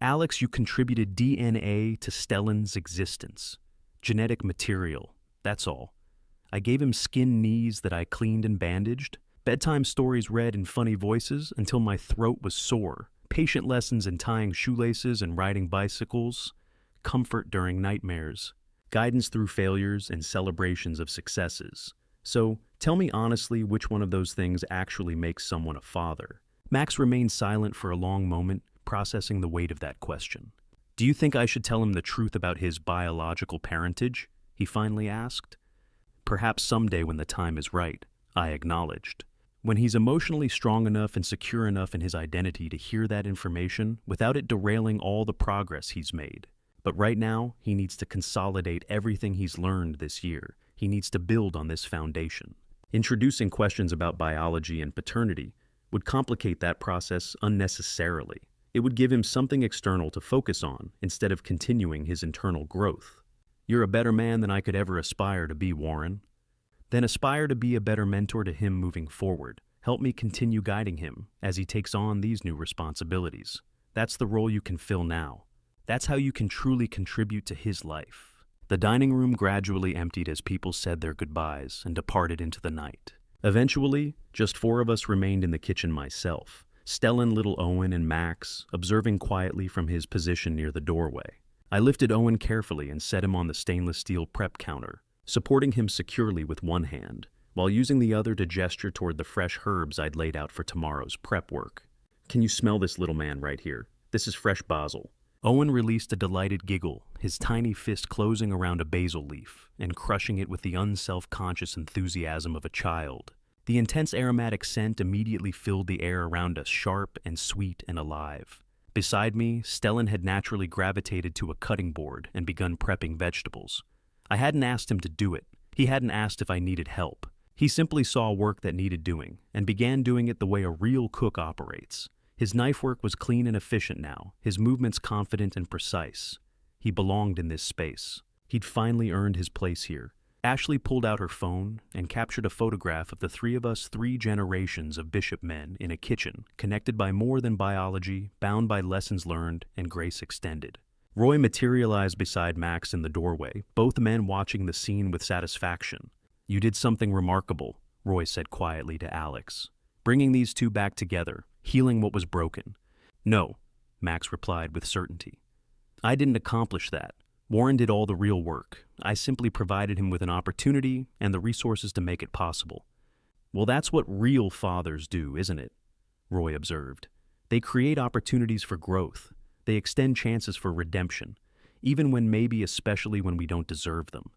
"Alex, you contributed DNA to Stellan's existence. Genetic material, that's all. I gave him skinned knees that I cleaned and bandaged, bedtime stories read in funny voices until my throat was sore, patient lessons in tying shoelaces and riding bicycles, comfort during nightmares, guidance through failures and celebrations of successes. So, tell me honestly which one of those things actually makes someone a father." Max remained silent for a long moment, processing the weight of that question. "Do you think I should tell him the truth about his biological parentage?" he finally asked. "Perhaps someday when the time is right," I acknowledged. "When he's emotionally strong enough and secure enough in his identity to hear that information without it derailing all the progress he's made. But right now, he needs to consolidate everything he's learned this year. He needs to build on this foundation. Introducing questions about biology and paternity would complicate that process unnecessarily. It would give him something external to focus on instead of continuing his internal growth. You're a better man than I could ever aspire to be, Warren. Then aspire to be a better mentor to him moving forward. Help me continue guiding him as he takes on these new responsibilities. That's the role you can fill now. That's how you can truly contribute to his life." The dining room gradually emptied as people said their goodbyes and departed into the night. Eventually, just 4 of us remained in the kitchen myself, Stellan, little Owen, and Max, observing quietly from his position near the doorway. I lifted Owen carefully and set him on the stainless steel prep counter, supporting him securely with one hand, while using the other to gesture toward the fresh herbs I'd laid out for tomorrow's prep work. "Can you smell this, little man, right here? This is fresh basil." Owen released a delighted giggle, his tiny fist closing around a basil leaf and crushing it with the unself-conscious enthusiasm of a child. The intense aromatic scent immediately filled the air around us, sharp and sweet and alive. Beside me, Stellan had naturally gravitated to a cutting board and begun prepping vegetables. I hadn't asked him to do it. He hadn't asked if I needed help. He simply saw work that needed doing and began doing it the way a real cook operates. His knife work was clean and efficient now, his movements confident and precise. He belonged in this space. He'd finally earned his place here. Ashley pulled out her phone and captured a photograph of the 3 of us, 3 generations of Bishop men in a kitchen, connected by more than biology, bound by lessons learned and grace extended. Roy materialized beside Max in the doorway, both men watching the scene with satisfaction. "You did something remarkable," Roy said quietly to Alex. "Bringing these 2 back together, healing what was broken." "No," Max replied with certainty. "I didn't accomplish that. Warren did all the real work. I simply provided him with an opportunity and the resources to make it possible." "Well, that's what real fathers do, isn't it?" Roy observed. "They create opportunities for growth. They extend chances for redemption, even when maybe especially when we don't deserve them.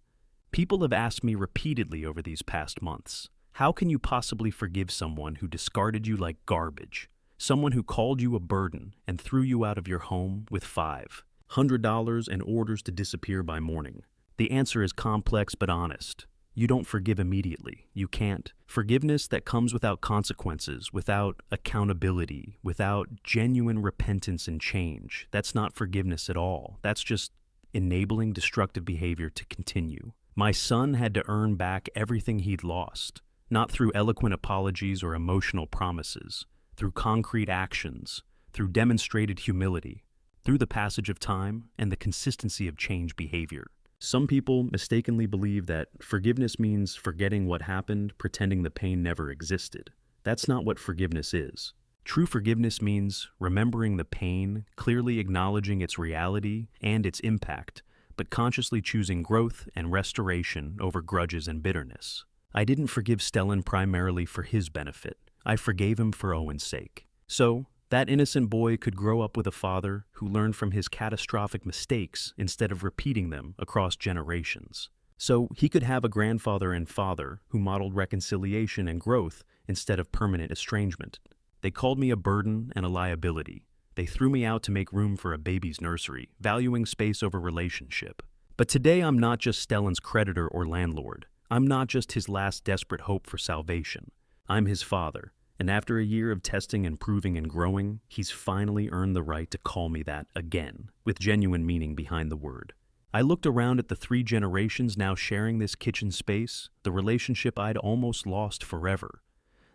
People have asked me repeatedly over these past months, how can you possibly forgive someone who discarded you like garbage? Someone who called you a burden and threw you out of your home with $500 and orders to disappear by morning. The answer is complex but honest. You don't forgive immediately. You can't. Forgiveness that comes without consequences, without accountability, without genuine repentance and change, that's not forgiveness at all. That's just enabling destructive behavior to continue. My son had to earn back everything he'd lost, not through eloquent apologies or emotional promises, through concrete actions, through demonstrated humility, through the passage of time and the consistency of change behavior. Some people mistakenly believe that forgiveness means forgetting what happened, pretending the pain never existed. That's not what forgiveness is. True forgiveness means remembering the pain, clearly acknowledging its reality and its impact, but consciously choosing growth and restoration over grudges and bitterness. I didn't forgive Stellan primarily for his benefit. I forgave him for Owen's sake. So, that innocent boy could grow up with a father who learned from his catastrophic mistakes instead of repeating them across generations. So he could have a grandfather and father who modeled reconciliation and growth instead of permanent estrangement. They called me a burden and a liability. They threw me out to make room for a baby's nursery, valuing space over relationship. But today I'm not just Stellan's creditor or landlord. I'm not just his last desperate hope for salvation. I'm his father, and after a year of testing and proving and growing, he's finally earned the right to call me that again, with genuine meaning behind the word. I looked around at the 3 generations now sharing this kitchen space, the relationship I'd almost lost forever,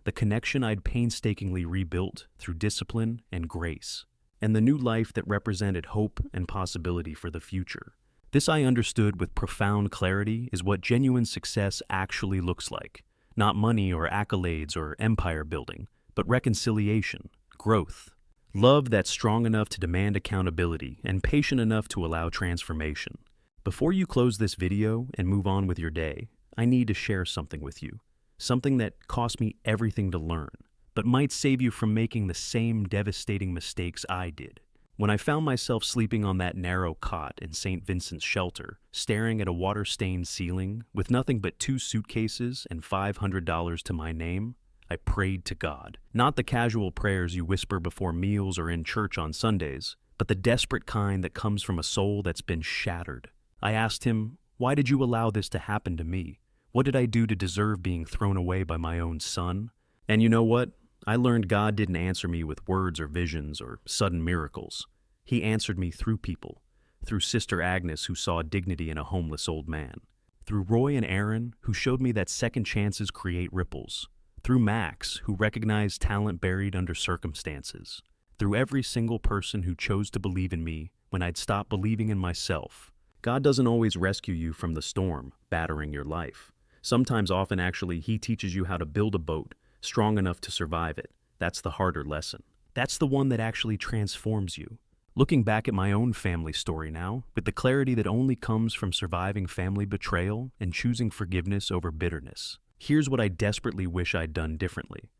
the connection I'd painstakingly rebuilt through discipline and grace, and the new life that represented hope and possibility for the future. This I understood with profound clarity is what genuine success actually looks like. Not money or accolades or empire building, but reconciliation, growth, love that's strong enough to demand accountability and patient enough to allow transformation. Before you close this video and move on with your day, I need to share something with you. Something that cost me everything to learn, but might save you from making the same devastating mistakes I did. When I found myself sleeping on that narrow cot in St. Vincent's shelter, staring at a water-stained ceiling with nothing but 2 suitcases and $500 to my name, I prayed to God. Not the casual prayers you whisper before meals or in church on Sundays, but the desperate kind that comes from a soul that's been shattered. I asked him, why did you allow this to happen to me? What did I do to deserve being thrown away by my own son? And you know what? I learned God didn't answer me with words or visions or sudden miracles. He answered me through people, through Sister Agnes, who saw dignity in a homeless old man, through Roy and Aaron, who showed me that second chances create ripples, through Max, who recognized talent buried under circumstances, through every single person who chose to believe in me when I'd stopped believing in myself. God doesn't always rescue you from the storm battering your life. Sometimes, often actually, he teaches you how to build a boat strong enough to survive it. That's the harder lesson. That's the one that actually transforms you. Looking back at my own family story now, with the clarity that only comes from surviving family betrayal and choosing forgiveness over bitterness, here's what I desperately wish I'd done differently.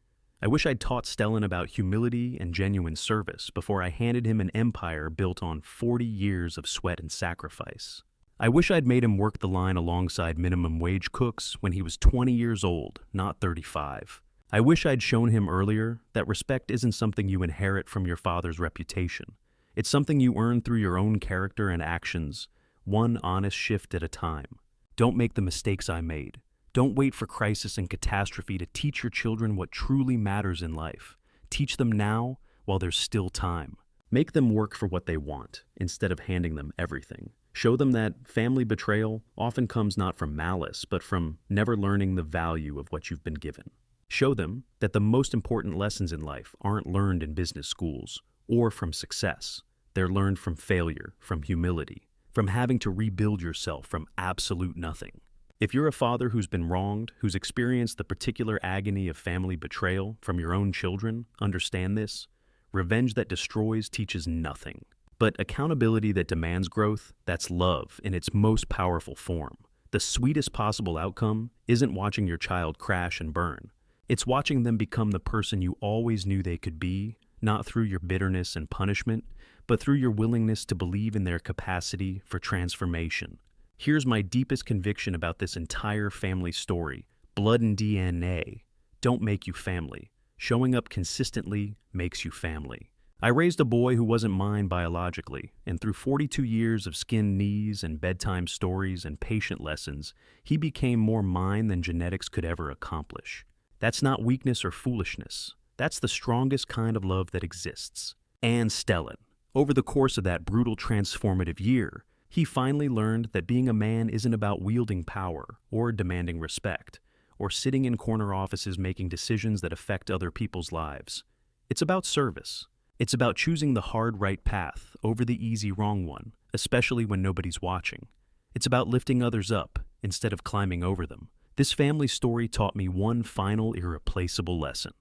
I wish I'd taught Stellan about humility and genuine service before I handed him an empire built on 40 years of sweat and sacrifice. I wish I'd made him work the line alongside minimum wage cooks when he was 20 years old, not 35. I wish I'd shown him earlier that respect isn't something you inherit from your father's reputation. It's something you earn through your own character and actions, one honest shift at a time. Don't make the mistakes I made. Don't wait for crisis and catastrophe to teach your children what truly matters in life. Teach them now while there's still time. Make them work for what they want instead of handing them everything. Show them that family betrayal often comes not from malice, but from never learning the value of what you've been given. Show them that the most important lessons in life aren't learned in business schools or from success. They're learned from failure, from humility, from having to rebuild yourself from absolute nothing. If you're a father who's been wronged, who's experienced the particular agony of family betrayal from your own children, understand this. Revenge that destroys teaches nothing. But accountability that demands growth, that's love in its most powerful form. The sweetest possible outcome isn't watching your child crash and burn. It's watching them become the person you always knew they could be, not through your bitterness and punishment, but through your willingness to believe in their capacity for transformation. Here's my deepest conviction about this entire family story. Blood and DNA don't make you family. Showing up consistently makes you family. I raised a boy who wasn't mine biologically, and through 42 years of skinned knees and bedtime stories and patient lessons, he became more mine than genetics could ever accomplish. That's not weakness or foolishness. That's the strongest kind of love that exists. And Stellan. Over the course of that brutal transformative year, he finally learned that being a man isn't about wielding power or demanding respect, or sitting in corner offices making decisions that affect other people's lives. It's about service. It's about choosing the hard right path over the easy wrong one, especially when nobody's watching. It's about lifting others up instead of climbing over them. This family story taught me one final irreplaceable lesson.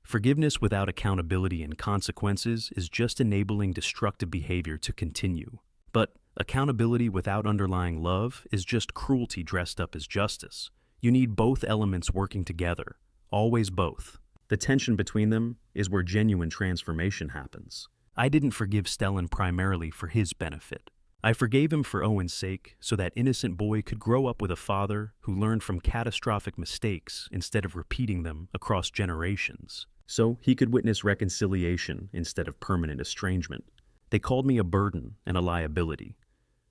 Forgiveness without accountability and consequences is just enabling destructive behavior to continue. But accountability without underlying love is just cruelty dressed up as justice. You need both elements working together, always both. The tension between them is where genuine transformation happens. I didn't forgive Stellan primarily for his benefit. I forgave him for Owen's sake so that innocent boy could grow up with a father who learned from catastrophic mistakes instead of repeating them across generations. so he could witness reconciliation instead of permanent estrangement. They called me a burden and a liability.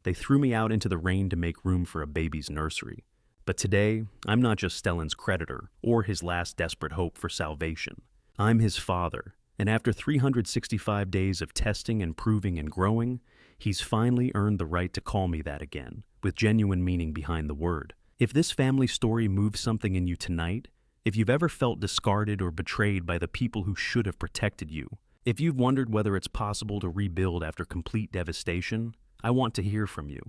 They threw me out into the rain to make room for a baby's nursery. But today, I'm not just Stellan's creditor or his last desperate hope for salvation. I'm his father, and after 365 days of testing and proving and growing, he's finally earned the right to call me that again, with genuine meaning behind the word. If this family story moves something in you tonight, if you've ever felt discarded or betrayed by the people who should have protected you, if you've wondered whether it's possible to rebuild after complete devastation, I want to hear from you.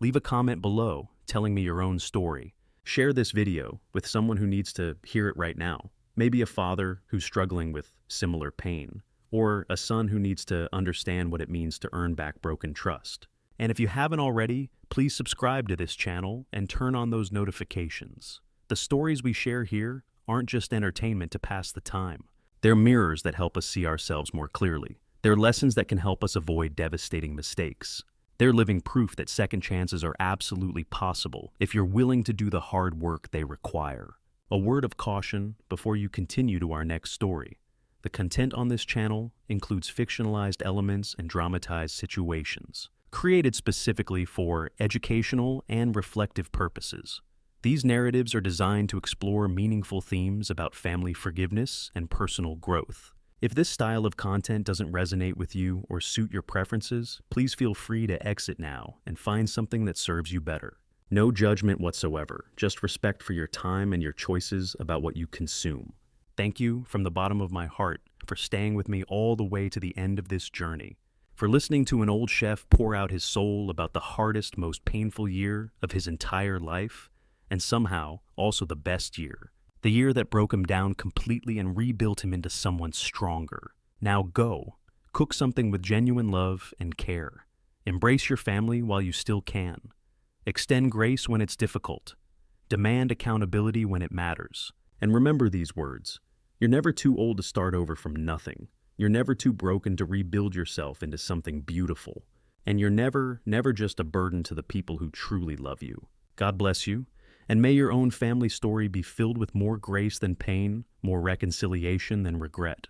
Leave a comment below telling me your own story. Share this video with someone who needs to hear it right now. Maybe a father who's struggling with similar pain, or a son who needs to understand what it means to earn back broken trust. And if you haven't already, please subscribe to this channel and turn on those notifications. The stories we share here aren't just entertainment to pass the time. They're mirrors that help us see ourselves more clearly. They're lessons that can help us avoid devastating mistakes. They're living proof that second chances are absolutely possible if you're willing to do the hard work they require. A word of caution before you continue to our next story. The content on this channel includes fictionalized elements and dramatized situations, created specifically for educational and reflective purposes. These narratives are designed to explore meaningful themes about family forgiveness and personal growth. If this style of content doesn't resonate with you or suit your preferences, please feel free to exit now and find something that serves you better. No judgment whatsoever, just respect for your time and your choices about what you consume. Thank you from the bottom of my heart for staying with me all the way to the end of this journey, for listening to an old chef pour out his soul about the hardest, most painful year of his entire life, and somehow also the best year. The year that broke him down completely and rebuilt him into someone stronger. Now go. Cook something with genuine love and care. Embrace your family while you still can. Extend grace when it's difficult. Demand accountability when it matters. And remember these words. You're never too old to start over from nothing. You're never too broken to rebuild yourself into something beautiful. And you're never just a burden to the people who truly love you. God bless you. And may your own family story be filled with more grace than pain, more reconciliation than regret.